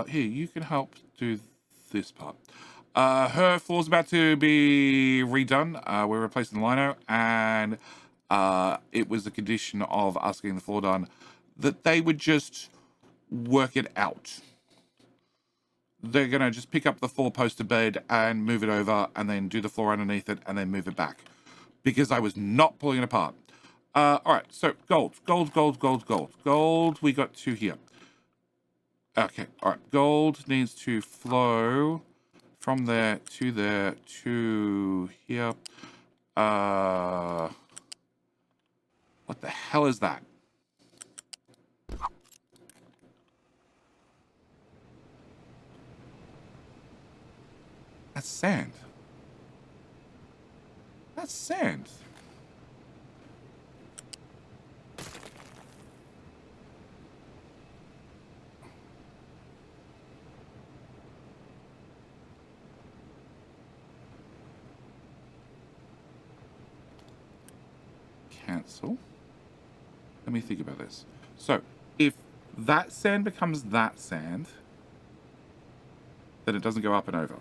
[SPEAKER 1] Here, you can help do this part. Her floor's about to be redone. We're replacing the lino, and it was a condition of us getting the floor done that they would just work it out. They're going to just pick up the 4-poster bed and move it over and then do the floor underneath it and then move it back. because I was not pulling it apart. All right, so gold. Gold, we got 2 here. Okay, all right. Gold needs to flow from there to here. What the hell is that? That's sand. That's sand. Cancel. Let me think about this. So, if that sand becomes that sand, then it doesn't go up and over.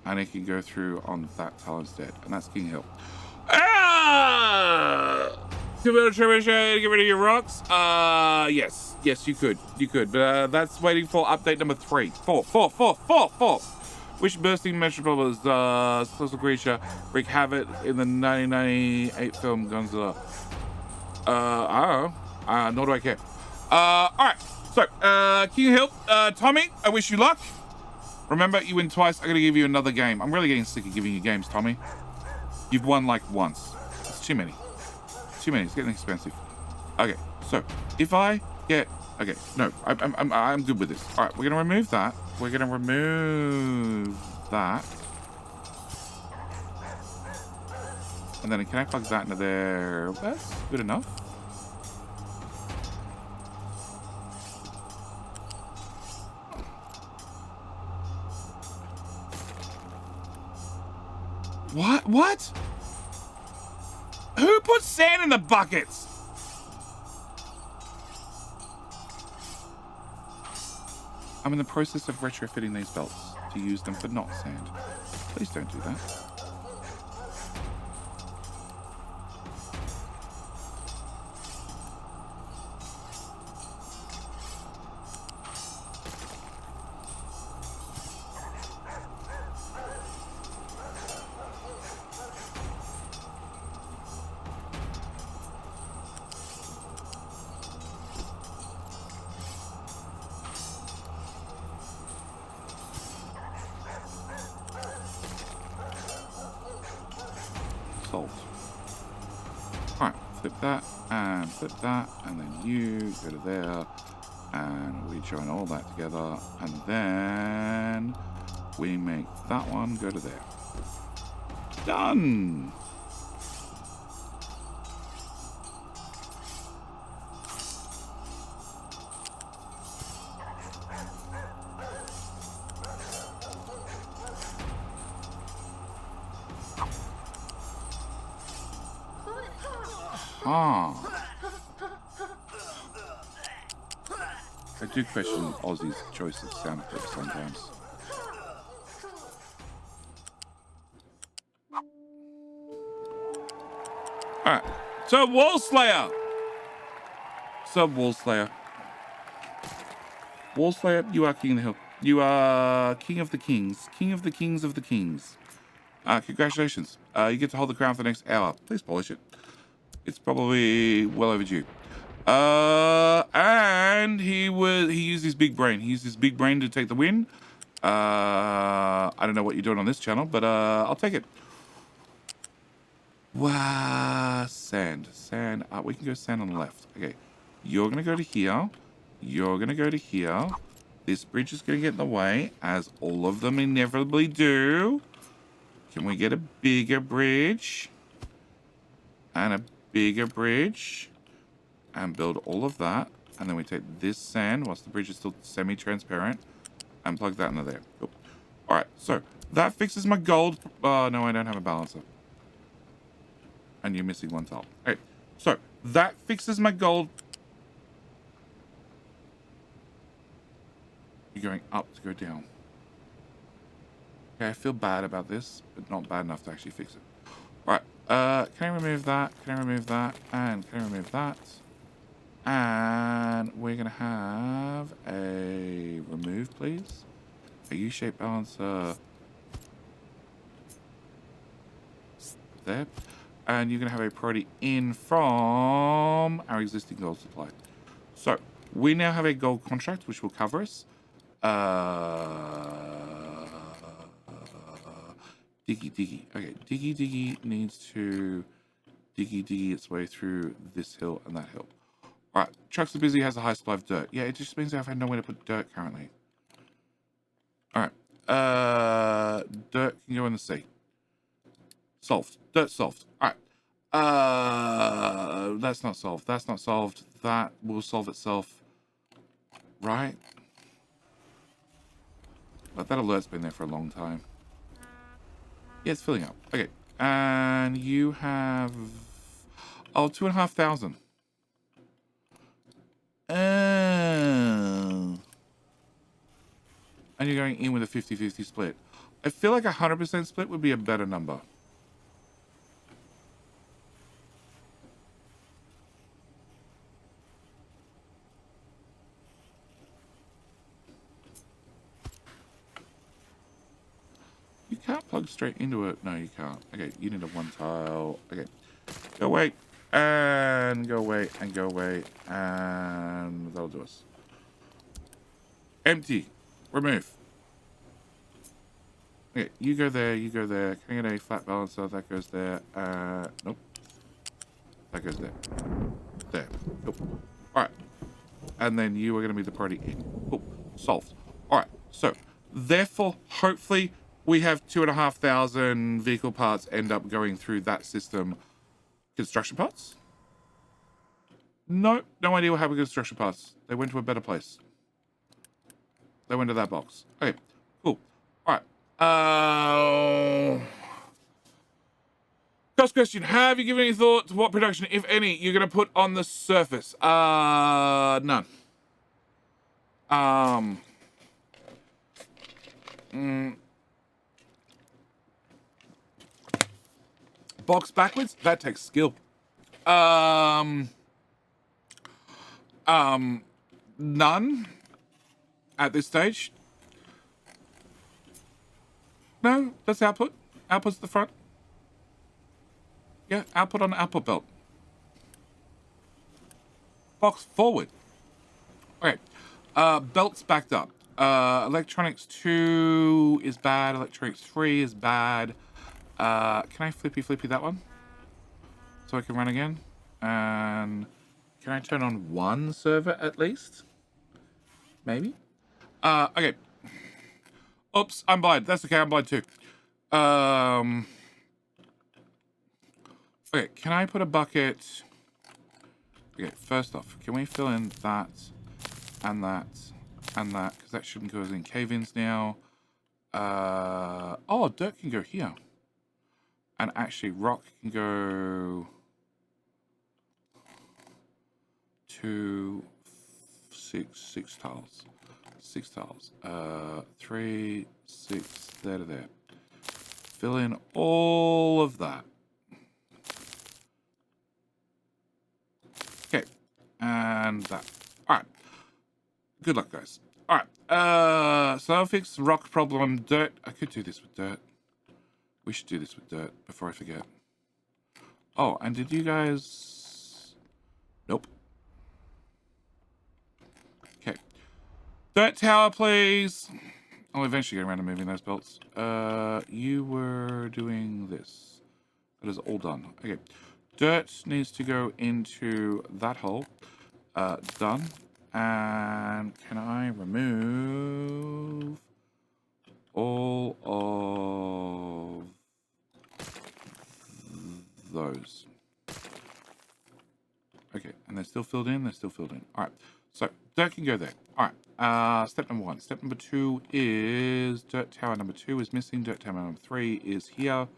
[SPEAKER 1] And it can go through on that tile instead. And that's King Hill. Ah! Get rid of your rocks? Yes. Yes, you could. You could. But that's waiting for update number 3. 4. Which bursting measurable is Colossal Creature wreak havoc in the 1998 film Godzilla? I don't know. Nor do I care. Alright. So, King Hill, Tommy, I wish you luck. Remember, you win twice. I'm going to give you another game. I'm really getting sick of giving you games, Tommy. You've won like once. It's too many. Too many. It's getting expensive. Okay, so if I get... Okay, no, I'm good with this. All right, we're going to remove that. We're going to remove that. And then can I plug that into there? That's good enough. What? Who put sand in the buckets? I'm in the process of retrofitting these belts to use them for not sand. Please don't do that. Salt. Alright, flip that, and then you go to there, and we join all that together, and then we make that one go to there. Done! I do question Aussie's choice of sound effects sometimes. Alright, so Wall Slayer! Sub Wall Slayer. Wall Slayer, you are King of the Hill. You are King of the Kings. King of the Kings of the Kings. Congratulations. You get to hold the crown for the next hour. Please polish it. It's probably well overdue. And he used his big brain. He used his big brain to take the win. I don't know what you're doing on this channel, but I'll take it. Wow, sand. We can go sand on the left. Okay, you're gonna go to here. You're gonna go to here. This bridge is gonna get in the way, as all of them inevitably do. Can we get a bigger bridge? And a bigger bridge? And build all of that. And then we take this sand, whilst the bridge is still semi-transparent, and plug that into there. Cool. Alright, so that fixes my gold. Oh, no, I don't have a balancer. And you're missing one tile. Okay, so that fixes my gold. You're going up to go down. Okay, I feel bad about this, but not bad enough to actually fix it. Alright, can I remove that? Can I remove that? And can I remove that? And we're going to have a remove, please. A U-shaped balancer. there. And you're going to have a priority in from our existing gold supply. So, we now have a gold contract, which will cover us. Diggy. Okay, Diggy needs to diggy its way through this hill and that hill. Alright, trucks are busy, has a high supply of dirt. Yeah, it just means I've had nowhere to put dirt currently. Alright, dirt can go in the sea. Solved. Dirt solved. Alright. That's not solved. That's not solved. That will solve itself. Right? But that alert's been there for a long time. Yeah, it's filling up. Okay. And you have... Oh, 2,500. And you're going in with a 50-50 split. I feel like a 100% split would be a better number. You can't plug straight into it. No, you can't. Okay, you need a one tile. Okay. Go away. And go away. And go away. And that'll do us. Empty. Remove. Okay, you go there. You go there. Can I get a flat balancer? That goes there. Nope. That goes there. There. Cool. Alright. And then you are going to be the party in. Cool. Solved. Alright. So, therefore, hopefully, we have 2,500 vehicle parts end up going through that system. Construction parts? No idea what happened with construction parts. They went to a better place. They went to that box. Okay, cool. Alright. First question, have you given any thought to what production, if any, you're going to put on the surface? None. Box backwards? That takes skill. None at this stage. No, that's output. Output's the front. Yeah, output on the output belt. Box forward. Okay. Belt's backed up. Electronics 2 is bad. Electronics 3 is bad. Can I flippy that one? So I can run again? And can I turn on one server at least? Maybe? Okay. Oops, I'm blind. That's okay, I'm blind too. Okay, can I put a bucket... Okay, first off, can we fill in that, and that, and that? Because that shouldn't go in cave-ins now. Oh, dirt can go here. And actually, rock can go... to... six tiles. 6 tiles. 3, 6, there to there. Fill in all of that. Okay. And that. Alright. Good luck, guys. Alright. So I'll fix the rock problem. Dirt. I could do this with dirt. We should do this with dirt before I forget. Oh, and did you guys... Nope. Okay. Dirt tower, please. I'll eventually get around to moving those belts. You were doing this. That is all done. Okay. Dirt needs to go into that hole. Done. And can I remove all of those? Okay, and they're still filled in. They're still filled in. All right. So dirt can go there. All right. Step number 1. Step number 2 is dirt tower number 2 is missing. Dirt tower number 3 is here.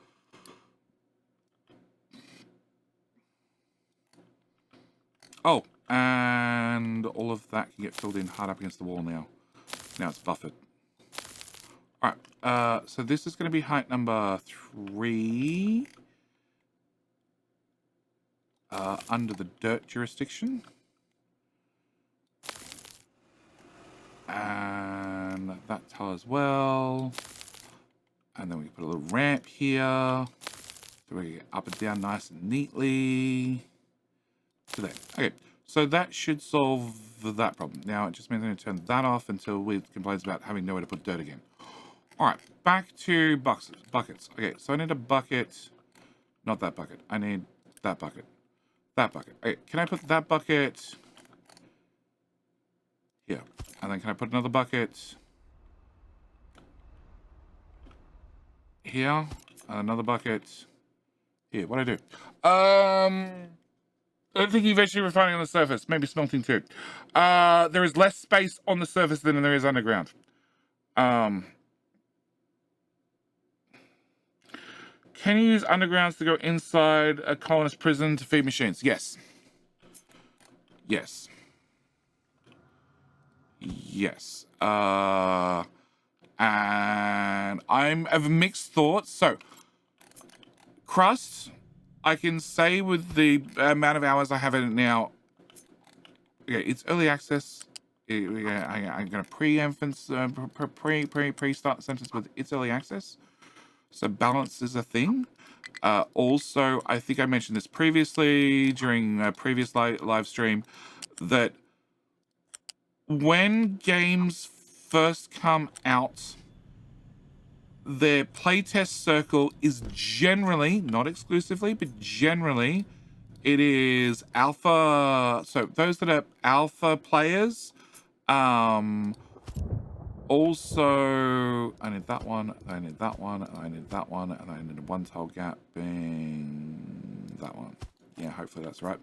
[SPEAKER 1] Oh, and all of that can get filled in hard up against the wall now. Now it's buffered. All right. So this is going to be height number 3. Under the dirt jurisdiction. And that tile as well. And then we can put a little ramp here. So we get up and down nice and neatly to there. Okay, so that should solve that problem. Now it just means I'm going to turn that off until we complains about having nowhere to put dirt again. All right, back to buckets. Okay, so I need a bucket. Not that bucket. I need that bucket. That bucket. Okay, can I put that bucket here? And then can I put another bucket here? And another bucket here. What do I do? I don't think eventually refining on the surface. Maybe smelting too. There is less space on the surface than there is underground. Can you use undergrounds to go inside a colonist prison to feed machines? Yes. Yes. Yes. And I'm of mixed thoughts. So, Crust, I can say with the amount of hours I have in it now, okay, it's early access. I'm going to pre-start the sentence with it's early access. So balance is a thing. Also, I think I mentioned this previously during a previous live stream, that when games first come out, their playtest circle is generally, not exclusively, but generally, it is alpha. So those that are alpha players, also, I need that one, I need that one, and I need that one, and I need a one tile gap being that one. Yeah, hopefully that's right.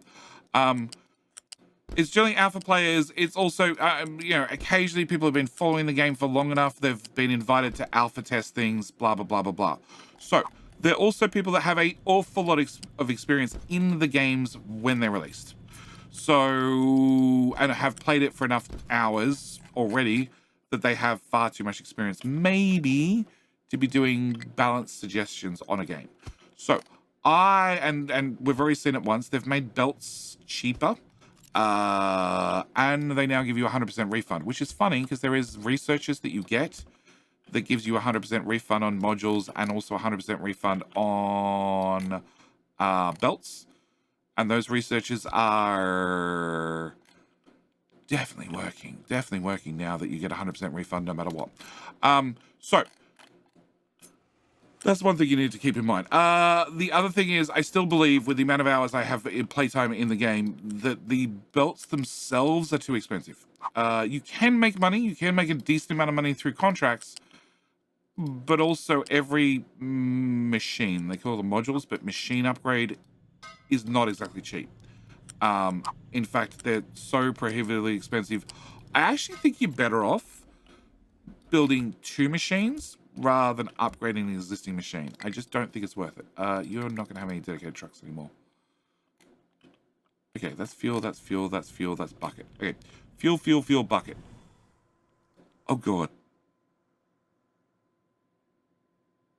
[SPEAKER 1] It's generally alpha players. It's also, you know, occasionally people have been following the game for long enough. They've been invited to alpha test things, blah, blah, blah, blah, blah. So there are also people that have an awful lot of experience in the games when they're released. So, and have played it for enough hours already that they have far too much experience, maybe, to be doing balanced suggestions on a game. So and we've already seen it once, they've made belts cheaper. And they now give you a 100% refund, which is funny because there is researches that you get that gives you a 100% refund on modules and also a 100% refund on belts. And those researches are definitely working now that you get a 100% refund no matter what. So that's one thing you need to keep in mind. The other thing is, I still believe with the amount of hours I have in playtime in the game that the belts themselves are too expensive. You can make money, you can make a decent amount of money through contracts, but also every machine, they call them modules, but machine upgrade is not exactly cheap. In fact, they're so prohibitively expensive. I actually think you're better off building 2 machines rather than upgrading the existing machine. I just don't think it's worth it. You're not going to have any dedicated trucks anymore. Okay, that's fuel, that's fuel, that's fuel, that's bucket. Okay, fuel, bucket. Oh, God.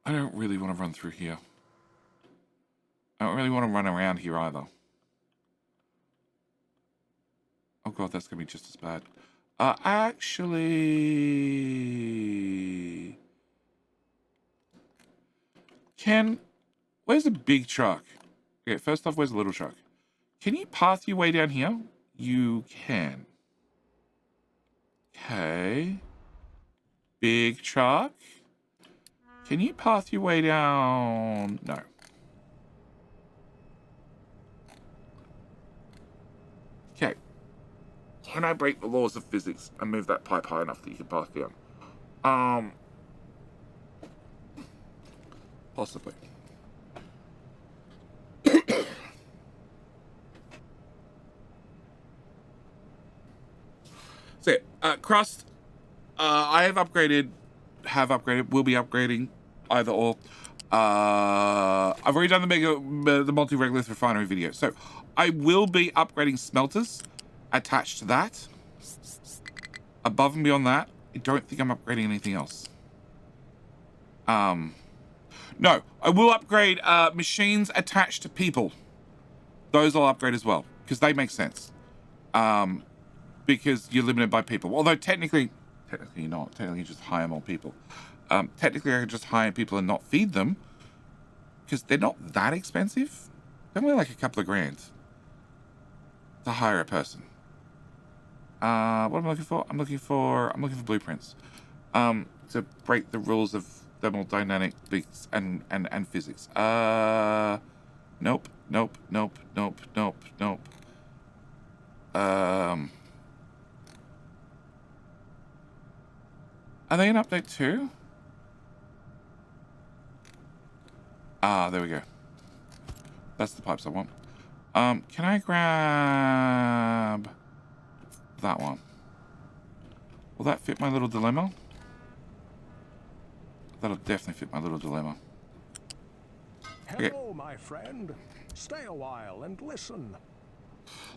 [SPEAKER 1] I don't really want to run through here. I don't really want to run around here either. Oh, God, that's going to be just as bad. Actually... Where's the big truck? Okay, first off, where's the little truck? Can you path your way down here? You can. Okay. Big truck. Can you path your way down? No. Okay. Can I break the laws of physics and move that pipe high enough that you can path down? Possibly. So, Crust, I have upgraded, will be upgrading, either or. I've already done the multi-regolith refinery video. So, I will be upgrading smelters attached to that. Above and beyond that, I don't think I'm upgrading anything else. No, I will upgrade machines attached to people. Those I'll upgrade as well, because they make sense. Because you're limited by people. Although technically you're not. Technically you just hire more people. Technically I could just hire people and not feed them, because they're not that expensive. They're only like a couple of grand to hire a person. What am I looking for? I'm looking for blueprints. To break the rules of thermodynamics and physics. Nope. Are they in update 2? There we go. That's the pipes I want. Can I grab that one? Will that fit my little dilemma? That'll definitely fit my little dilemma.
[SPEAKER 2] Hello, my friend. Stay a while and listen.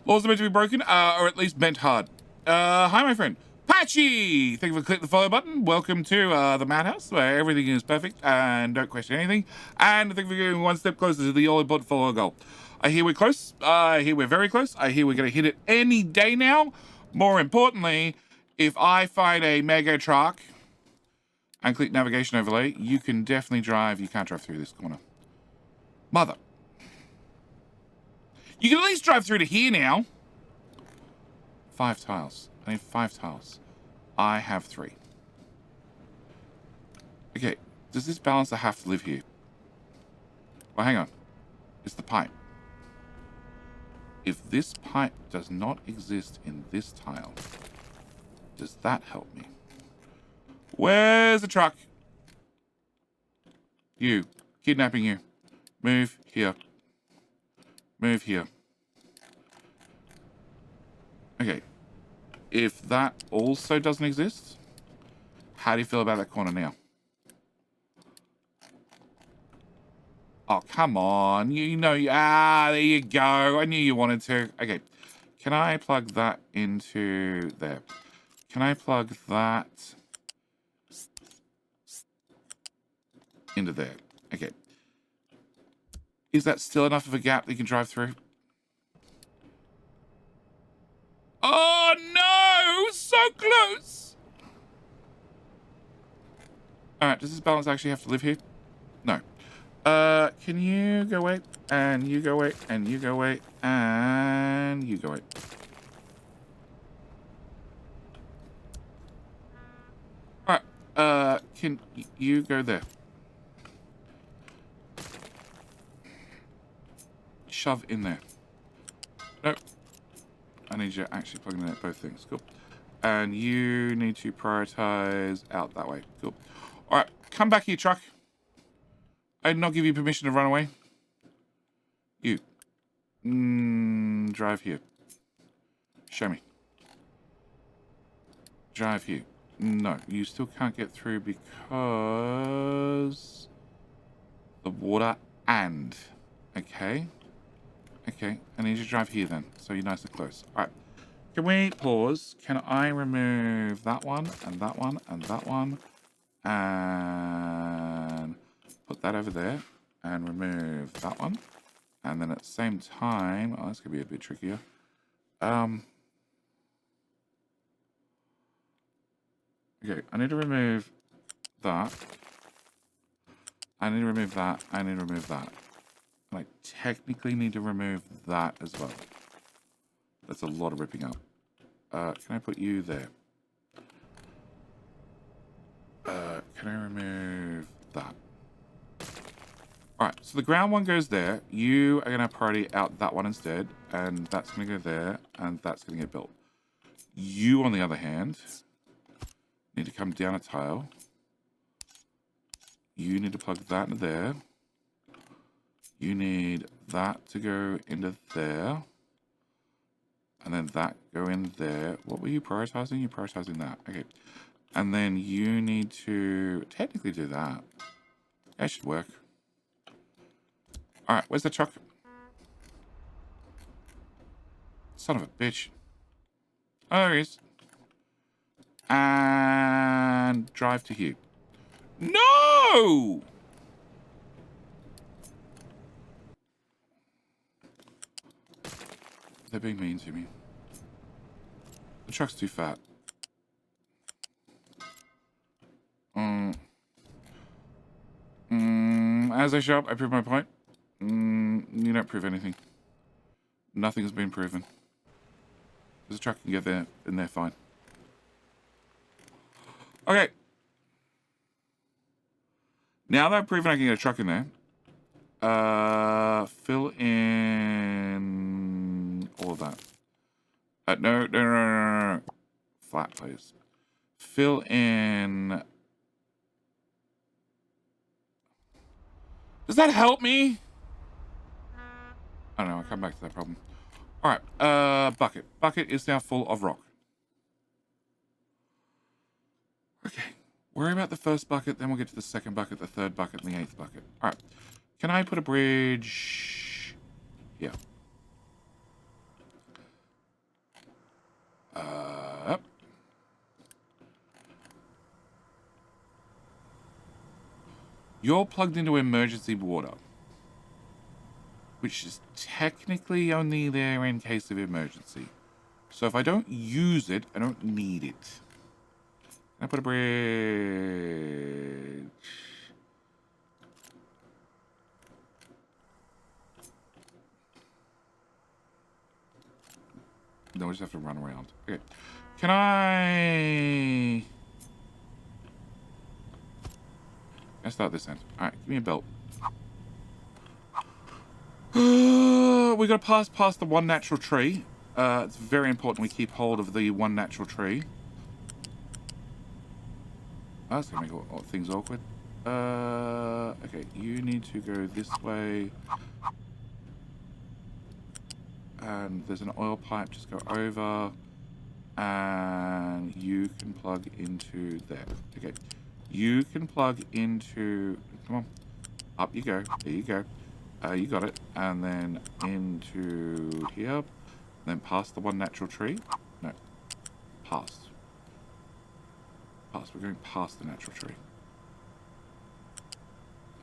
[SPEAKER 1] Laws are meant to be broken, or at least bent hard. Hi, my friend. Patchy! Thank you for clicking the follow button. Welcome to the Madhouse, where everything is perfect and don't question anything. And thank you for getting one step closer to the all-important follower goal. I hear we're close. I hear we're very close. I hear we're going to hit it any day now. More importantly, if I find a mega truck and click navigation overlay, you can definitely drive. You can't drive through this corner. Mother. You can at least drive through to here now. 5 tiles. I need 5 tiles. I have 3. Okay, does this balancer have to live here? Well, hang on. It's the pipe. If this pipe does not exist in this tile, does that help me? Where's the truck? You. Kidnapping you. Move here. Move here. Okay. If that also doesn't exist, how do you feel about that corner now? Oh, come on. You know, there you go. I knew you wanted to. Okay. Can I plug that into there? Can I plug that into there? Okay. Is that still enough of a gap that you can drive through? Oh, no! So close! Alright, does this balance actually have to live here? No. Can you go away? And you go away? And you go away? And you go away? Alright, can you go there? Shove in there. Nope. I need you actually plugging in at both things. Cool. And you need to prioritize out that way. Cool. Alright, come back here, truck. I did not give you permission to run away. You. Drive here. Show me. Drive here. No, you still can't get through because the water and. Okay. Okay, I need you to drive here then, so you're nice and close. All right. Can we pause? Can I remove that one and that one and that one and put that over there and remove that one? And then at the same time, oh, that's gonna be a bit trickier. Okay, I need to remove that. I need to remove that. I need to remove that. And I technically need to remove that as well. That's a lot of ripping up. Can I put you there? Can I remove that? Alright, so the ground one goes there. You are going to priority out that one instead. And that's going to go there. And that's going to get built. You, on the other hand, need to come down a tile. You need to plug that into there. You need that to go into there. And then that go in there. What were you prioritizing? You're prioritizing that. Okay. And then you need to technically do that. That should work. Alright, where's the truck? Son of a bitch. Oh, there he is. And drive to here. No! They're being mean to me. The truck's too fat. As I show up, I prove my point. You don't prove anything. Nothing's been proven. There's a truck can get there, and they're fine. Okay. Now that I've proven I can get a truck in there, fill in all of that. No. Flat, please. Fill in. Does that help me? I don't know. I'll come back to that problem. All right. Bucket. Bucket is now full of rock. Okay. Worry about the first bucket, then we'll get to the second bucket, the third bucket, and the eighth bucket. All right. Can I put a bridge here? Up. You're plugged into emergency water, which is technically only there in case of emergency. So if I don't use it, I don't need it. I put a bridge. No, I just have to run around. Okay. Can I start this end? All right, give me a belt. We got to pass past the one natural tree. It's very important we keep hold of the one natural tree. Oh, that's gonna make things awkward. Okay, you need to go this way. And there's an oil pipe, just go over. And you can plug into there. Okay, you can plug into, come on, up you go, there you go. You got it. And then into here, then past the one natural tree. No, past. We're going past the natural tree.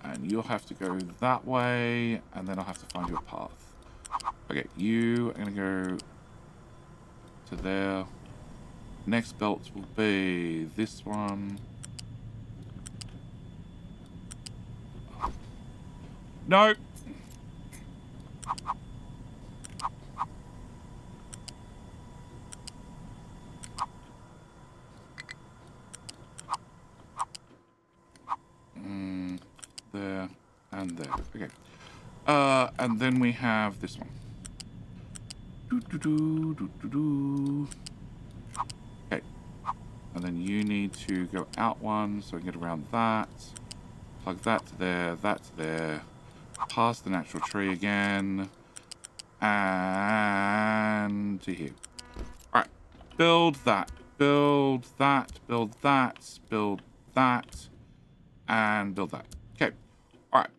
[SPEAKER 1] And you'll have to go that way, and then I'll have to find you a path. Okay, you are going to go to there. Next belt will be this one. No! There and there. Okay. And then we have this one. Okay. And then you need to go out one so we can get around that. Plug that to there, that to there. Past the natural tree again. And to here. Alright. Build that. Build that. Build that. Build that. And build that. Okay. Alright.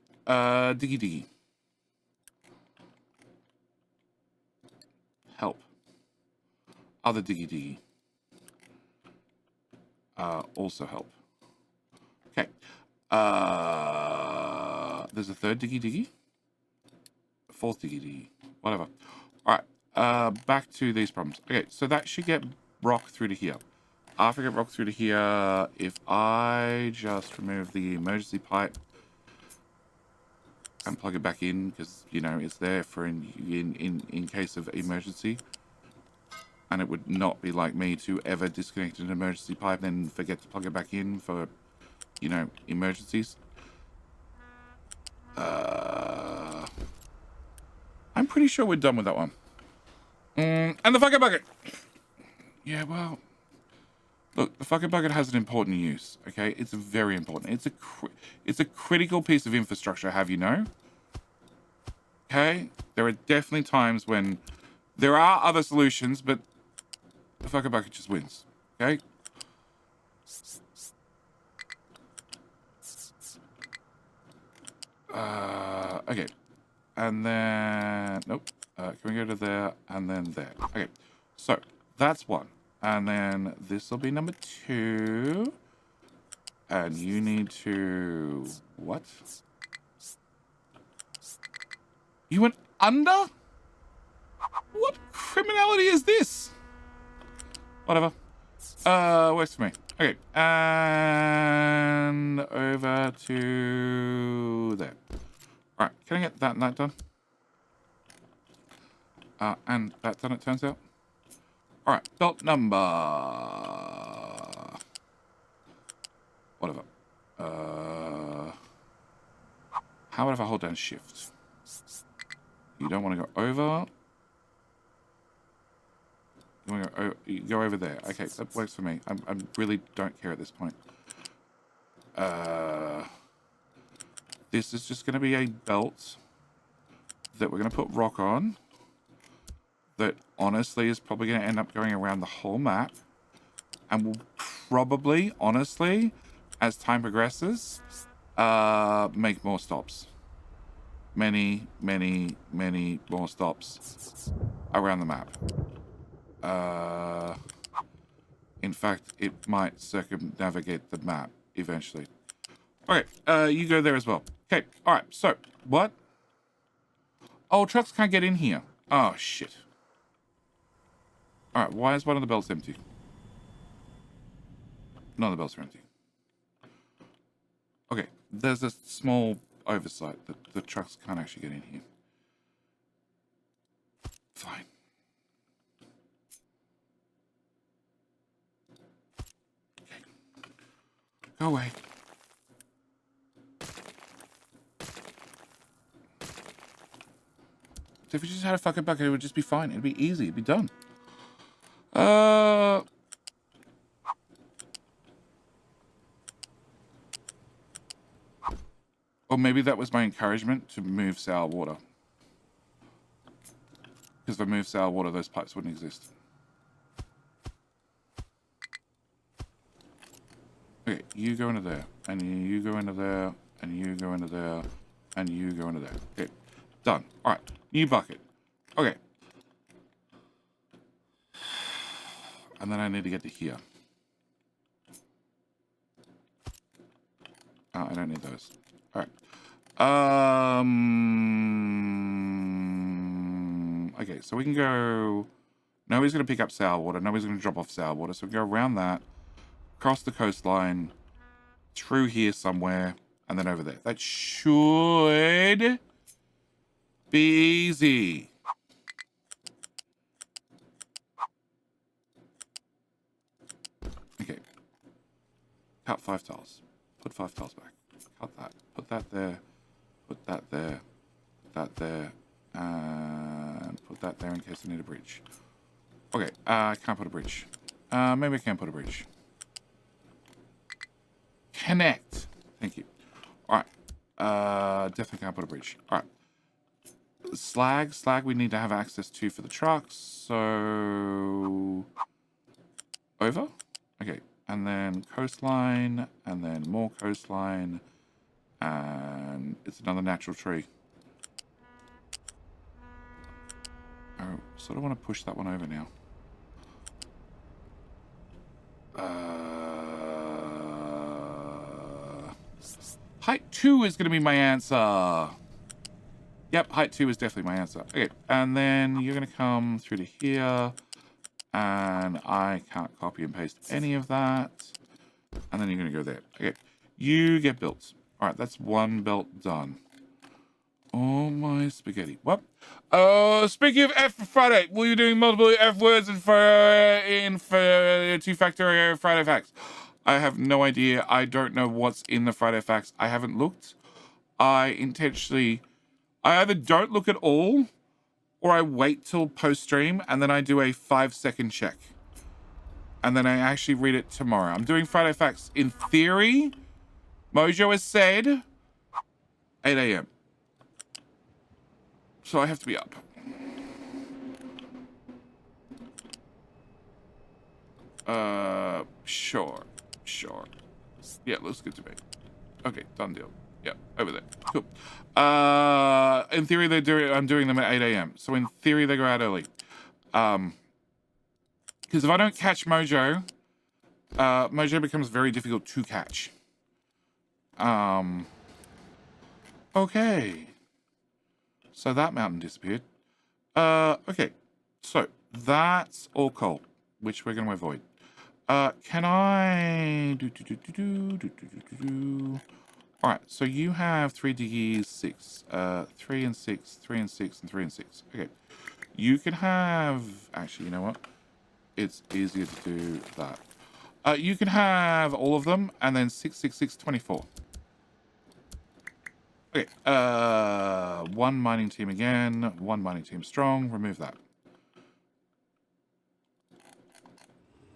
[SPEAKER 1] Diggy diggy. Help. Other diggy diggy. Also help. Okay. There's a third diggy diggy. Fourth diggy diggy. Whatever. Alright. Back to these problems. Okay, so that should get rock through to here. After I get rock through to here, if I just remove the emergency pipe and plug it back in, because, you know, it's there for in case of emergency. And it would not be like me to ever disconnect an emergency pipe and then forget to plug it back in for, you know, emergencies. I'm pretty sure we're done with that one. And the fucking bucket! Yeah, well... Look, the fucking bucket has an important use, okay? It's very important. It's a critical piece of infrastructure, have you know? Okay? There are definitely times when there are other solutions, but the fucking bucket just wins, okay? Okay. And then... Nope. Can we go to there and then there? Okay. So, that's one. And then this will be number 2. And you need to... What? You went under? What criminality is this? Whatever. Works for me. Okay. And over to there. Alright, can I get that and that done? And that done, it turns out. Alright, belt number... whatever. How about if I hold down shift? You don't want to go over. You want to go, you go over there. Okay, that works for me. I really don't care at this point. This is just going to be a belt that we're going to put rock on. That honestly is probably going to end up going around the whole map. And will probably, honestly, as time progresses, make more stops. Many, many, many more stops around the map. In fact, it might circumnavigate the map eventually. Okay, you go there as well. Okay, alright, so, what? Oh, trucks can't get in here. Oh, shit. Alright, why is one of the belts empty? None of the belts are empty. Okay, there's a small oversight that the trucks can't actually get in here. Fine. Okay. Go away. So if we just had a fucking bucket, it would just be fine. It'd be easy. It'd be done. Or maybe that was my encouragement to move sour water. Because if I move sour water, those pipes wouldn't exist. Okay, you go into there. And you go into there. And you go into there. And you go into there. Okay, done. Alright, new bucket. Okay. And then I need to get to here. Oh, I don't need those. Alright. Okay, so we can go... Nobody's going to pick up sour water. Nobody's going to drop off sour water. So we go around that, across the coastline, through here somewhere, and then over there. That should be easy. Okay. Cut 5 tiles. Put 5 tiles back. Cut that. Put that there. Put that there. Put that there. And put that there in case I need a bridge. Okay, I can't put a bridge. Maybe I can put a bridge. Connect. Thank you. Alright. Definitely can't put a bridge. Alright. Slag. Slag we need to have access to for the trucks. So... over? Okay. And then coastline. And then more coastline. And it's another natural tree. I sort of want to push that one over now. Height 2 is going to be my answer. Yep, height 2 is definitely my answer. Okay, and then you're going to come through to here. And I can't copy and paste any of that. And then you're going to go there. Okay, you get built. All right, that's one belt done. Oh my spaghetti. What? Speaking of F for Friday, will you doing multiple F words in two-factor Friday facts? I have no idea. I don't know what's in the Friday facts. I haven't looked. I either don't look at all, or I wait till post-stream, and then I do a 5-second check. And then I actually read it tomorrow. I'm doing Friday facts in theory. Mojo has said 8 a.m. So I have to be up. Sure. Yeah, looks good to me. Okay, done deal. Yeah, over there. Cool. In theory, I'm doing them at 8 a.m. So in theory, they go out early. Because if I don't catch Mojo, Mojo becomes very difficult to catch. Okay. So that mountain disappeared. Okay. So that's all coal, which we're going to avoid. Can I All right, so you have 3D 6, 3 and 6, 3 and 6, and 3 and 6. Okay, you can have. Actually, you know what? It's easier to do that. You can have all of them, and then 6, 6, 6, 24. Okay, one mining team again, one mining team strong. Remove that.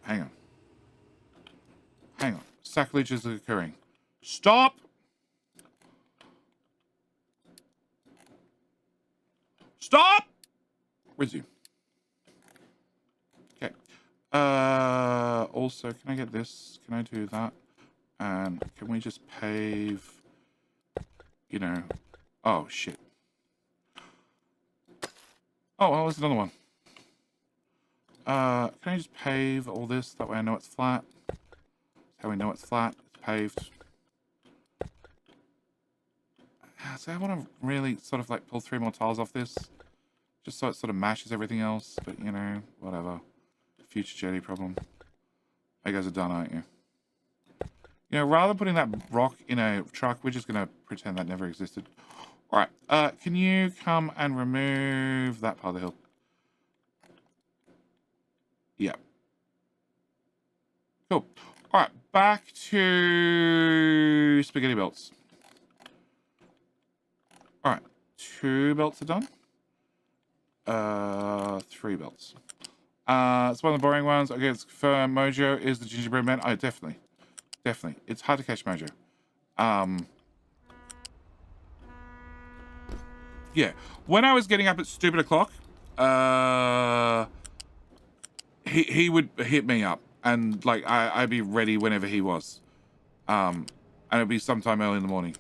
[SPEAKER 1] Hang on. Hang on. Sacrilege is occurring. Stop! Stop! Resume. Okay. Also, can I get this? Can I do that? And can we just pave, you know... Oh, shit. Oh, well, there's another one. Can I just pave all this? That way I know it's flat. That's how we know it's flat. It's paved. So I want to really sort of like pull 3 more tiles off this. Just so it sort of matches everything else. But, you know, whatever. Future jetty problem. You guys are done, aren't you? You know, rather than putting that rock in a truck, we're just going to pretend that never existed. Alright, can you come and remove that part of the hill? Yeah. Cool. Alright, back to spaghetti belts. Alright, 2 belts are done. 3 belts. It's one of the boring ones. Okay, it's confirmed. Mojo is the gingerbread man. Oh, definitely. Definitely. It's hard to catch Mojo. Yeah. When I was getting up at stupid o'clock, he would hit me up, and like I'd be ready whenever he was. And it'd be sometime early in the morning.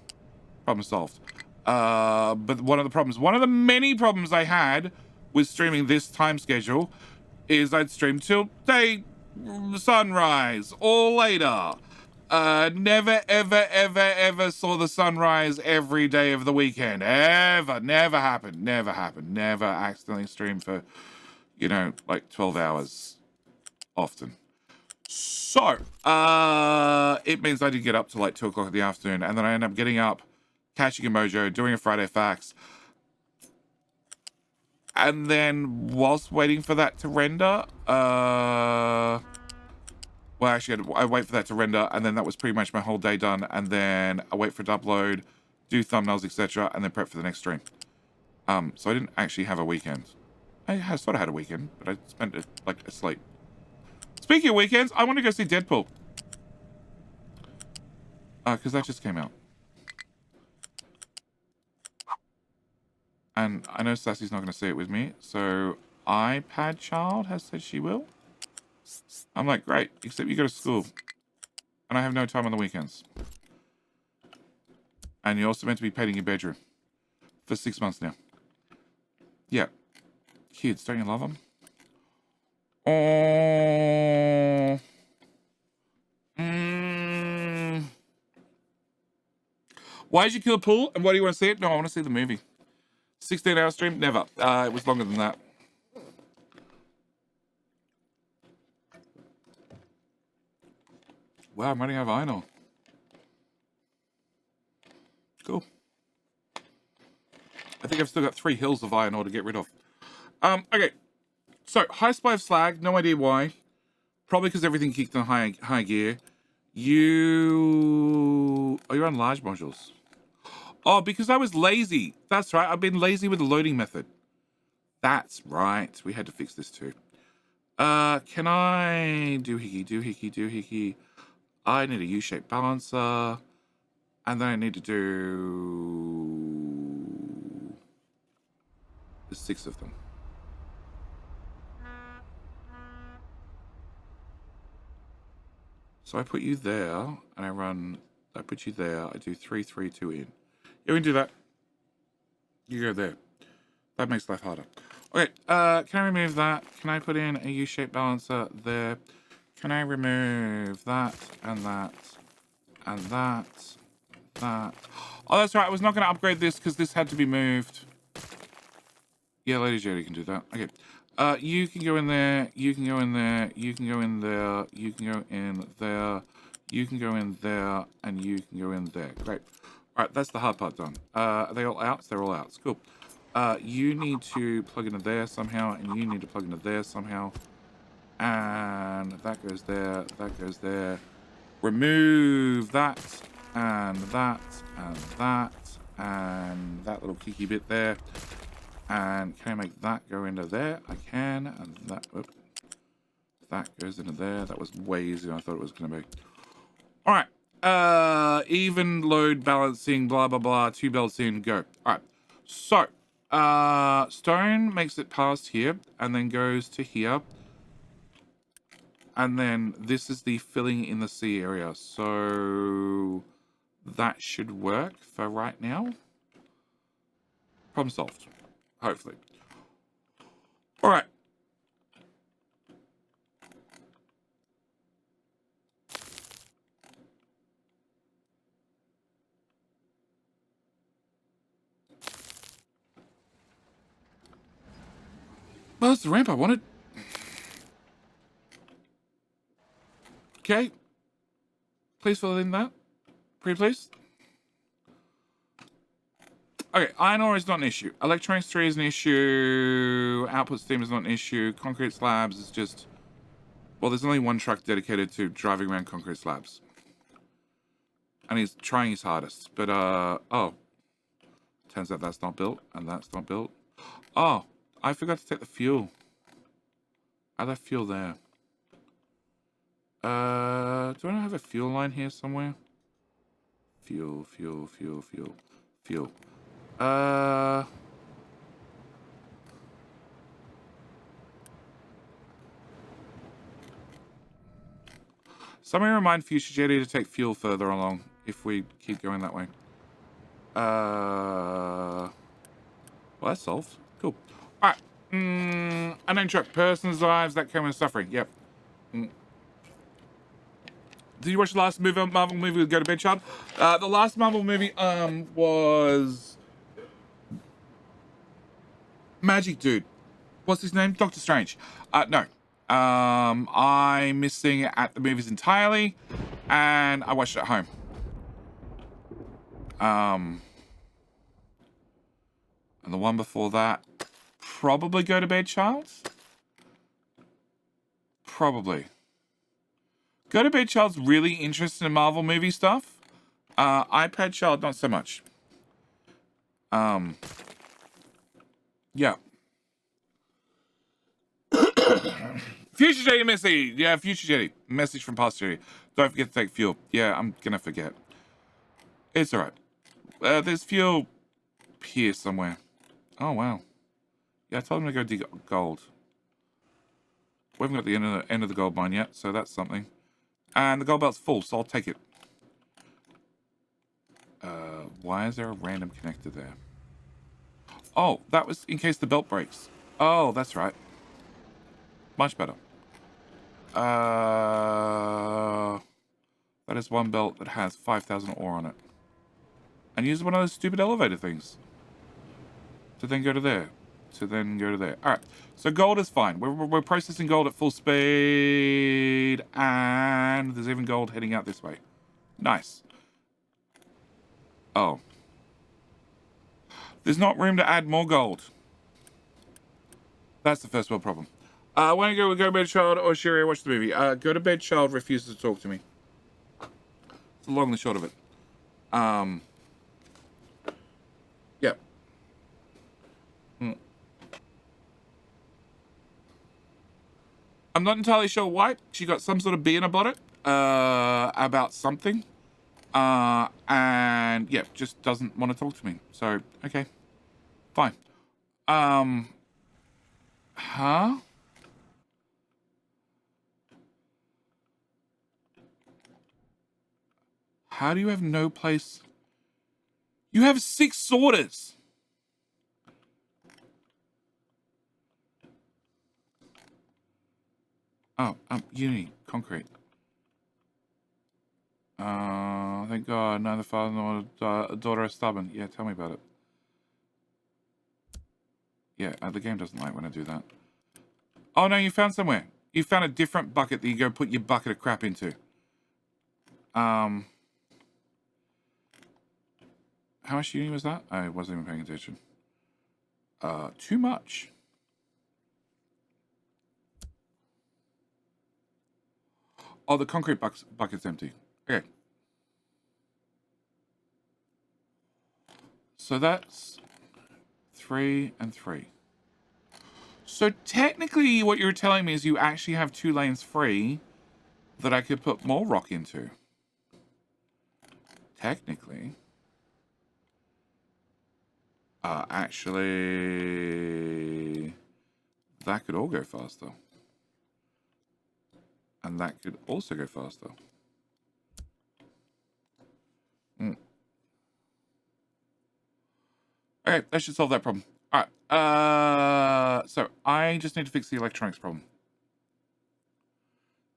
[SPEAKER 1] Problem solved. But one of the many problems I had with streaming this time schedule is I'd stream till sunrise or later. Never, ever saw the sunrise every day of the weekend. Ever. Never happened. Never happened. Never accidentally streamed for, you know, like 12 hours often. So, it means I did get up to like 2 o'clock in the afternoon, and then I end up getting up, catching a Mojo, doing a Friday Fax. And then, whilst waiting for that to render, well, actually, I wait for that to render, and then that was pretty much my whole day done. And then I wait for it to upload, do thumbnails, etc., and then prep for the next stream. So I didn't actually have a weekend. I sort of had a weekend, but I spent it like asleep. Speaking of weekends, I want to go see Deadpool. Because that just came out. And I know Sassy's not going to see it with me, so iPad Child has said she will. I'm like, great, except you go to school. And I have no time on the weekends. And you're also meant to be painting your bedroom. For 6 months now. Yeah. Kids, don't you love them? Oh. Why did you kill a pool? And why do you want to see it? No, I want to see the movie. 16-hour stream? Never. It was longer than that. Wow, I'm running out of iron ore. Cool. I think I've still got 3 hills of iron ore to get rid of. Okay. So, high supply of slag. No idea why. Probably because everything kicked in high gear. You're on large modules. Oh, because I was lazy. That's right. I've been lazy with the loading method. That's right. We had to fix this too. Can I do hickey? I need a U-shaped balancer. And then I need to do... There's 6 of them. So I put you there, and I put you there. I do 3, 3, 2 in. Yeah, we can do that. You go there. That makes life harder. Okay, can I remove that? Can I put in a U-shaped balancer there? Can I remove that, and that, and that, that? Oh, that's right. I was not going to upgrade this because this had to be moved. Yeah, Lady Jody can do that. Okay. You can go in there. You can go in there. You can go in there. You can go in there. You can go in there, and you can go in there. Great. Alright, that's the hard part done. Are they all outs? They're all outs. Cool. You need to plug into there somehow, and you need to plug into there somehow. And that goes there, that goes there. Remove that, and that, and that, and that little kiki bit there. And can I make that go into there? I can, and that, oops, that goes into there. That was way easier than I thought it was going to be. All right, even load balancing, blah, blah, blah, 2 belts in, go. All right, so, stone makes it past here, and then goes to here. And then this is the filling in the sea area. So that should work for right now. Problem solved. Hopefully. All right. Well, that's the ramp I wanted. Okay. Please fill in that. Pretty please. Okay, iron ore is not an issue. Electronics 3 is an issue. Output steam is not an issue. Concrete slabs is just... Well, there's only one truck dedicated to driving around concrete slabs. And he's trying his hardest. But, oh. Turns out that's not built, and that's not built. Oh, I forgot to take the fuel. I left fuel there. Do I not have a fuel line here somewhere? Fuel. Somebody remind Future Jetty to take fuel further along if we keep going that way. Well, that's solved. Cool. Alright. Unknown truck. Person's lives that came with suffering. Yep. Did you watch the last Marvel movie with Go to Bed Child? The last Marvel movie was Magic Dude. What's his name? Doctor Strange. No. I'm missing it at the movies entirely, and I watched it at home. And the one before that, probably Go to Bed Child. Probably. Go to Bed Child's really interested in Marvel movie stuff. iPad Child, not so much. Yeah. Future Jetty message. Yeah, Future Jetty. Message from posterity. Don't forget to take fuel. Yeah, I'm gonna forget. It's alright. There's fuel here somewhere. Oh, wow. Yeah, I told him to go dig gold. We haven't got the end of the gold mine yet, so that's something. And the gold belt's full, so I'll take it. Why is there a random connector there? Oh, that was in case the belt breaks. Oh, that's right. Much better. That is one belt that has 5,000 ore on it. And use one of those stupid elevator things. To then go to there. To then go to there. Alright, so gold is fine. We're processing gold at full speed. And there's even gold heading out this way. Nice. Oh. There's not room to add more gold. That's the first world problem. When I go to bed child or Sherry, watch the movie. Go to bed child refuses to talk to me. It's the long and the short of it. Yeah. I'm not entirely sure why. She got some sort of being about it. About something. And yeah, just doesn't want to talk to me. So, okay. Fine. Huh? How do you have no place? You have 6 sorters. Oh, Unity, concrete. Thank God, neither father nor daughter are stubborn. Yeah, tell me about it. Yeah, the game doesn't like when I do that. Oh no, you found somewhere. You found a different bucket that you go put your bucket of crap into. How much uni was that? I wasn't even paying attention. Too much. Oh, the concrete bucket's empty. Okay. So that's 3 and 3. So technically what you're telling me is you actually have 2 lanes free that I could put more rock into. Technically. Actually, that could all go faster. And that could also go faster. Okay, that should solve that problem. Alright, so I just need to fix the electronics problem.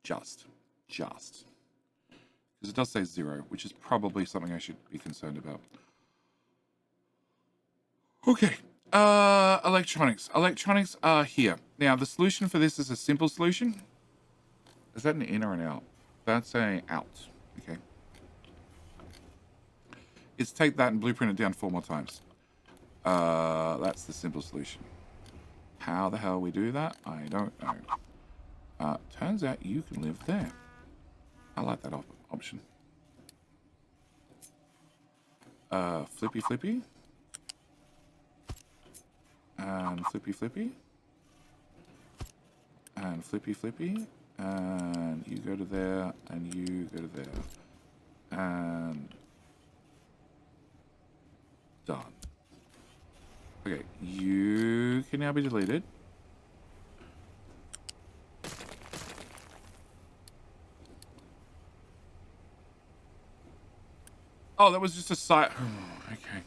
[SPEAKER 1] Just. Because it does say 0, which is probably something I should be concerned about. Okay, electronics. Electronics are here. Now, the solution for this is a simple solution. Is that an in or an out? That's an out. Okay. It's take that and blueprint it down 4 more times. That's the simple solution. How the hell we do that, I don't know. Turns out you can live there. I like that option. Flippy. And flippy. And flippy. And you go to there, and you go to there. And done. Okay, you can now be deleted. Oh, that was just a side. Okay.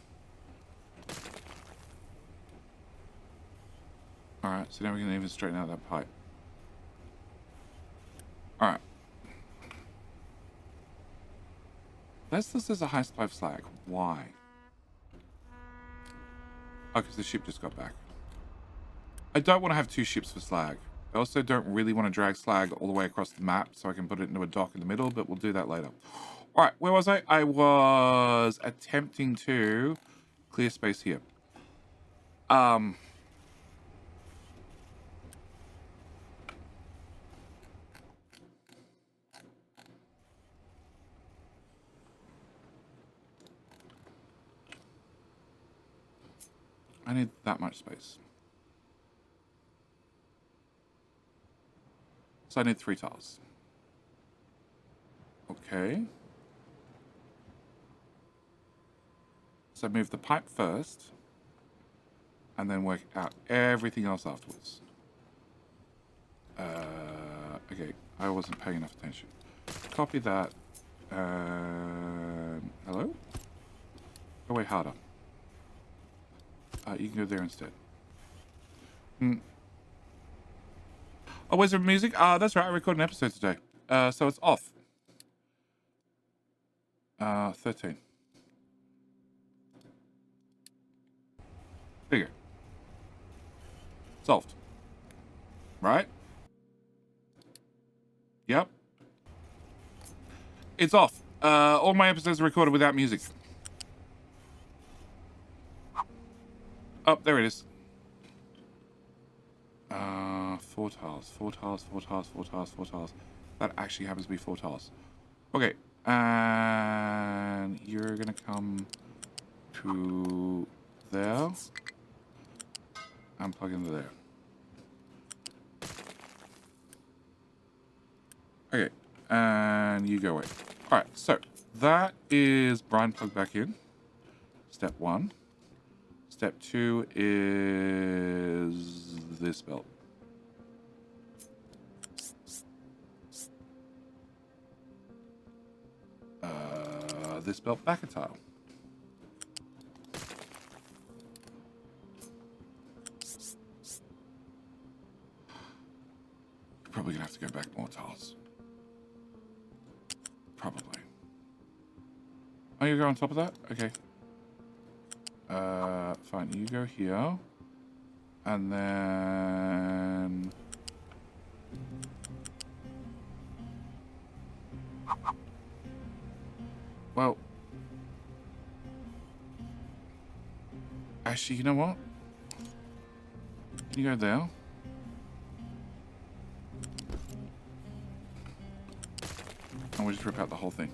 [SPEAKER 1] Alright, so now we can even straighten out that pipe. Alright. This is a high supply of slag. Why? Oh, because the ship just got back. I don't want to have 2 ships for slag. I also don't really want to drag slag all the way across the map so I can put it into a dock in the middle, but we'll do that later. Alright, where was I? I was attempting to clear space here. I need that much space. So I need 3 tiles. Okay. So move the pipe first, and then work out everything else afterwards. Okay, I wasn't paying enough attention. Copy that. Hello? Go way harder. You can go there instead. Oh, where's the music? That's right, I recorded an episode today. So it's off. 13. Bigger. Solved. Right? Yep. It's off. All my episodes are recorded without music. Oh, there it is. 4 tiles. That actually happens to be 4 tiles. Okay. And you're gonna come to there. And plug into there. Okay. And you go away. Alright, so that is Brian plugged back in. Step 1. Step 2 is this belt. This belt back a tile. Probably gonna have to go back more tiles. Probably. Oh, you go on top of that? Okay. Fine. You go here. And then... Well... Actually, you know what? Can you go there? And we'll just rip out the whole thing.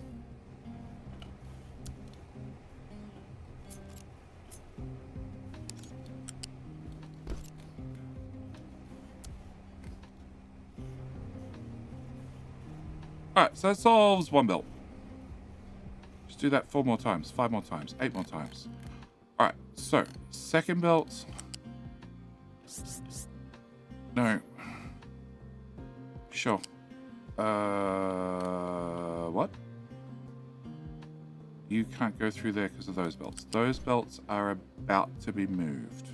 [SPEAKER 1] Alright, so that solves one belt. Just do that 4 more times, 5 more times, 8 more times. Alright, so, second belt. No. Sure. What? You can't go through there because of those belts. Those belts are about to be moved.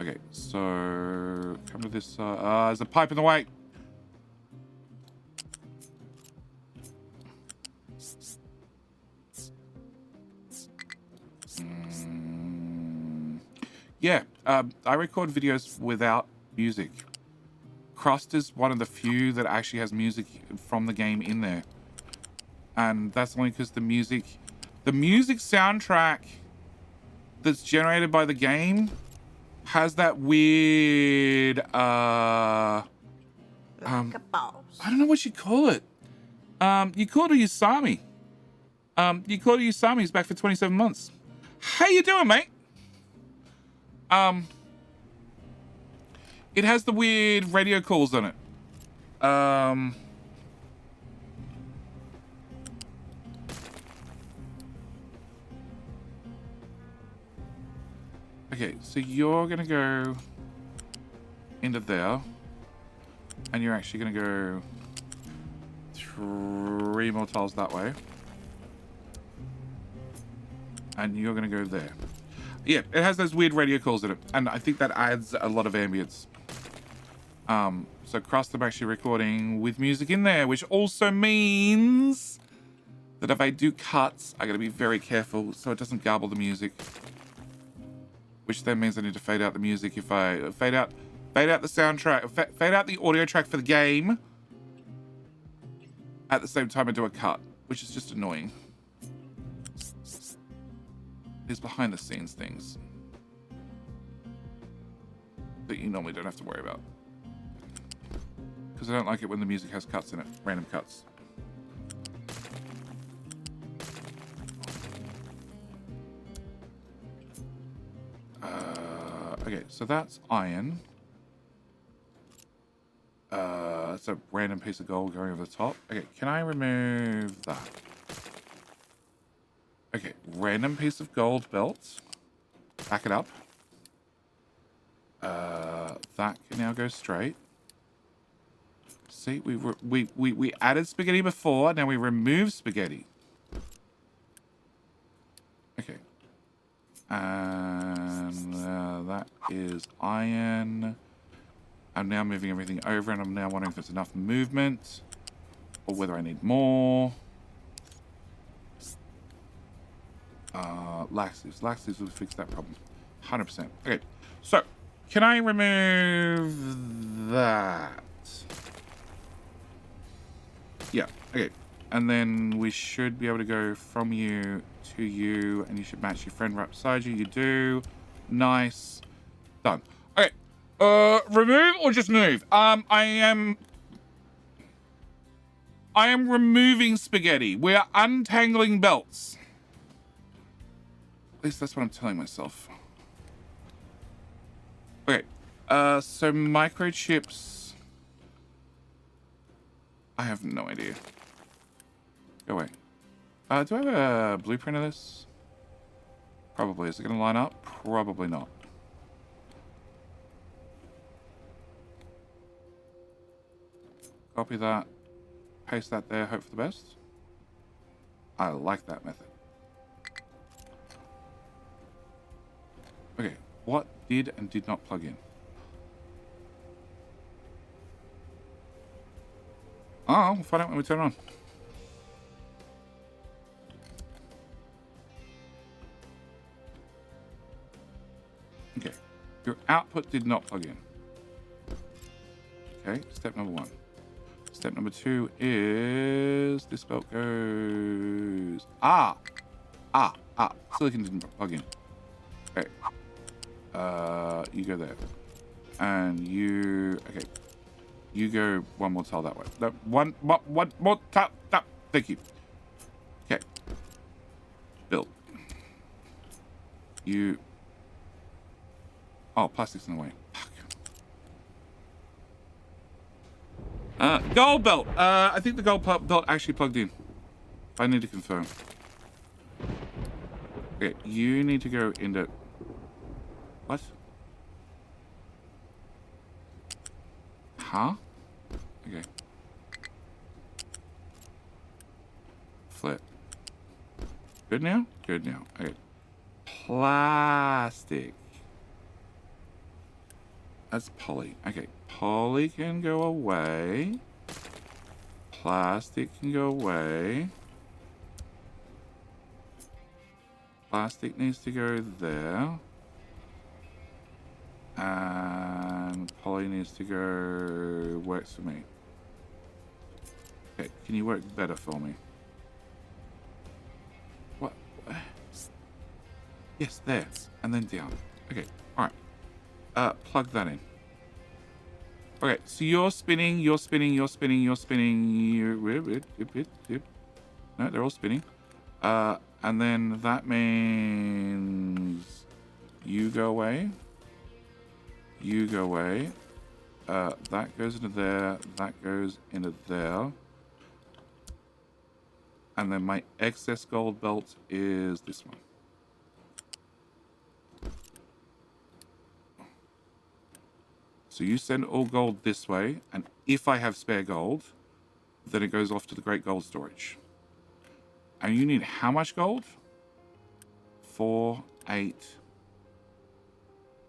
[SPEAKER 1] Okay, so come to this side. There's a pipe in the way. Yeah, I record videos without music. Crust is one of the few that actually has music from the game in there. And that's only because the music soundtrack that's generated by the game has that weird,
[SPEAKER 3] Like a boss.
[SPEAKER 1] I don't know what you call it. Yukuro Usami. Yukuro Usami is back for 27 months. How you doing, mate? It has the weird radio calls on it. Okay, so you're gonna go into there, and you're actually gonna go 3 more tiles that way, and you're gonna go there. Yeah, it has those weird radio calls in it, and I think that adds a lot of ambience. So Crust, I'm actually recording with music in there, which also means that if I do cuts, I gotta be very careful so it doesn't garble the music. Which then means I need to fade out the music if I fade out the soundtrack, fade out the audio track for the game at the same time I do a cut, which is just annoying. These behind the scenes things that you normally don't have to worry about. Because I don't like it when the music has cuts in it, random cuts. Okay, so that's iron. It's a random piece of gold going over the top. Okay, can I remove that? Okay, random piece of gold belt. Back it up. That can now go straight. See, we added spaghetti before, now we remove spaghetti. Okay. And that is iron. I'm now moving everything over, and I'm now wondering if it's enough movement or whether I need more. Laxatives. Laxatives will fix that problem. 100%. Okay, so can I remove that? Yeah, okay. And then we should be able to go from you to you, and you should match your friend right beside you. You do. Nice. Done. Okay. Remove or just move? I am removing spaghetti. We are untangling belts. At least that's what I'm telling myself. Okay. So microchips. I have no idea. Go away. Do I have a blueprint of this? Probably. Is it going to line up? Probably not. Copy that. Paste that there. Hope for the best. I like that method. Okay. What did and did not plug in? Oh, we'll find out when we turn it on. Okay, your output did not plug in. Okay, step number 1. Step number 2 is this belt goes. Silicon didn't plug in. Okay, You go there. And you... Okay. You go one more tile that way. No, one more tile. Thank you. Okay. Build. You... Oh, plastic's in the way. Fuck. Gold belt. I think the gold belt actually plugged in. I need to confirm. Okay, you need to go into... What? Huh? Okay. Flip. Good now? Good now. Okay. Plastic. That's poly. Okay. Poly can go away. Plastic can go away. Plastic needs to go there. And poly needs to go... Works for me. Okay, can you work better for me? What? Yes, there. And then down. Okay, alright. Plug that in. Okay, so you're spinning, you're spinning, you're spinning, you're spinning. No, they're all spinning. And then that means you go away. You go away. That goes into there. That goes into there. And then my excess gold belt is this one. So you send all gold this way, and if I have spare gold, then it goes off to the great gold storage. And you need how much gold? 4, 8.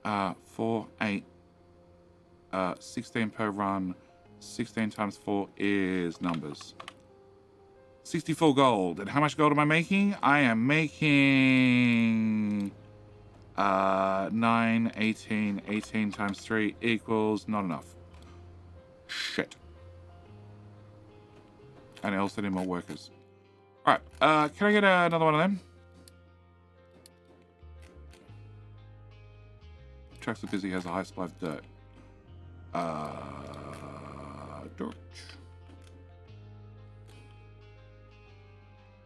[SPEAKER 1] 4, 8. 16 per run. 16 times 4 is numbers. 64 gold. And how much gold am I making? I am making 9, 18. 18 times 3 equals not enough. Shit. And I also need more workers. Alright, can I get another one of them? Trucks are busy, has a high supply of dirt. Dirt.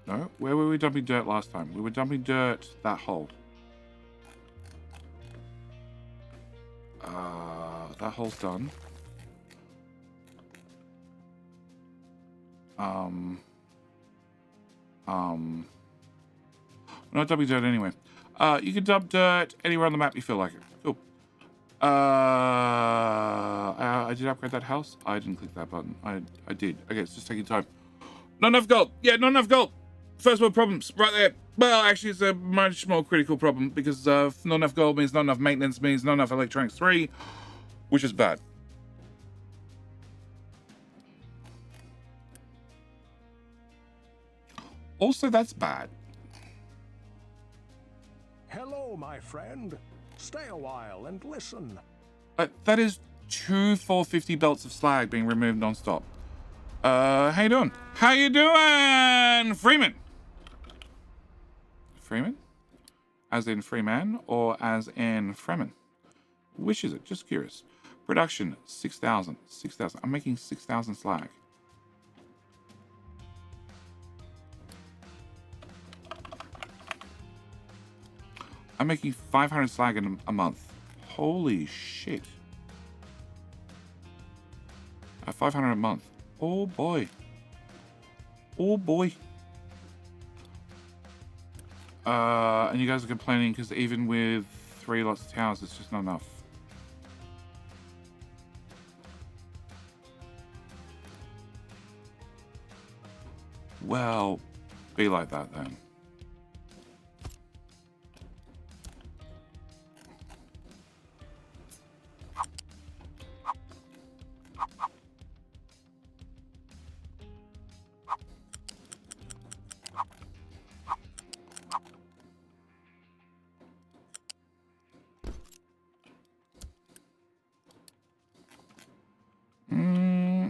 [SPEAKER 1] No? Where were we dumping dirt last time? We were dumping dirt that hole. That hole's done. We're not dumping dirt anyway. You can dump dirt anywhere on the map you feel like it. Cool. I did upgrade that house. I didn't click that button. I did. Okay, it's just taking time. Not enough gold. Yeah, not enough gold. First world problems, right there. Well, actually, it's a much more critical problem because not enough gold means not enough maintenance means not enough electronics 3, which is bad. Also, that's bad.
[SPEAKER 2] Hello, my friend. Stay a while and listen.
[SPEAKER 1] That is 2 450 belts of slag being removed non-stop. How you doing? How you doing, Freeman? Freeman? As in Freeman or as in Fremen? Which is it? Just curious. Production, 6,000. 6,000. I'm making 6,000 slag. I'm making 500 slag in a month. Holy shit. 500 a month. Oh boy. Oh boy. And you guys are complaining because even with 3 lots of towers, it's just not enough. Well, be like that then.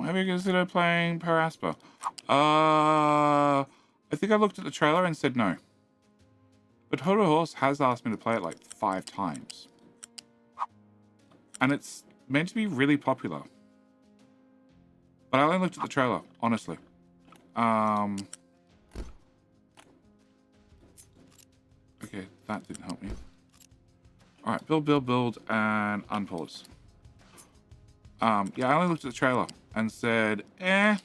[SPEAKER 1] Have you considered playing Paraspa? I think I looked at the trailer and said no. But Hodo Horse has asked me to play it like 5 times. And it's meant to be really popular. But I only looked at the trailer, honestly. Okay, that didn't help me. Alright, build, and unpause. Yeah, I only looked at the trailer and said, eh.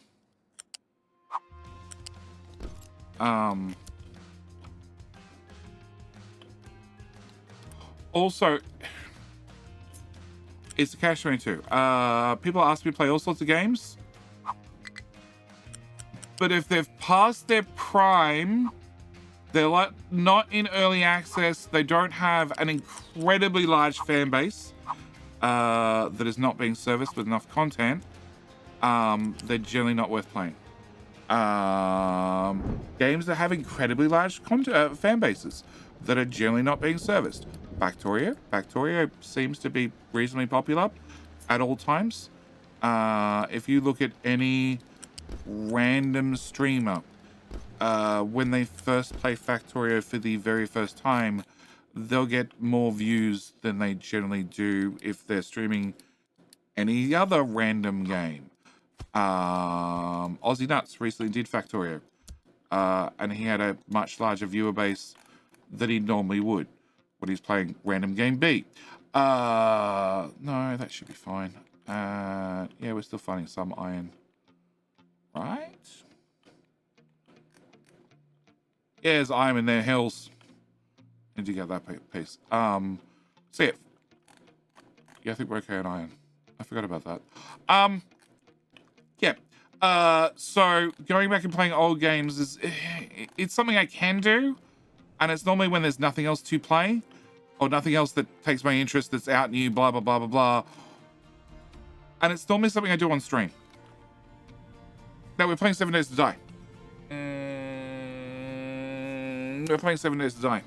[SPEAKER 1] Also, it's a catch-22. People ask me to play all sorts of games. But if they've passed their prime, they're like not in early access, they don't have an incredibly large fan base that is not being serviced with enough content, they're generally not worth playing. Games that have incredibly large fan bases that are generally not being serviced. Factorio seems to be reasonably popular at all times. If you look at any random streamer, when they first play Factorio for the very first time, they'll get more views than they generally do if they're streaming any other random game. Aussie Nuts recently did Factorio, and he had a much larger viewer base than he normally would when he's playing random game B. No, that should be fine. Yeah, we're still finding some iron. Right? Yeah, there's iron in their hills. Did you get that piece? So yeah. Yeah, I think we're okay on iron. I forgot about that. Yeah. So going back and playing old games it's something I can do, and it's normally when there's nothing else to play or nothing else that takes my interest that's out new, blah blah blah blah blah. And it's normally something I do on stream. Now we're playing 7 Days to Die. We're playing 7 Days to Die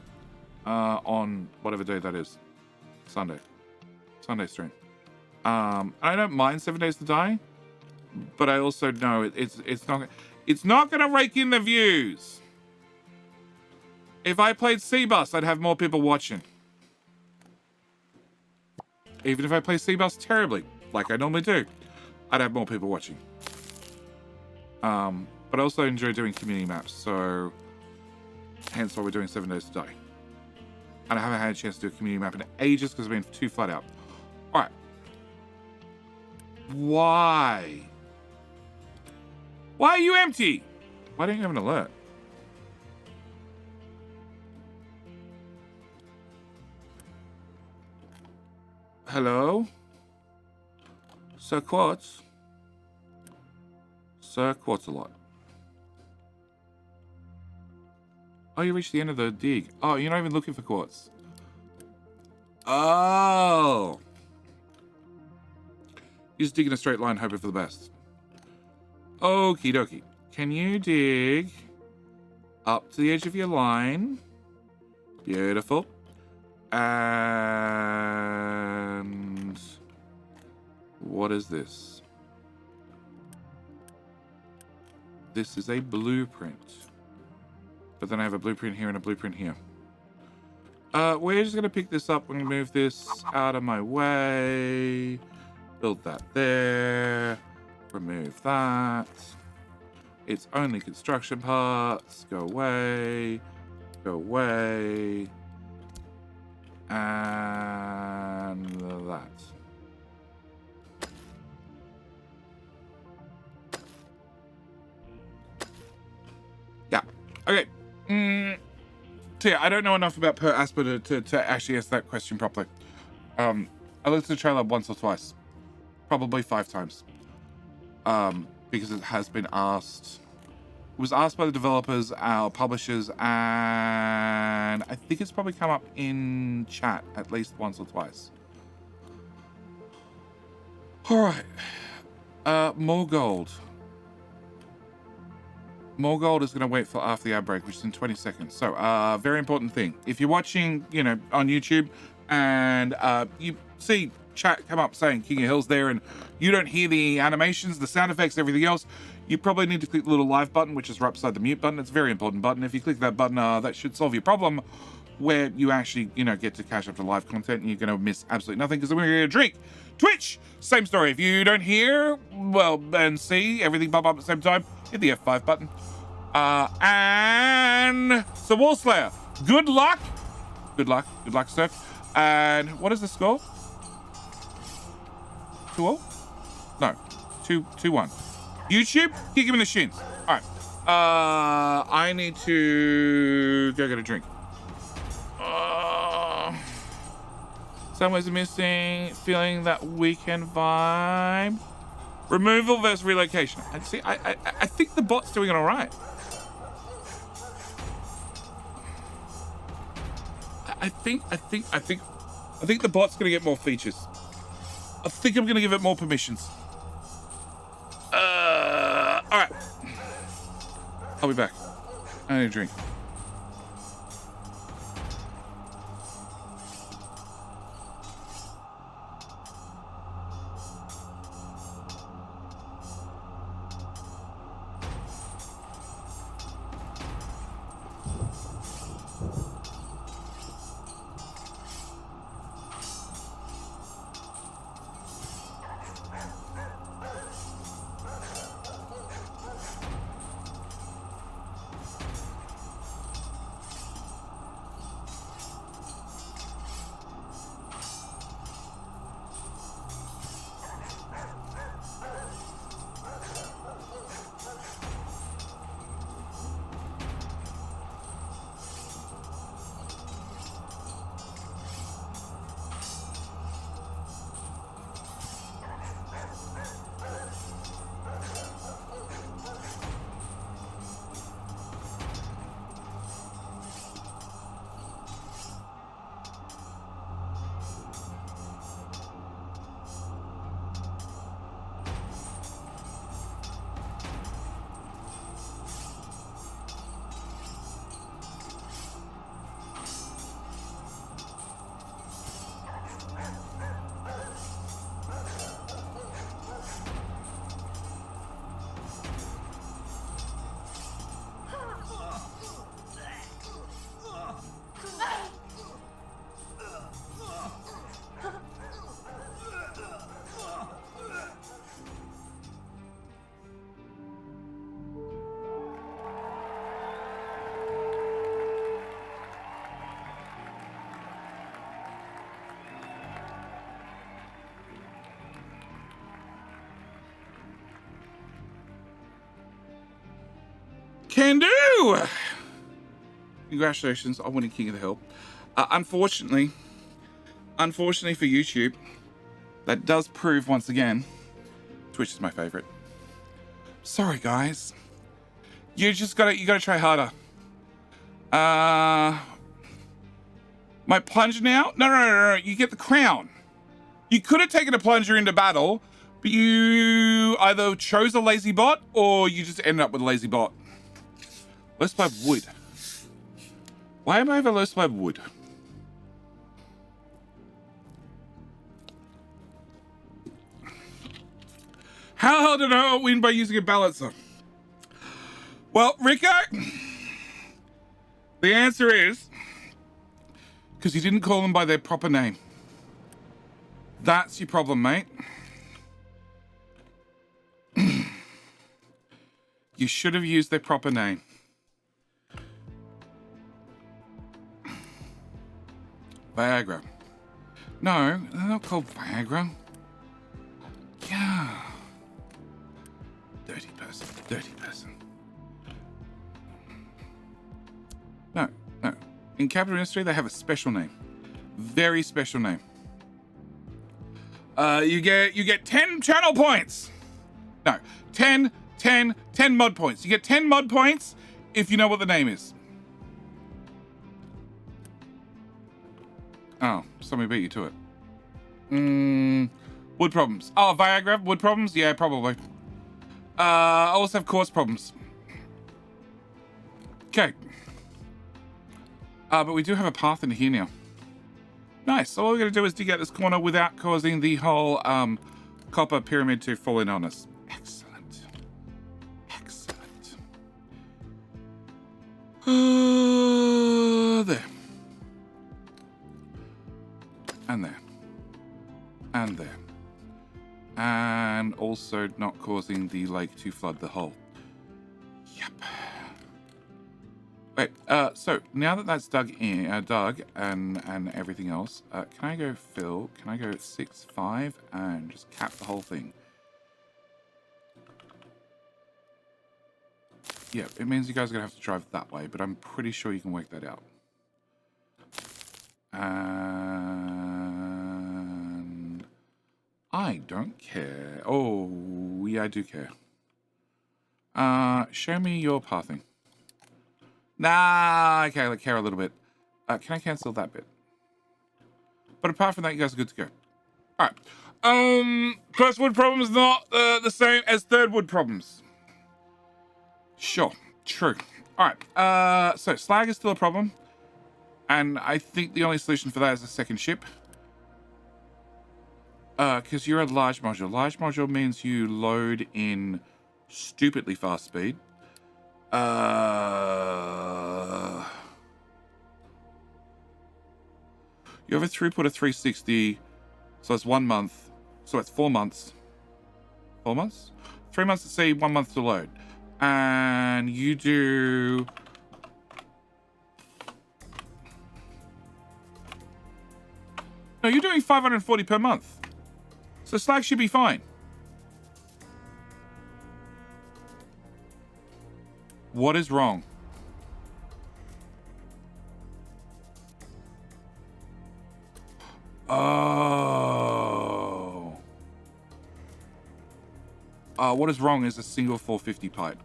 [SPEAKER 1] on whatever day that is. Sunday stream. I don't mind 7 Days to Die, but I also know it's not gonna rake in the views. If I played C-Bus, I'd have more people watching. Even if I play C-Bus terribly, like I normally do, I'd have more people watching. But I also enjoy doing community maps, so hence why we're doing 7 Days to Die. And I haven't had a chance to do a community map in ages because I've been too flat out. Alright. Why? Why are you empty? Why don't you have an alert? Hello? Sir Quartz? Sir Quartz-a-lot. Oh, you reached the end of the dig. Oh, you're not even looking for quartz. Oh. You just dig in a straight line, hoping for the best. Okie dokie. Can you dig up to the edge of your line? Beautiful. And what is this? This is a blueprint. But then I have a blueprint here and a blueprint here. We're just going to pick this up and move this out of my way. Build that there. Remove that. It's only construction parts. Go away. Go away. And that. Yeah. Okay. So yeah, I don't know enough about Per Asper to actually answer that question properly. I looked at the trailer once or twice. Probably 5 times. Because it has been asked. It was asked by the developers, our publishers, and I think it's probably come up in chat at least once or twice. Alright. More gold. More gold is going to wait for after the ad break, which is in 20 seconds. So, very important thing. If you're watching, on YouTube and you see chat come up saying King of Hills there and you don't hear the animations, the sound effects, everything else, you probably need to click the little live button, which is right beside the mute button. It's a very important button. If you click that button, that should solve your problem. where you actually, get to catch up to live content and you're going to miss absolutely nothing because we're going to drink. Twitch, same story. If you don't hear, and see everything pop up at the same time, hit the F5 button. And so Wall Slayer, good luck. Good luck, sir. And what is the score? 2-0? No, 2-1. YouTube, kick him in the shins. All right. I need to go get a drink. Somewhere's missing. Feeling that weekend vibe. Removal versus relocation. And see, I think the bot's doing it all right. I think the bot's gonna get more features. I think I'm gonna give it more permissions. All right. I'll be back. I need a drink. Can do! Congratulations on winning King of the Hill. Unfortunately for YouTube, that does prove once again, Twitch is my favorite. Sorry, guys. You gotta try harder. My plunger now? No, you get the crown. You could have taken a plunger into battle, but you either chose a lazy bot or you just ended up with a lazy bot. Low supply of wood. Why am I over low supply of wood? How did I win by using a balancer? Well, Rico, the answer is because you didn't call them by their proper name. That's your problem, mate. You should have used their proper name. Viagra. No, they're not called Viagra. Yeah. Dirty person. No. In capital industry, they have a special name. Very special name. You get 10 channel points. No, 10 mod points. You get 10 mod points if you know what the name is. Oh, somebody beat you to it. Wood problems. Oh, Viagra, wood problems? Yeah, probably. I also have quartz problems. Okay. But we do have a path into here now. Nice. So all we're going to do is dig out this corner without causing the whole copper pyramid to fall in on us. Excellent. There. and there. And there. And also not causing the lake to flood the hole. Yep. Wait, so now that that's dug and everything else, can I go fill? Can I go 6, 5 and just cap the whole thing? Yeah, it means you guys are gonna have to drive that way, but I'm pretty sure you can work that out. And I don't care. Oh, yeah, I do care. Show me your pathing. Nah, okay, I care a little bit. Can I cancel that bit? But apart from that, you guys are good to go. All right. First wood problem is not the same as third wood problems. Sure, true. All right. So slag is still a problem, and I think the only solution for that is a second ship. Because you're a large module. Large module means you load in stupidly fast speed. You have a throughput of 360, so it's 1 month. So it's 4 months. 4 months? 3 months to see, 1 month to load. And you do... No, you're doing 540 per month. So slag should be fine. What is wrong? Oh. What is wrong is a single 450 pipe.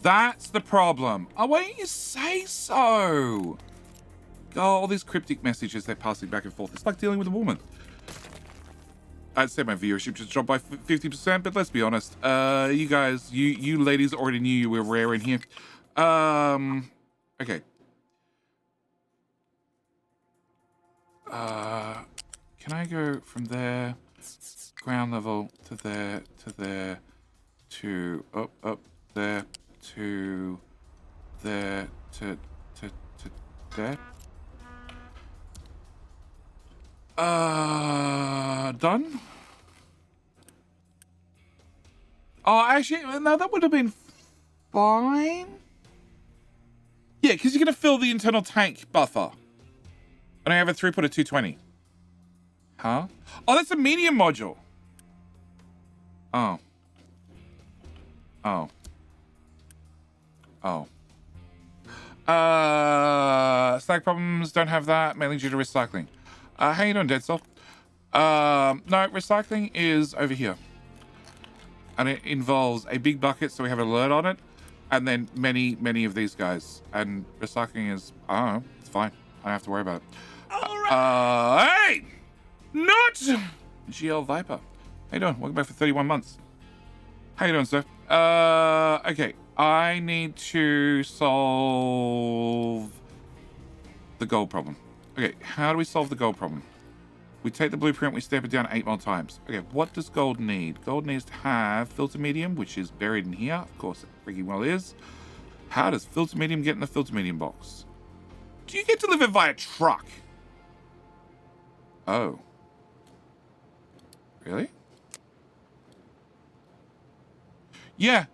[SPEAKER 1] That's the problem. Oh, why don't you say so? Oh, all these cryptic messages they're passing back and forth. It's like dealing with a woman. I'd say my viewership just dropped by 50%, but let's be honest. You guys, you ladies already knew you were rare in here. Okay. Can I go from there, ground level, to there, to up there, to there, to there? Done? Oh, actually, no, that would have been fine. Yeah, because you're going to fill the internal tank buffer. And I have a throughput of 220. Huh? Oh, that's a medium module. Oh. Oh. Oh. Slag problems, don't have that, mainly due to recycling. How you doing, Dead Soul? No, recycling is over here. And it involves a big bucket, so we have an alert on it. And then many of these guys. And recycling is, I don't know, it's fine. I don't have to worry about it.
[SPEAKER 3] All right.
[SPEAKER 1] Hey! Not! GL Viper. How you doing? Welcome back for 31 months. How you doing, sir? Okay. I need to solve the gold problem. Okay, how do we solve the gold problem? We take the blueprint, we step it down 8 more times. Okay, what does gold need? Gold needs to have filter medium, which is buried in here. Of course, it freaking well is. How does filter medium get in the filter medium box? Do you get delivered via truck? Oh. Really? Yeah.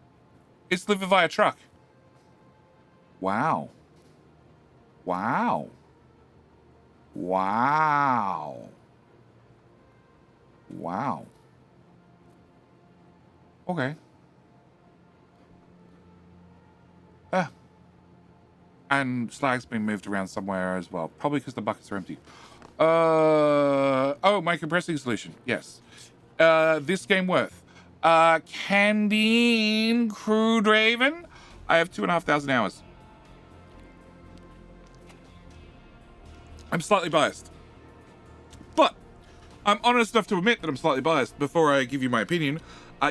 [SPEAKER 1] It's delivered via truck. Wow. Wow. Wow. Wow. Okay. And slag's been moved around somewhere as well. Probably because the buckets are empty. Oh, my compressing solution. Yes. This game worth. Candine Crude Raven. I have 2,500 hours. I'm slightly biased. But I'm honest enough to admit that I'm slightly biased before I give you my opinion.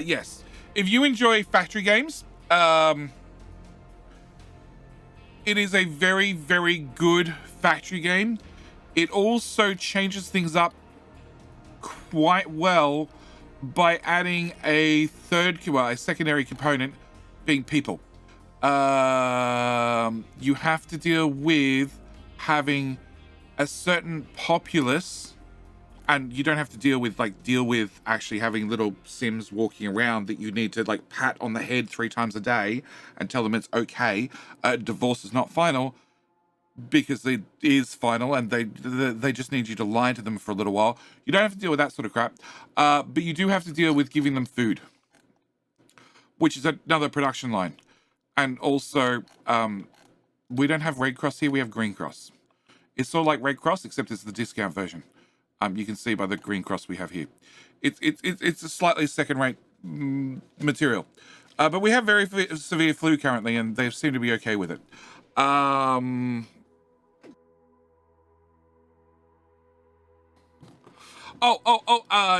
[SPEAKER 1] Yes. If you enjoy factory games, it is a very, very good factory game. It also changes things up quite well by adding a secondary component being people. You have to deal with having a certain populace And you don't have to deal with actually having little Sims walking around that you need to like pat on the head 3 times a day and tell them it's okay. Divorce is not final, because it is final, and they just need you to lie to them for a little while. You don't have to deal with that sort of crap, but you do have to deal with giving them food, which is another production line. And also, we don't have Red Cross here, we have Green Cross. It's sort of like Red Cross, except it's the discount version. You can see by the Green Cross we have here. It's a slightly second-rate material. But we have very severe flu currently, and they seem to be okay with it.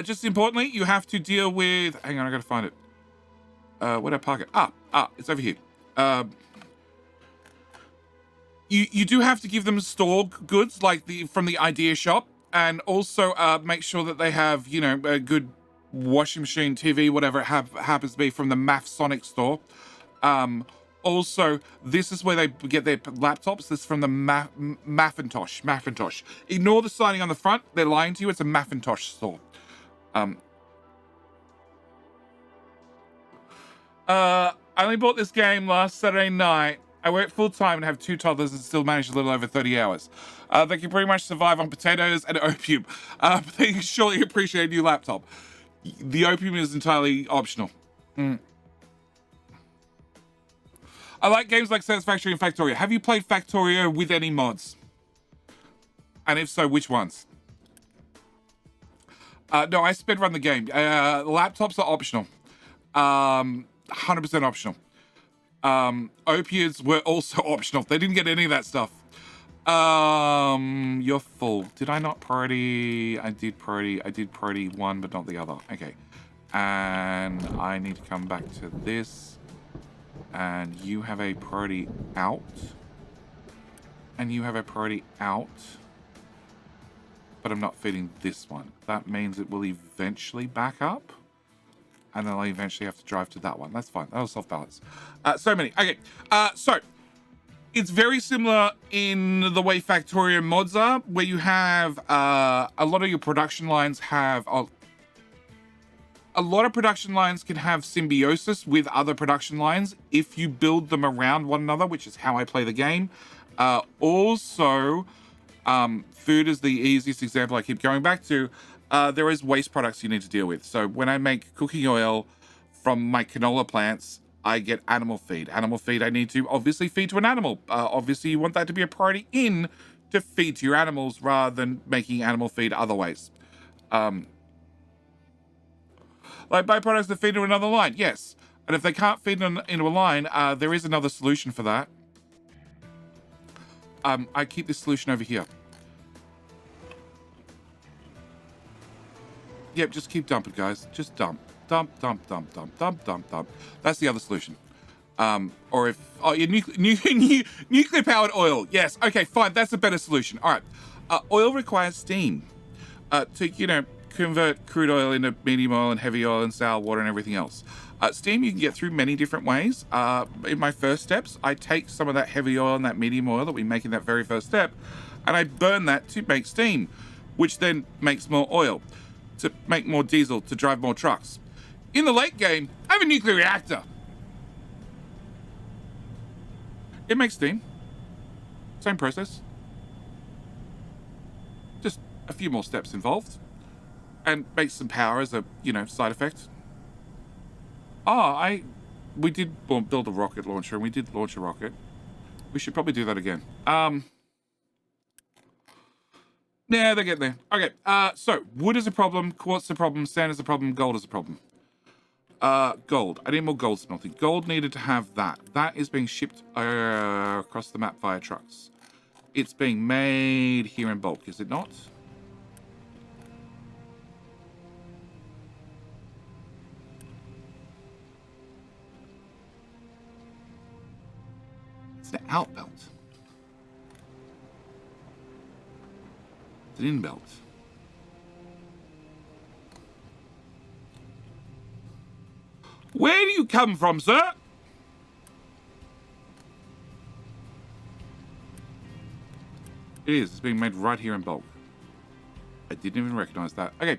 [SPEAKER 1] Just importantly, you have to deal with... Hang on, I gotta find it. Where'd I park it? It's over here. You do have to give them store goods, like from the Idea shop, and also make sure that they have, you know, a good washing machine, TV, whatever it happens to be, from the Math Sonic store. Also, this is where they get their laptops. This is from the Macintosh. Ignore the signing on the front. They're lying to you. It's a Macintosh store. I only bought this game last Saturday night. I work full-time and have 2 toddlers and still manage a little over 30 hours. They can pretty much survive on potatoes and opium. But they surely appreciate a new laptop. The opium is entirely optional. I like games like Satisfactory and Factorio. Have you played Factorio with any mods? And if so, which ones? No, I speedrun the game. Laptops are optional. 100% optional. Opiates were also optional. They didn't get any of that stuff. You're full. Did I not priority? I did priority one, but not the other. Okay. And I need to come back to this. And you have a priority out. And you have a priority out. But I'm not feeding this one. That means it will eventually back up. And then I'll eventually have to drive to that one. That's fine. That'll self-balance. So many. Okay. So it's very similar in the way Factorio mods are, where you have a lot of your production lines have... A lot of production lines can have symbiosis with other production lines if you build them around one another, which is how I play the game. Also, food is the easiest example I keep going back to. There is waste products you need to deal with. So when I make cooking oil from my canola plants, I get animal feed. Animal feed I need to obviously feed to an animal. Obviously, you want that to be a priority in to feed to your animals rather than making animal feed other ways. Like byproducts that feed into another line, yes. And if they can't feed into a line, there is another solution for that. I keep this solution over here. Yep, just keep dumping, guys. Just dump. Dump. That's the other solution. Or if... Oh, yeah, nuclear-powered oil. Yes, okay, fine. That's a better solution. All right. Oil requires steam to, you know, convert crude oil into medium oil and heavy oil and sour water and everything else. Steam you can get through many different ways. In my first steps, I take some of that heavy oil and that medium oil that we make in that very first step, and I burn that to make steam, which then makes more oil, to make more diesel, to drive more trucks. In the late game, I have a nuclear reactor. It makes steam. Same process. Just a few more steps involved. And makes some power as a, you know, side effect. We did build a rocket launcher, and we did launch a rocket. We should probably do that again. Yeah, they're getting there. Okay, so wood is a problem, quartz is a problem, sand is a problem, gold is a problem. Gold. I need more gold smelting. Gold needed to have that. That is being shipped across the map via trucks. It's being made here in bulk, is it not? It's an out belt. It's an in belt. Where do you come from, sir? It is. It's being made right here in bulk. I didn't even recognize that. Okay.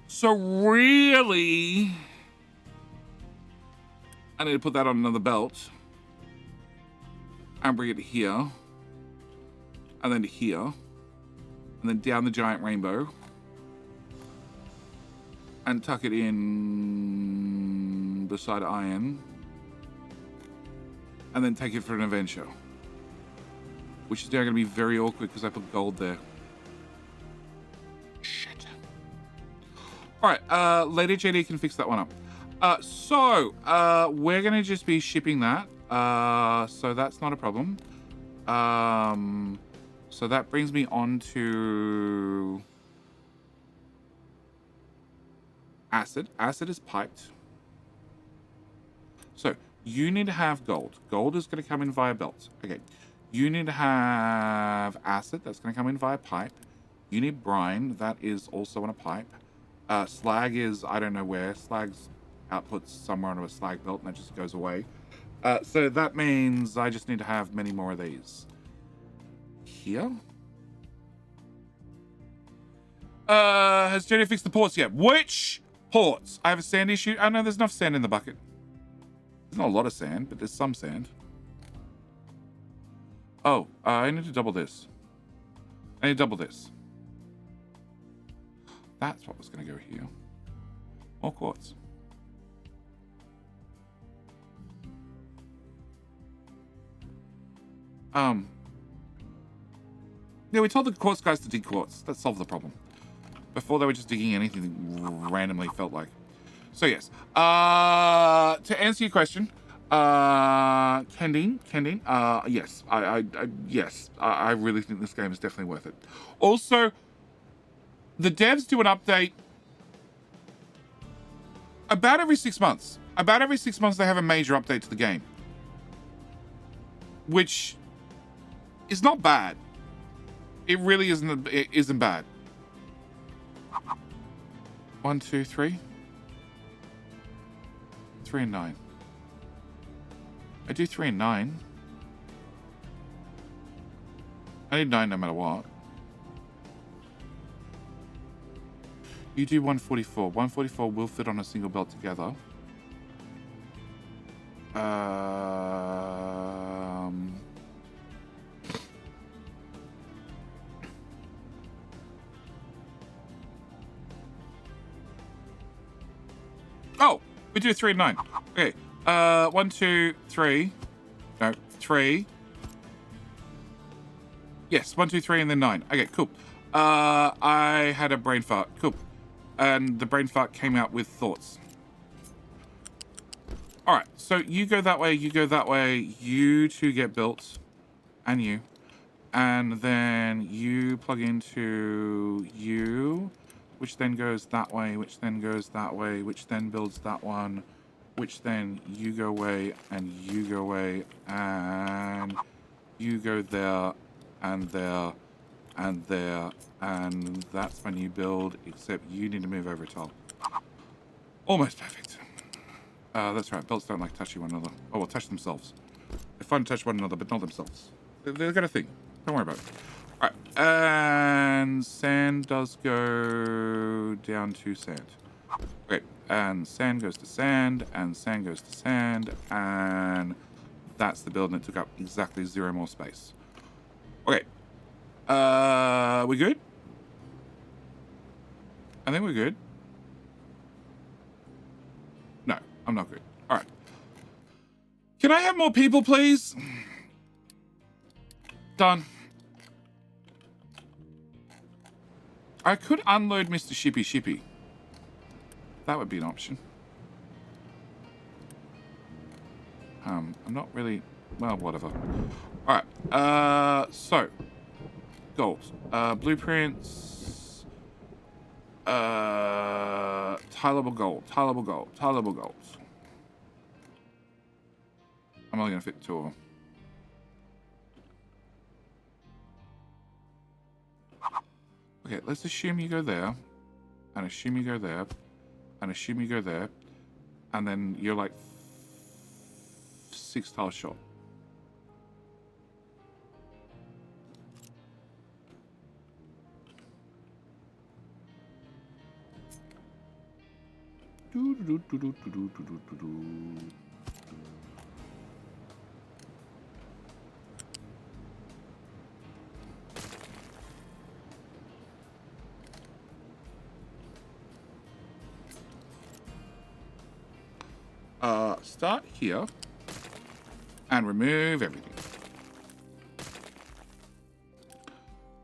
[SPEAKER 1] So really, I need to put that on another belt. And bring it here. And then to here. And then down the giant rainbow. And tuck it in beside iron. And then take it for an adventure. Which is now going to be very awkward because I put gold there. Shit. Alright, later JD can fix that one up. So, we're going to just be shipping that. So that's not a problem. So that brings me on to acid. Acid is piped. So you need to have gold. Gold is going to come in via belts. Okay. You need to have acid. That's going to come in via pipe. You need brine. That is also on a pipe. Slag is, I don't know where. Slag's outputs somewhere on a slag belt and that just goes away. So that means I just need to have many more of these. Here? Has Jenny fixed the ports yet? Which ports? I have a sand issue. Oh no, there's enough sand in the bucket. There's not a lot of sand, but there's some sand. Oh, I need to double this. I need to double this. That's what was going to go here. More quartz. Yeah, we told the quartz guys to dig quartz. That solved the problem. Before they were just digging anything randomly felt like. So yes. To answer your question, Kendine, yes, yes, I really think this game is definitely worth it. Also, the devs do an update about every 6 months. About every 6 months, they have a major update to the game, which is not bad. It really isn't. It isn't bad. 1, 2, 3. 3 and 9. I do 3 and 9. I need 9 no matter what. You do 144. 144 will fit on a single belt together. Oh, we do 3 and 9. Okay. 1, 2, 3. No, 3. Yes, 1, 2, 3, and then 9. Okay, cool. I had a brain fart. Cool. And the brain fart came out with thoughts. Alright, so you go that way, you go that way. You two get built. And you. And then you plug into you, which then goes that way, which then goes that way, which then builds that one, which then you go away, and you go away, and you go there, and there, and there, and that's when you build, except you need to move over a tile. Almost perfect. That's right, belts don't like touching one another. Oh, well, touch themselves. They're fun to touch one another, but not themselves. They've got a thing. Don't worry about it. Alright, and sand does go down to sand. Okay, and sand goes to sand, and sand goes to sand, and that's the build, and it took up exactly 0 more space. Okay, we good? I think we're good. No, I'm not good. Alright. Can I have more people, please? Done. I could unload Mr. Shippy Shippy. That would be an option. I'm not really... Well, whatever. Alright, so. Gold. Blueprints. Tileable gold. Tileable gold. Tileable gold. I'm only going to fit 2 of them. Okay, let's assume you go there, and assume you go there, and assume you go there, and then you're like 6 tiles short. Start here and remove everything.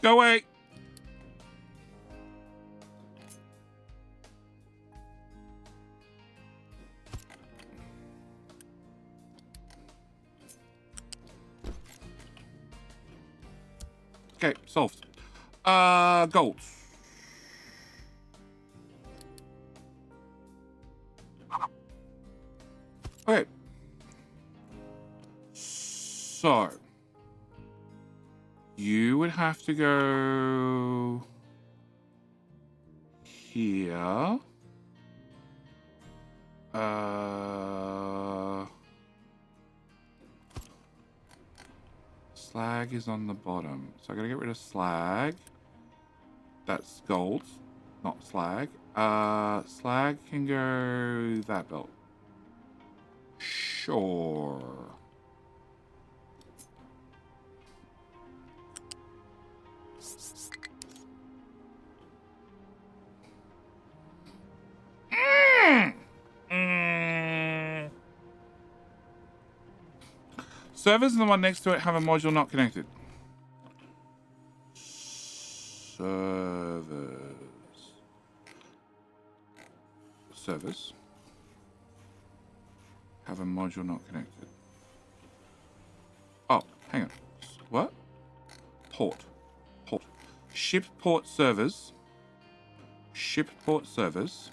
[SPEAKER 1] Go away. Okay, solved. Gold. Okay. So you would have to go here. Slag is on the bottom. So I gotta get rid of slag. That's gold, not slag. Slag can go that belt. Sure. Servers and the one next to it have a module not connected. Servers have a module not connected. Oh, hang on. What? Port. Ship port servers. 7 servers.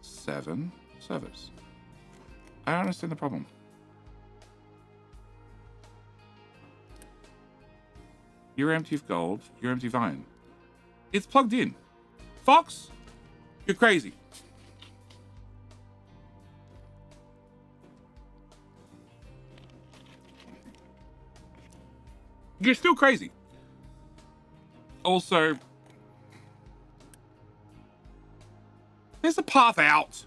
[SPEAKER 1] 7 servers. I don't understand the problem. You're empty of gold. You're empty of iron. It's plugged in. Fox, you're crazy. You're still crazy. Also, there's a path out.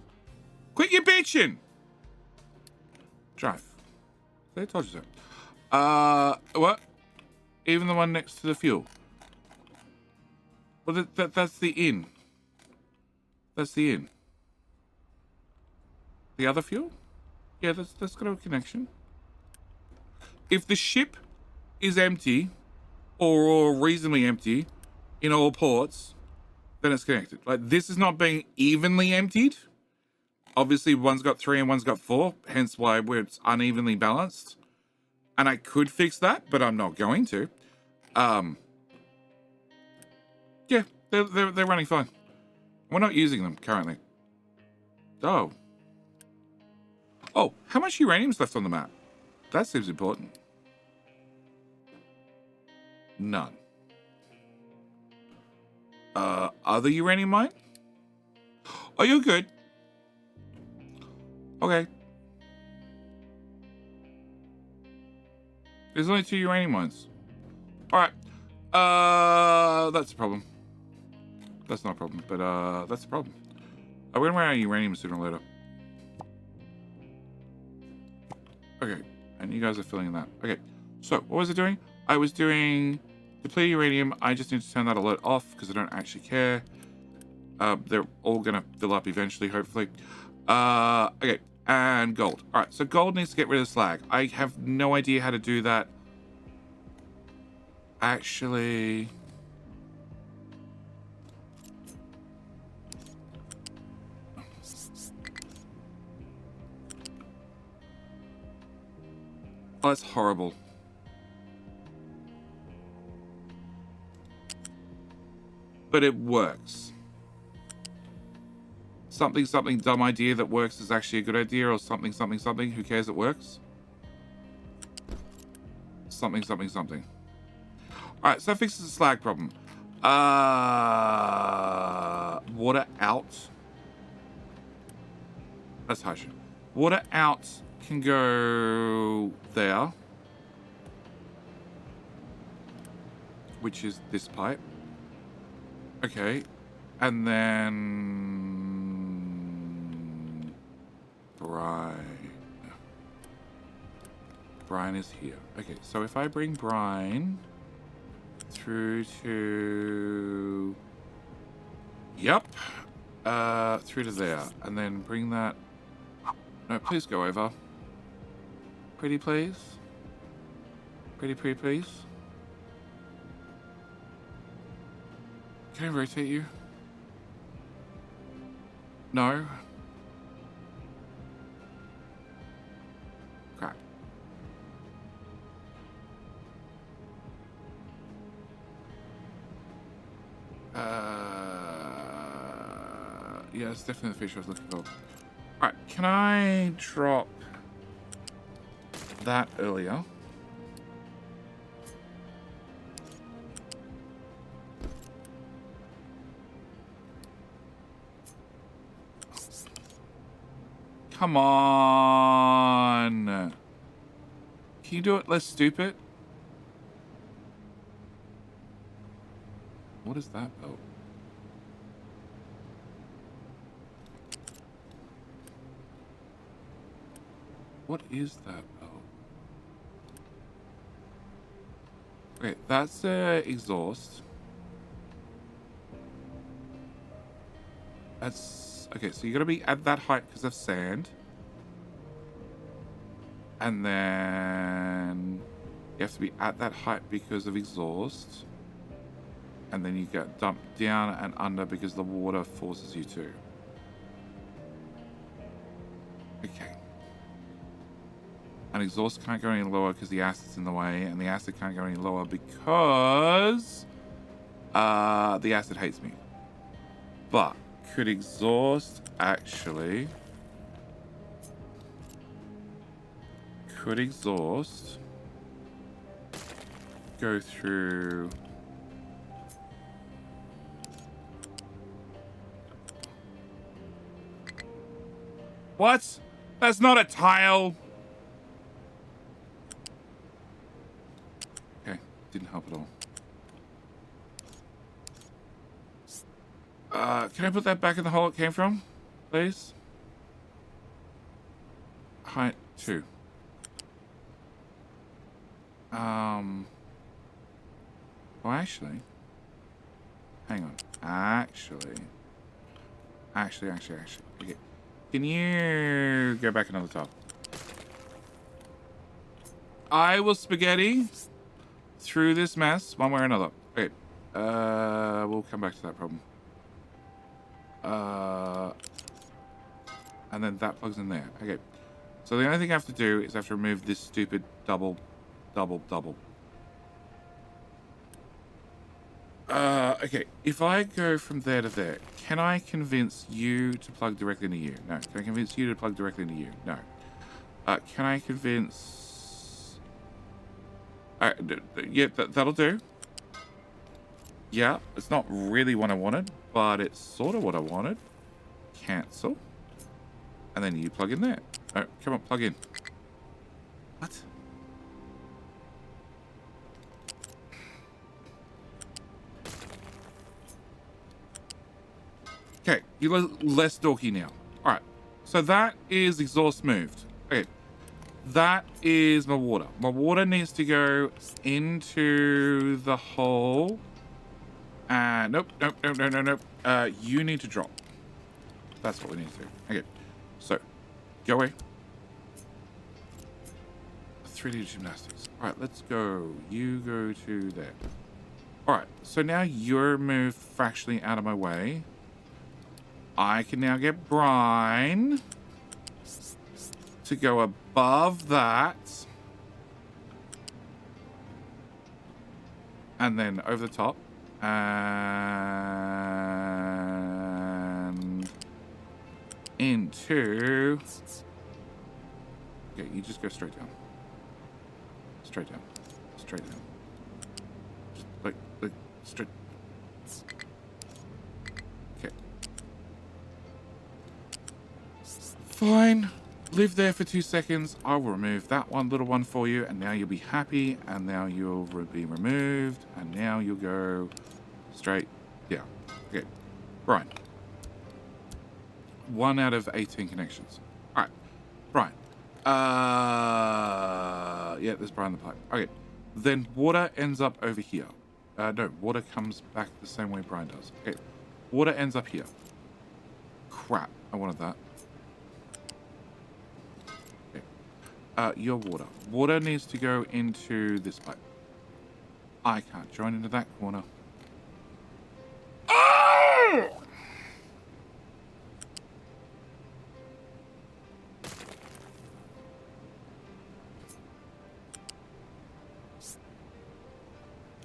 [SPEAKER 1] Quit your bitching. Drive. I told you so. What? Even the one next to the fuel. Well, that's the inn. That's the inn. The other fuel? Yeah, that's got a connection. If the ship is empty, or reasonably empty, in all ports, then it's connected. Like, this is not being evenly emptied. Obviously, one's got 3 and one's got 4, hence why it's unevenly balanced. And I could fix that, but I'm not going to. Yeah, they're running fine. We're not using them currently. Oh, how much uranium's left on the map? That seems important. None. Other uranium mine? Oh, you're good. Okay. There's only 2 uranium mines. Alright. That's a problem. That's not a problem, but that's a problem. I'm gonna run out of uranium sooner or later. Okay, and you guys are filling in that. Okay, so what was I doing? I was doing deplete uranium. I just need to turn that alert off because I don't actually care. They're all gonna fill up eventually, hopefully. Okay, and gold. All right, so gold needs to get rid of slag. I have no idea how to do that. Actually, oh, that's horrible. But it works. Something dumb idea that works is actually a good idea, or something, who cares, it works. Something. Alright, so that fixes the slag problem. Water out. That's harsh. Water out can go there. which is this pipe. Okay. And then brine. Brine is here. Okay, so if I bring brine through to... Yep. Through to there. And then bring that... No, please go over. Pretty please. Pretty please. Can I rotate you? No. Crap. Yeah, it's definitely the fish I was looking for. Alright, can I drop that earlier? Come on! Can you do it less stupid? What is that belt? What is that belt? Okay, that's exhaust. That's... Okay, so you gotta be at that height because of sand. And then you have to be at that height because of exhaust. And then you get dumped down and under because the water forces you to. Okay. And exhaust can't go any lower because the acid's in the way, and the acid can't go any lower because the acid hates me. But could exhaust actually... Could exhaust go through... What? That's not a tile. Okay, didn't help at all. Can I put that back in the hole it came from, please? Height 2. Oh, actually. Hang on. Actually. Okay. Can you go back another top? I will spaghetti through this mess one way or another. Okay. We'll come back to that problem. And then that plugs in there. Okay. So the only thing I have to do is I have to remove this stupid double. Okay. If I go from there to there, can I convince you to plug directly into you? No. Can I convince you to plug directly into you? No. Can I convince... yeah, that'll do. Yeah, it's not really what I wanted, but it's sort of what I wanted. Cancel. And then you plug in there. Oh, come on, plug in. What? Okay, you're less dorky now. Alright, so that is exhaust moved. Okay, that is my water. My water needs to go into the hole. Nope. You need to drop. That's what we need to do. Okay, so, go away. 3D gymnastics. Alright, let's go. You go to there. Alright, so now you're moved fractionally out of my way. I can now get brine to go above that. And then over the top. And into... Okay, you just go straight down. Straight down. Straight down. Just like straight. Okay. Fine. Live there for 2 seconds. I will remove that one little one for you, and now you'll be happy, and now you'll be removed, and now you'll go straight down. Okay, Brian. 1 out of 18 connections. All right, Brian. Yeah, there's Brian the pipe. Okay, then water ends up over here. No, water comes back the same way Brian does. Okay, water ends up here. Crap, I wanted that. Your water. Water needs to go into this pipe. I can't join into that corner. Oh!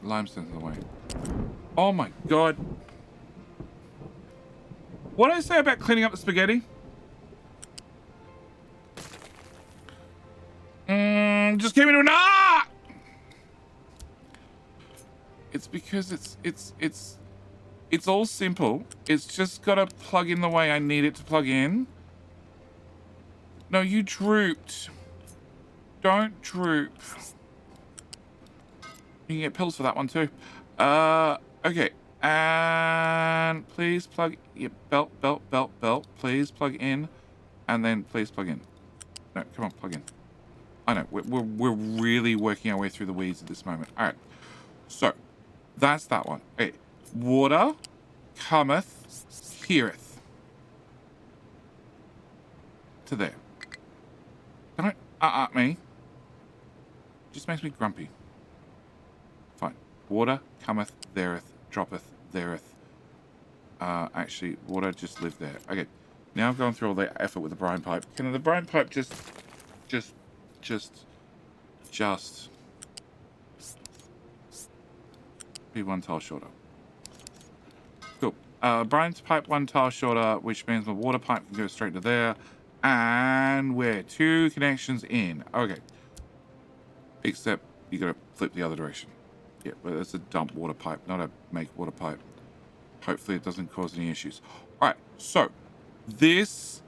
[SPEAKER 1] Limestone's in the way. Oh my god. What did I say about cleaning up the spaghetti? Just came into an It's because it's all simple. It's just gotta plug in the way I need it to plug in. No, you drooped. Don't droop. You can get pills for that one too. Okay. And please plug your belt. Please plug in. And then please plug in. No, come on, plug in. I know, we're really working our way through the weeds at this moment. All right, so that's that one. Okay, water cometh, heareth. To there. Don't me. Just makes me grumpy. Fine. Water cometh, thereth, droppeth, thereth. Actually, water just lived there. Okay, now I've gone through all the effort with the brine pipe. Can the brine pipe just be 1 tile shorter? Cool. Brine's pipe 1 tile shorter, which means the water pipe can go straight to there. And we're 2 connections in. Okay. Except you gotta flip the other direction. Yeah, but it's a dump water pipe, not a make water pipe. Hopefully it doesn't cause any issues. Alright, so this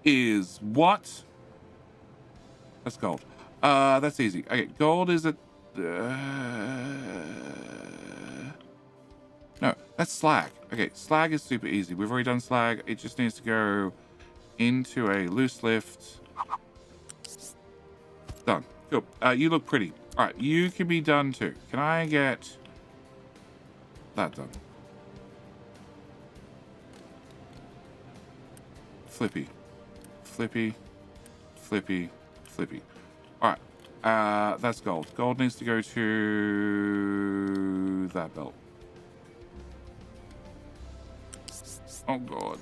[SPEAKER 1] is what? That's gold. That's easy. Okay, gold is a... no, that's slag. Okay, slag is super easy. We've already done slag. It just needs to go into a loose lift. Done. Cool. You look pretty. All right, you can be done too. Can I get that done? Flippy. Flippy. Flippy. Flippy. All right. That's gold. Gold needs to go to that belt. Oh god.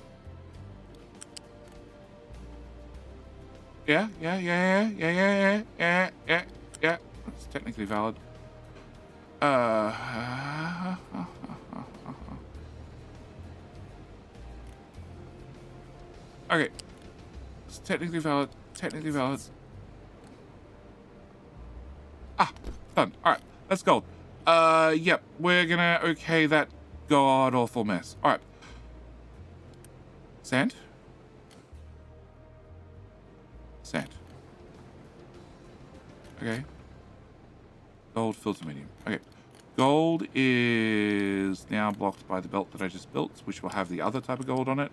[SPEAKER 1] Yeah. It's technically valid. Okay. It's technically valid. Technically valid. Done. Alright, that's gold. Yep, we're gonna okay that god-awful mess. Alright. Sand? Sand. Okay. Gold filter medium. Okay. Gold is now blocked by the belt that I just built, which will have the other type of gold on it.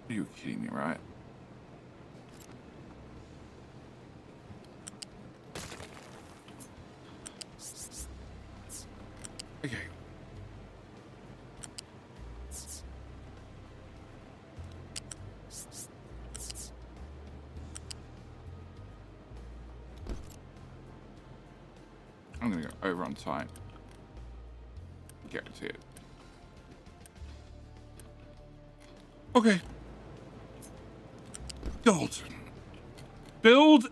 [SPEAKER 1] You're kidding me, right? Okay. I'm gonna go over on time. Guarantee it. Okay. Gold. Build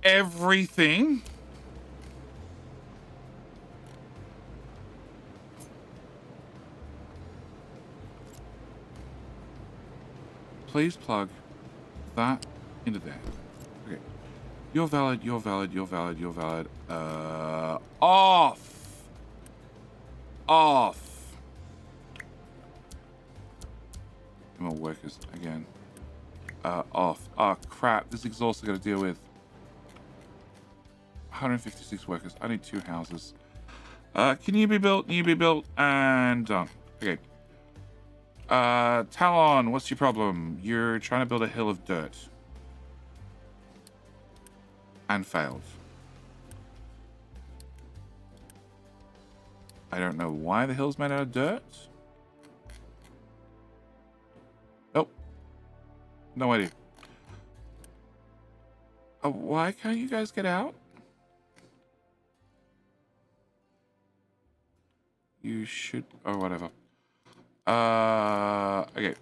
[SPEAKER 1] everything. Please plug that into there. Okay. You're valid, you're valid, you're valid, you're valid. Off. Off. More workers again. off. Oh, crap. This exhaust I got to deal with. 156 workers. I need 2 houses. Can you be built? Can you be built? And done. Okay. Talon, what's your problem? You're trying to build a hill of dirt. And failed. I don't know why the hill's made out of dirt. Nope. No idea. Why can't you guys get out? You should... Oh, whatever. Okay.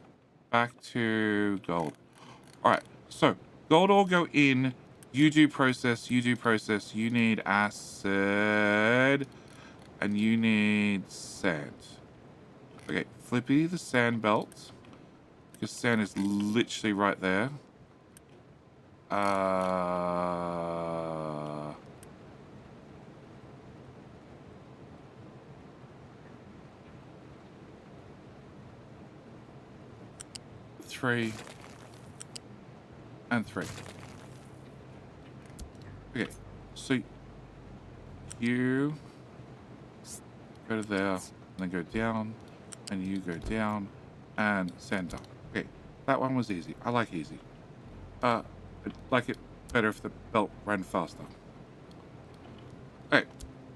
[SPEAKER 1] Back to gold. Alright, so gold ore go in. You do process, you do process. You need acid. And you need sand. Okay, Flippy the sand belt. Because sand is literally right there. Three. And 3. Okay, so you go to there, and then go down, and you go down, and sand down. Okay, that one was easy. I like easy. I'd like it better if the belt ran faster. Okay,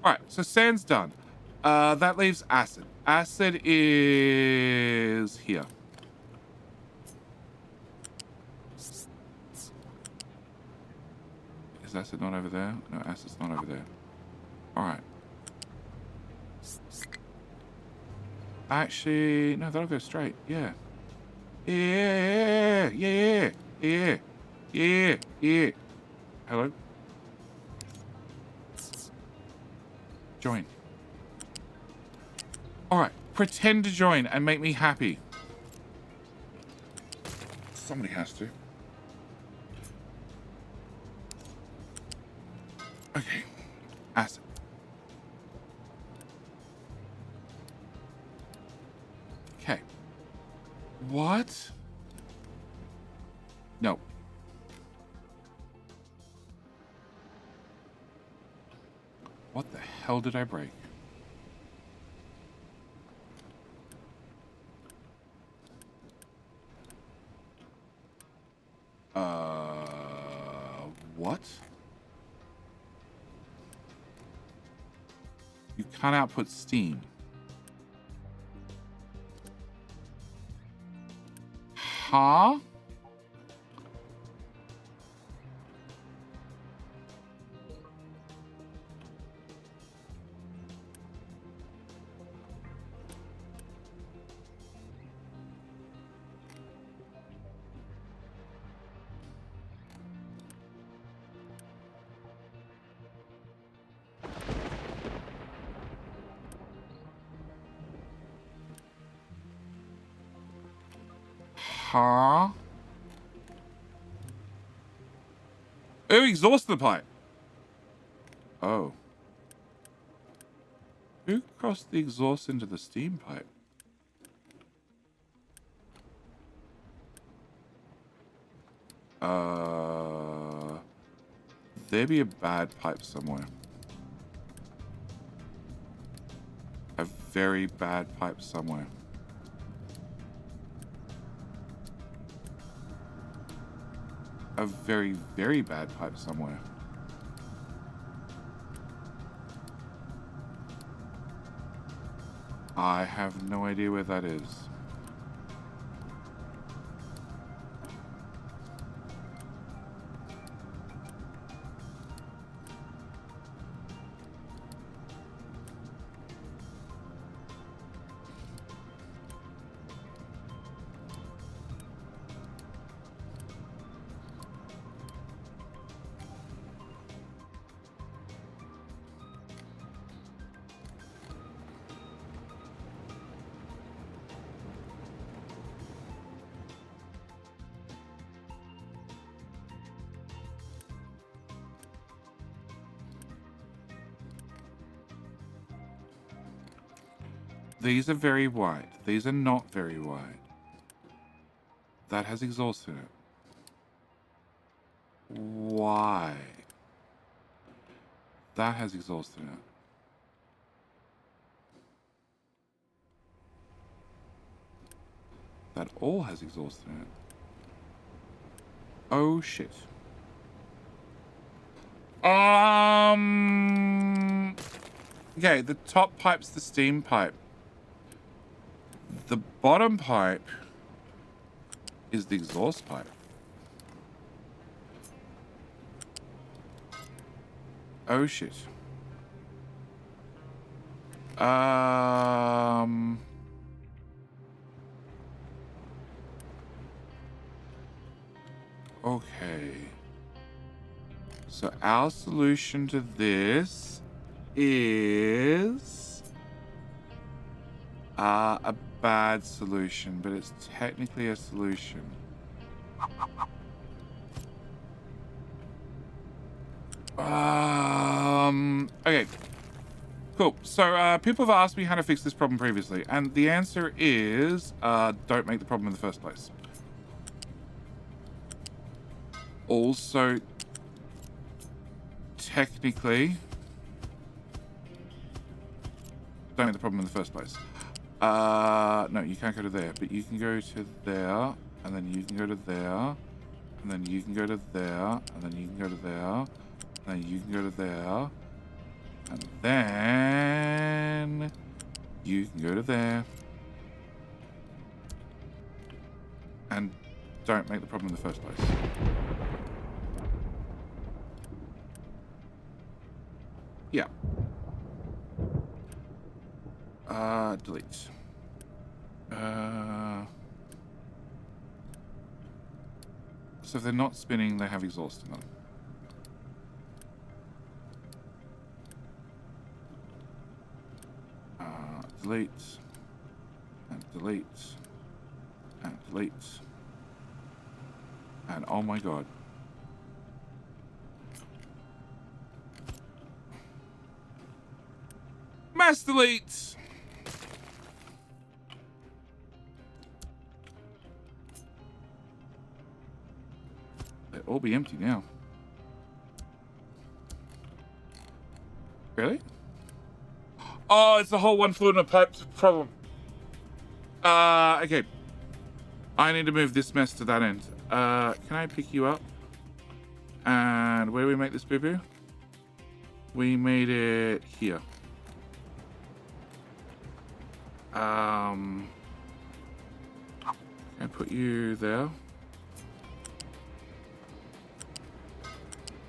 [SPEAKER 1] alright, so sand's done. That leaves acid. Acid is here. Is acid not over there? No, acid's not over there. Alright. Actually, no, that'll go straight. Yeah. Yeah. Yeah. Yeah. Yeah. Yeah. Hello? Join. Alright. Pretend to join and make me happy. Somebody has to. Okay. Acid. Okay. What? No. What the hell did I break? What? You can't output steam. Huh? Huh? Oh, exhausted the pipe. Oh. Who crossed the exhaust into the steam pipe? There be a bad pipe somewhere. A very bad pipe somewhere. A very, very bad pipe somewhere. I have no idea where that is. These are very wide. These are not very wide. That has exhaust in it. Why? That has exhaust in it. That all has exhaust in it. Oh shit. Okay, the top pipe's the steam pipe. The bottom pipe is the exhaust pipe. Oh shit. Okay. So our solution to this is a bad solution, but it's technically a solution. Okay. Cool. So people have asked me how to fix this problem previously, and the answer is don't make the problem in the first place. Also, technically, don't make the problem in the first place. No, you can't go to there, but you can go to there, and then you can go to there, and then you can go to there, and then you can go to there, and then you can go to there, and then you can go to there. And don't make the problem in the first place. Yeah. Delete. So if they're not spinning, they have exhaust in them. Delete. And delete. And delete. And oh my god. Mass delete! They'll all be empty now. Really? Oh, it's the whole one fluid in a pipe problem. Okay. I need to move this mess to that end. Can I pick you up? And where do we make this boo-boo? We made it here. And put you there.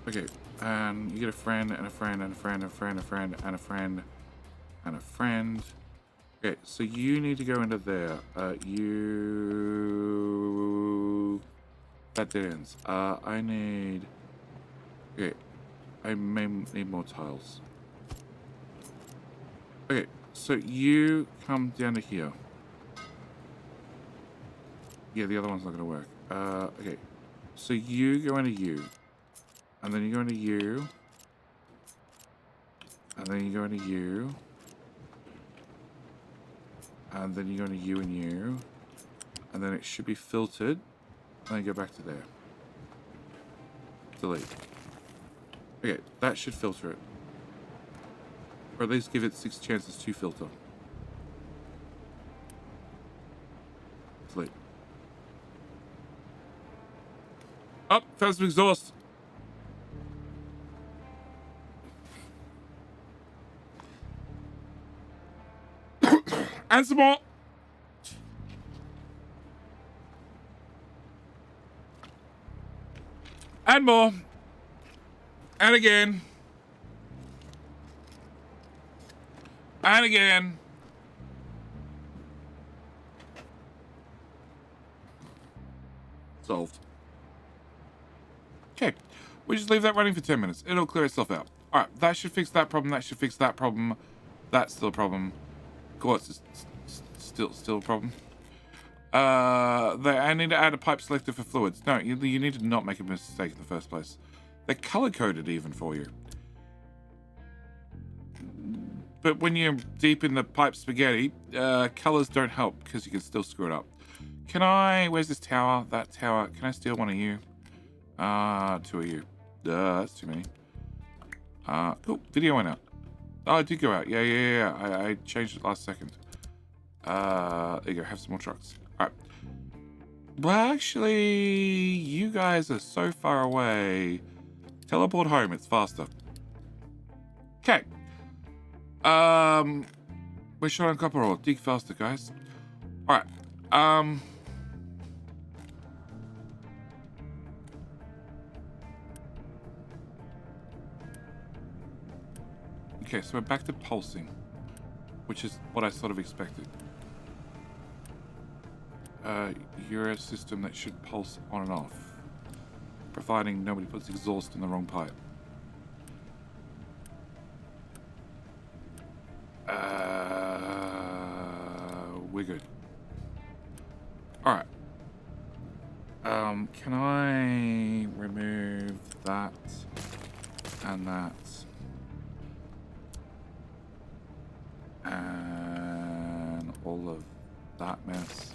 [SPEAKER 1] Okay, and you get a friend and a friend and a friend and a friend and a friend and a friend and a friend. Okay, so you need to go into there. That dead ends. I need. Okay, I may need more tiles. Okay, so you come down to here. Yeah, the other one's not gonna work. Okay, so you go into you. And then you go into you. And then you go into you. And then you go into you and you. And then it should be filtered. And then go back to there. Delete. Okay, that should filter it. Or at least give it 6 chances to filter. Delete. Oh, found some exhaust. And some more. And more. And again. And again. Solved. Okay. We just leave that running for 10 minutes. It'll clear itself out. Alright, that should fix that problem. That should fix that problem. That's still a problem. Quartz is still a problem. I need to add a pipe selector for fluids. No, you need to not make a mistake in the first place. They're color-coded even for you. But when you're deep in the pipe spaghetti, colors don't help because you can still screw it up. Where's this tower? That tower. Can I steal one of you? Two of you. That's too many. Cool. Video went out. Oh, it did go out. Yeah. I changed it last second. There you go. Have some more trucks. All right. Well, actually, you guys are so far away. Teleport home. It's faster. Okay. We're short on copper ore. Dig faster, guys. All right. Okay, so we're back to pulsing, which is what I sort of expected. You're a system that should pulse on and off, providing nobody puts exhaust in the wrong pipe. We're good. All right. Can I remove that and that? And all of that mess.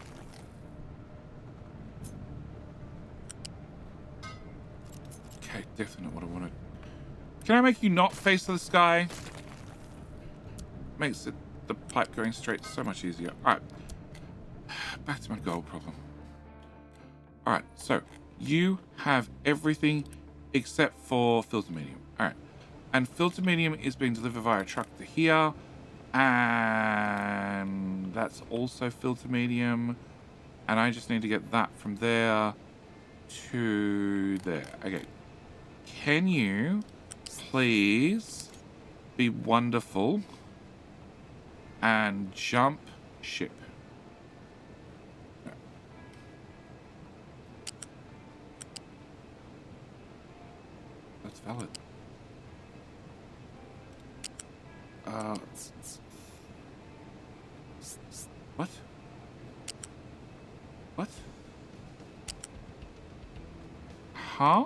[SPEAKER 1] Okay, definitely not what I wanted. Can I make you not face the sky? Makes the pipe going straight so much easier. Alright. Back to my gold problem. Alright, so you have everything except for filter medium. Alright. And filter medium is being delivered via truck to here. And that's also filter medium. And I just need to get that from there to there. Okay. Can you please be wonderful and jump ship? That's valid. What? What? Huh?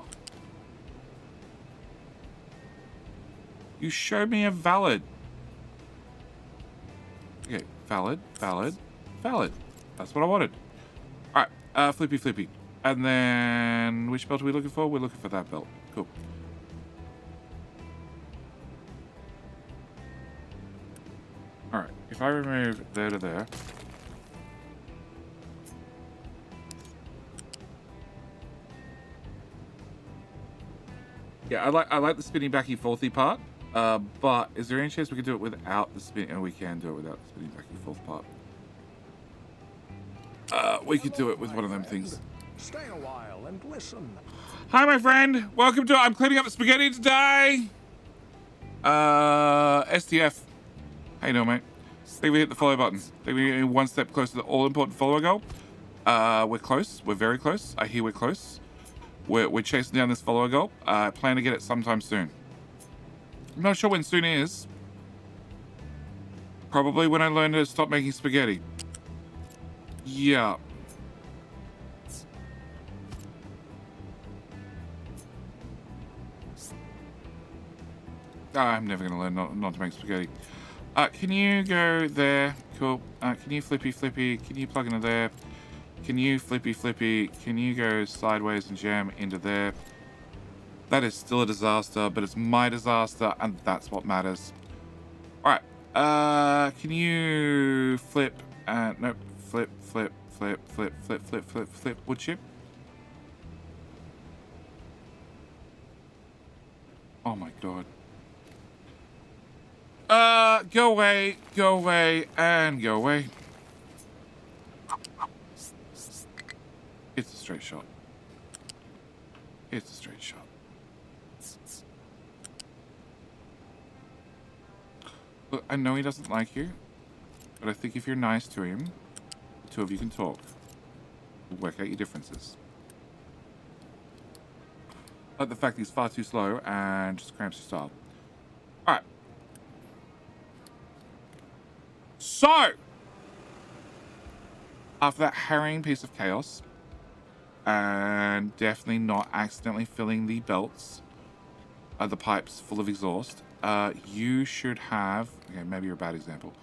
[SPEAKER 1] You showed me a valid. Okay, valid. That's what I wanted. Alright, flippy. And then, which belt are we looking for? We're looking for that belt. Cool. Alright, if I remove there to there. Yeah, I like the spinning backy forthy part. But is there any chance we could do it without the spin? And we can do it without the spinning backy forth part. We could do it with one of them things.
[SPEAKER 2] Stay a while and listen.
[SPEAKER 1] Hi, my friend. Welcome to. I'm cleaning up the spaghetti today. STF. How you doing, mate? I think we hit the follow button. I think we're one step closer to the all-important follow goal. We're close. We're very close. I hear we're close. We're chasing down this follower goal. I plan to get it sometime soon. I'm not sure when soon is. Probably when I learn to stop making spaghetti. Yeah. I'm never going to learn not to make spaghetti. Can you go there? Cool. Can you flippy? Can you plug into there? Can you flippy? Can you go sideways and jam into there? That is still a disaster, but it's my disaster, and that's what matters. All right. Can you flip? Nope. Flip. Wood chip. Oh my god. Go away, and go away. It's a straight shot. Look, I know he doesn't like you, but I think if you're nice to him, the two of you can talk. Work out your differences. But the fact he's far too slow and just cramps your style. Alright. So, after that harrowing piece of chaos, and definitely not accidentally filling the belts, the pipes full of exhaust, you should have, okay, maybe you're a bad example.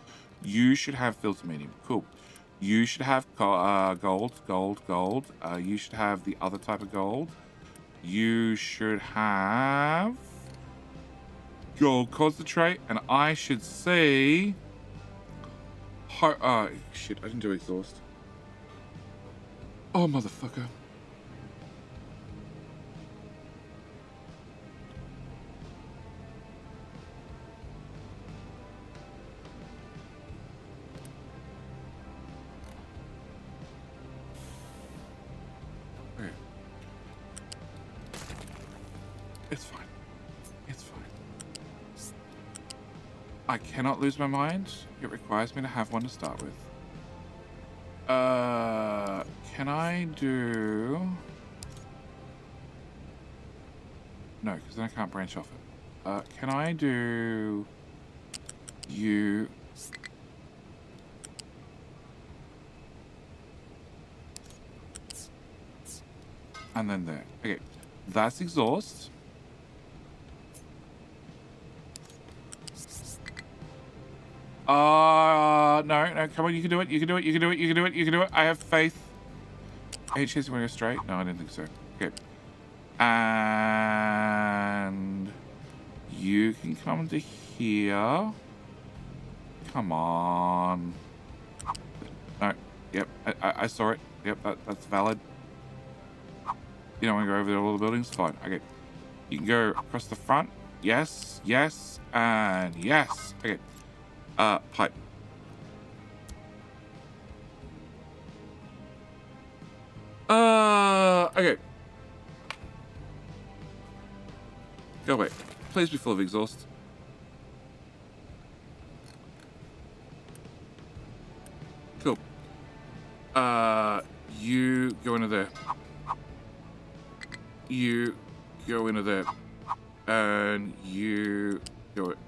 [SPEAKER 1] You should have filter medium. Cool. You should have gold. You should have the other type of gold. You should have gold concentrate, and I should see. Oh shit! I didn't do exhaust. Oh motherfucker! Okay. It's fine. It's fine. I cannot lose my mind. It requires me to have one to start with. Can I do... No, because then I can't branch off it. Can I do... You... And then there. Okay. That's exhaust. No, come on, you can do it, you can do it, you can do it, you can do it, you can do it. I have faith. HS, you want to go straight? No, I didn't think so. Okay. And you can come to here. Come on. No, yep, I saw it. Yep, that's valid. You don't want to go over all the buildings? Fine, okay. You can go across the front. Yes, yes, and yes. Okay. Pipe. Okay. Go away. Please be full of exhaust. Cool. You go into there. You go into there. And you go it.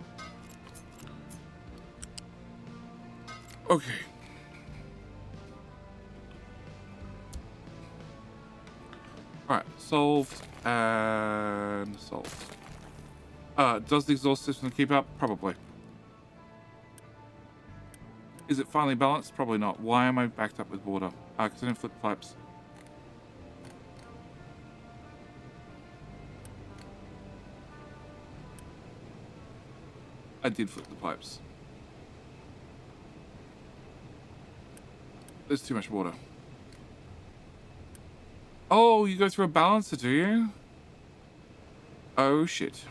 [SPEAKER 1] Okay. Alright, solved and solved. Does the exhaust system keep up? Probably. Is it finally balanced? Probably not. Why am I backed up with water? Because I didn't flip pipes. I did flip the pipes. There's too much water. Oh, you go through a balancer, do you? Oh, shit.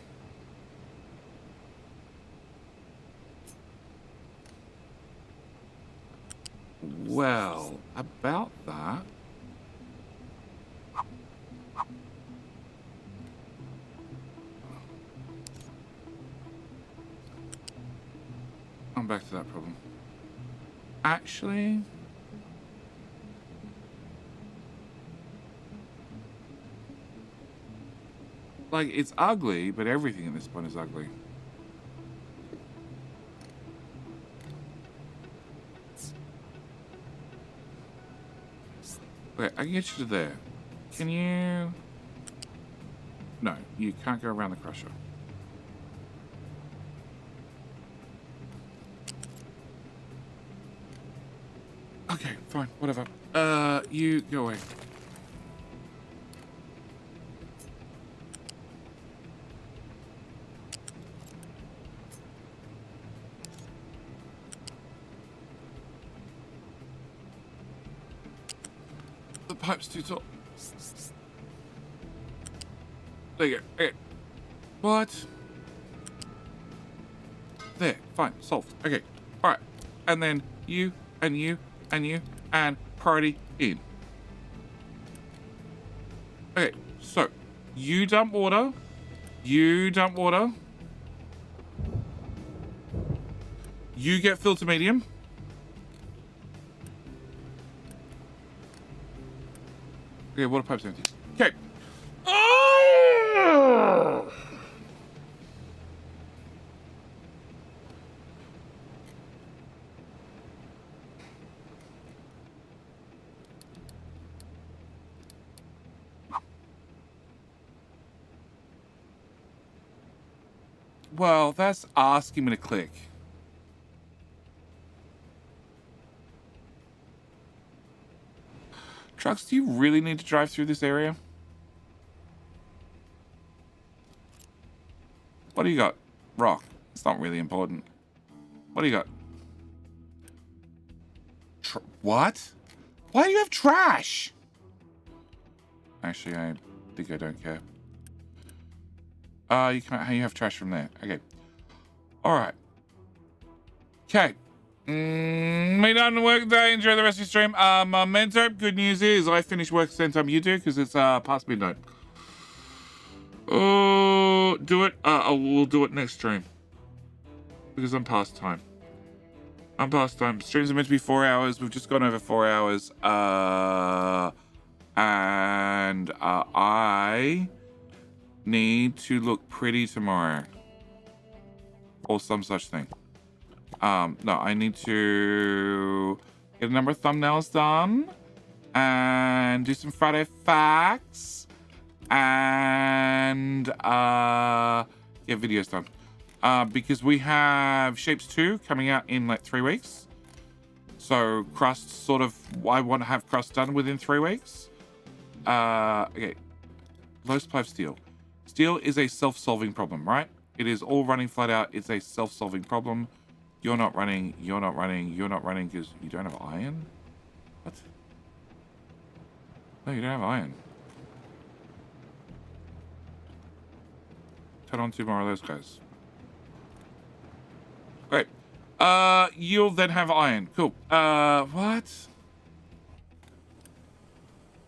[SPEAKER 1] Well, about that... I'm back to that problem. Actually... Like, it's ugly, but everything in this one is ugly. Okay, I can get you to there. Can you... No, you can't go around the crusher. Okay, fine, whatever. You go away. The pipe's too tall. There you go. Okay. What? There. Fine. Solved. Okay. Alright. And then you, and you, and you, and priority in. Okay. So, you dump water. You dump water. You get filled to medium. Okay, water pipe's empty. Okay. Oh! Well, that's asking me to click. Trucks, do you really need to drive through this area? What do you got? Rock. It's not really important. What do you got? What? Why do you have trash? Actually, I think I don't care. You have trash from there. Okay. All right. Okay. Me done work day. Enjoy the rest of your stream. Memento. Good news is I finish work the same time you do because it's past midnight. Oh, do it. We'll do it next stream because I'm past time. Streams are meant to be 4 hours. We've just gone over 4 hours. And I need to look pretty tomorrow, or some such thing. No, I need to get a number of thumbnails done and do some Friday facts and get videos done. Because we have Shapes 2 coming out in like 3 weeks. So Crust I want to have Crust done within 3 weeks. Okay. Low supply of steel. Steel is a self-solving problem, right? It is all running flat out. It's a self-solving problem. You're not running because you don't have iron? What? No, you don't have iron. Turn on 2 more of those guys. Great. You'll then have iron. Cool. What?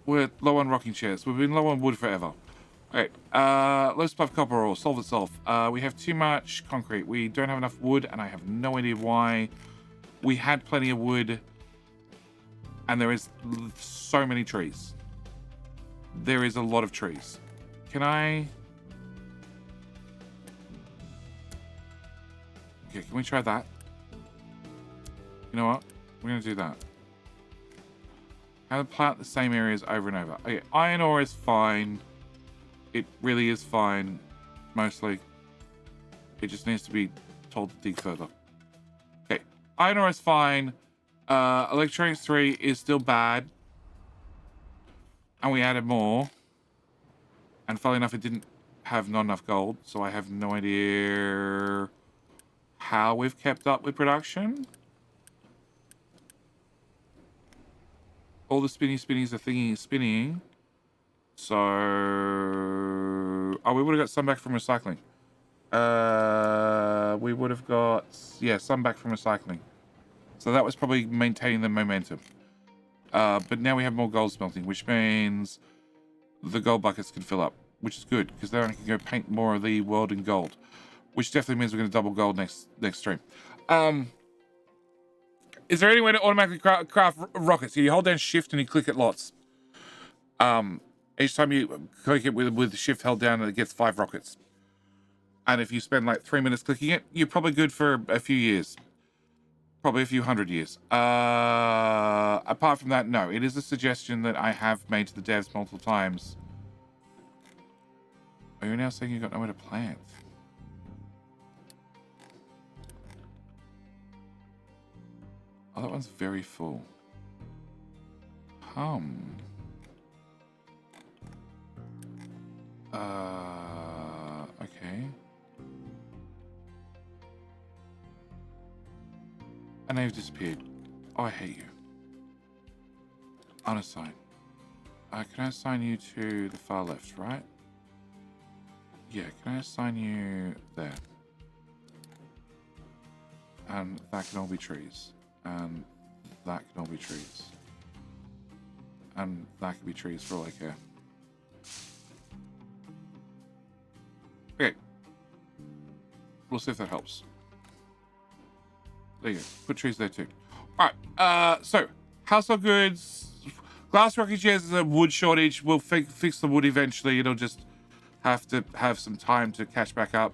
[SPEAKER 1] We're low on rocking chairs. We've been low on wood forever. Alright, low supply of copper ore. Solve itself. We have too much concrete. We don't have enough wood, and I have no idea why. We had plenty of wood, and there is so many trees. There is a lot of trees. Can I... Okay, can we try that? You know what? We're going to do that. Have to plant the same areas over and over. Okay, iron ore is fine. It really is fine, mostly. It just needs to be told to dig further. Okay, iron ore is fine. Electronics 3 is still bad. And we added more. And funnily enough, it didn't have not enough gold, so I have no idea how we've kept up with production. All the spinnies are spinning. So... Oh, we would have got some back from recycling. We would have got... Yeah, some back from recycling. So that was probably maintaining the momentum. But now we have more gold smelting, which means the gold buckets can fill up, which is good, because then I can go paint more of the world in gold, which definitely means we're going to double gold next stream. Is there any way to automatically craft rockets? So you hold down shift and you click it lots. Each time you click it with shift held down, it gets 5 rockets. And if you spend like 3 minutes clicking it, you're probably good for a few years. Probably a few 100 years. Apart from that, no. It is a suggestion that I have made to the devs multiple times. Are you now saying you've got nowhere to plant? Oh, that one's very full. Okay. And they've disappeared. Oh, I hate you. Unassign. Can I assign you to the far left, right? Yeah, can I assign you there? And that can all be trees. And that can all be trees. And that can be trees for all I care. Okay. We'll see if that helps. There you go. Put trees there too. Alright, so household goods. Glass rocking chairs is a wood shortage. We'll fix the wood eventually. It'll just have to have some time to catch back up.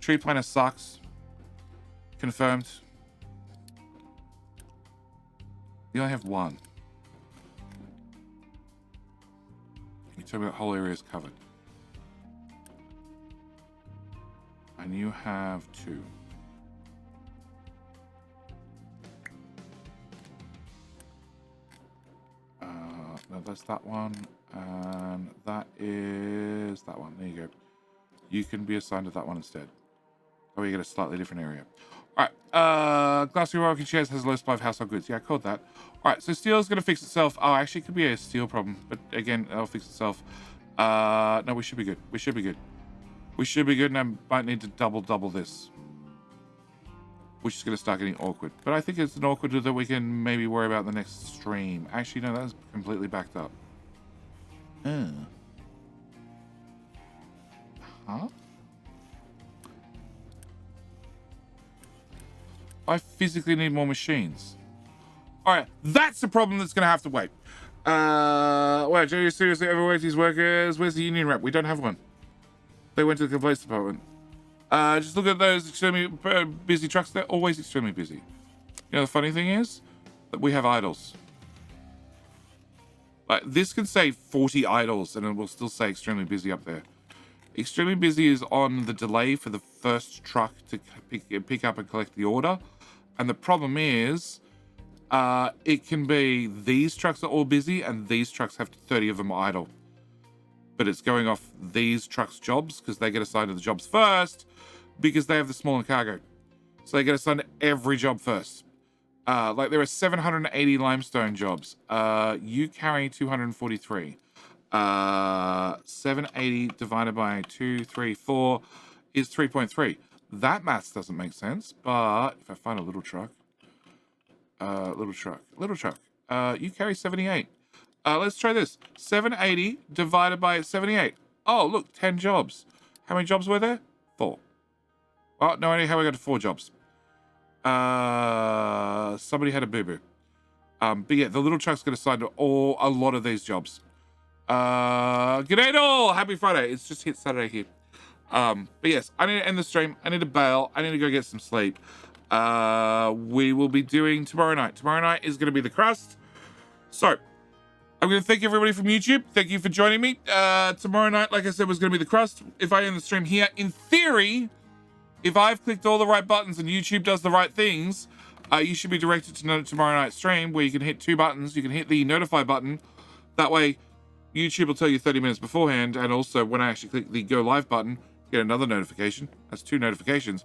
[SPEAKER 1] Tree planter sucks. Confirmed. You only have 1. You told me that whole area is covered. And you have 2. No, that's that one. And that is that one. There you go. You can be assigned to that one instead. Oh, we get a slightly different area. All right. Glass rocking chairs has a low supply of household goods. Yeah, I called that. All right. So steel is going to fix itself. Oh, actually, it could be a steel problem, but again, it'll fix itself. No, we should be good. We should be good. We should be good, and I might need to double this, which is going to start getting awkward. But I think it's an awkward that we can maybe worry about the next stream. Actually, no, that's completely backed up. Huh? I physically need more machines. All right, that's the problem that's going to have to wait. Wow, Jerry seriously overworked his workers. Where's the union rep? We don't have one. They went to the complaints department. Just look at those extremely busy trucks. They're always extremely busy. You know, the funny thing is that we have idles. Like, this can say 40 idles and it will still say extremely busy up there. Extremely busy is on the delay for the first truck to pick up and collect the order. And the problem is, it can be these trucks are all busy and these trucks have 30 of them idle. But it's going off these trucks' jobs because they get assigned to the jobs first because they have the smaller cargo. So they get assigned to every job first. Like there are 780 limestone jobs. You carry 243. 780 divided by 2, 3, 4 is 3.3. That maths doesn't make sense, but if I find a little truck, you carry 78. Let's try this. 780 divided by 78. Oh, look, 10 jobs. How many jobs were there? 4. Oh, no idea how we got to 4 jobs. Somebody had a boo-boo. But yeah, the little truck's going to assigned to a lot of these jobs. G'day all! Happy Friday. It's just hit Saturday here. But yes, I need to end the stream. I need to bail. I need to go get some sleep. We will be doing tomorrow night. Tomorrow night is going to be the crust. So, I'm going to thank everybody from YouTube. Thank you for joining me. Tomorrow night, like I said, was going to be the crust. If I end the stream here, in theory, if I've clicked all the right buttons and YouTube does the right things, you should be directed to tomorrow night's stream where you can hit 2 buttons. You can hit the notify button. That way, YouTube will tell you 30 minutes beforehand. And also, when I actually click the go live button, get another notification. That's 2 notifications.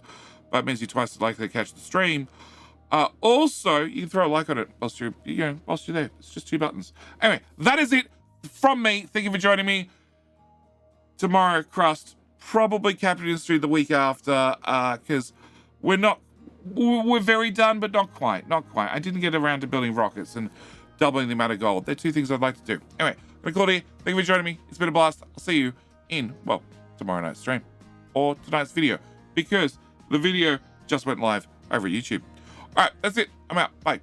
[SPEAKER 1] That means you're twice as likely to catch the stream. Also, you can throw a like on it whilst you're there. It's just 2 buttons. Anyway, that is it from me. Thank you for joining me. Tomorrow, crust. Probably Capital Industry the week after, because we're very done, but not quite. I didn't get around to building rockets and doubling the amount of gold. They're 2 things I'd like to do. Anyway, I'm going to call it here. Thank you for joining me. It's been a blast. I'll see you in, well, tomorrow night's stream or tonight's video, because the video just went live over YouTube. All right, that's it. I'm out. Bye.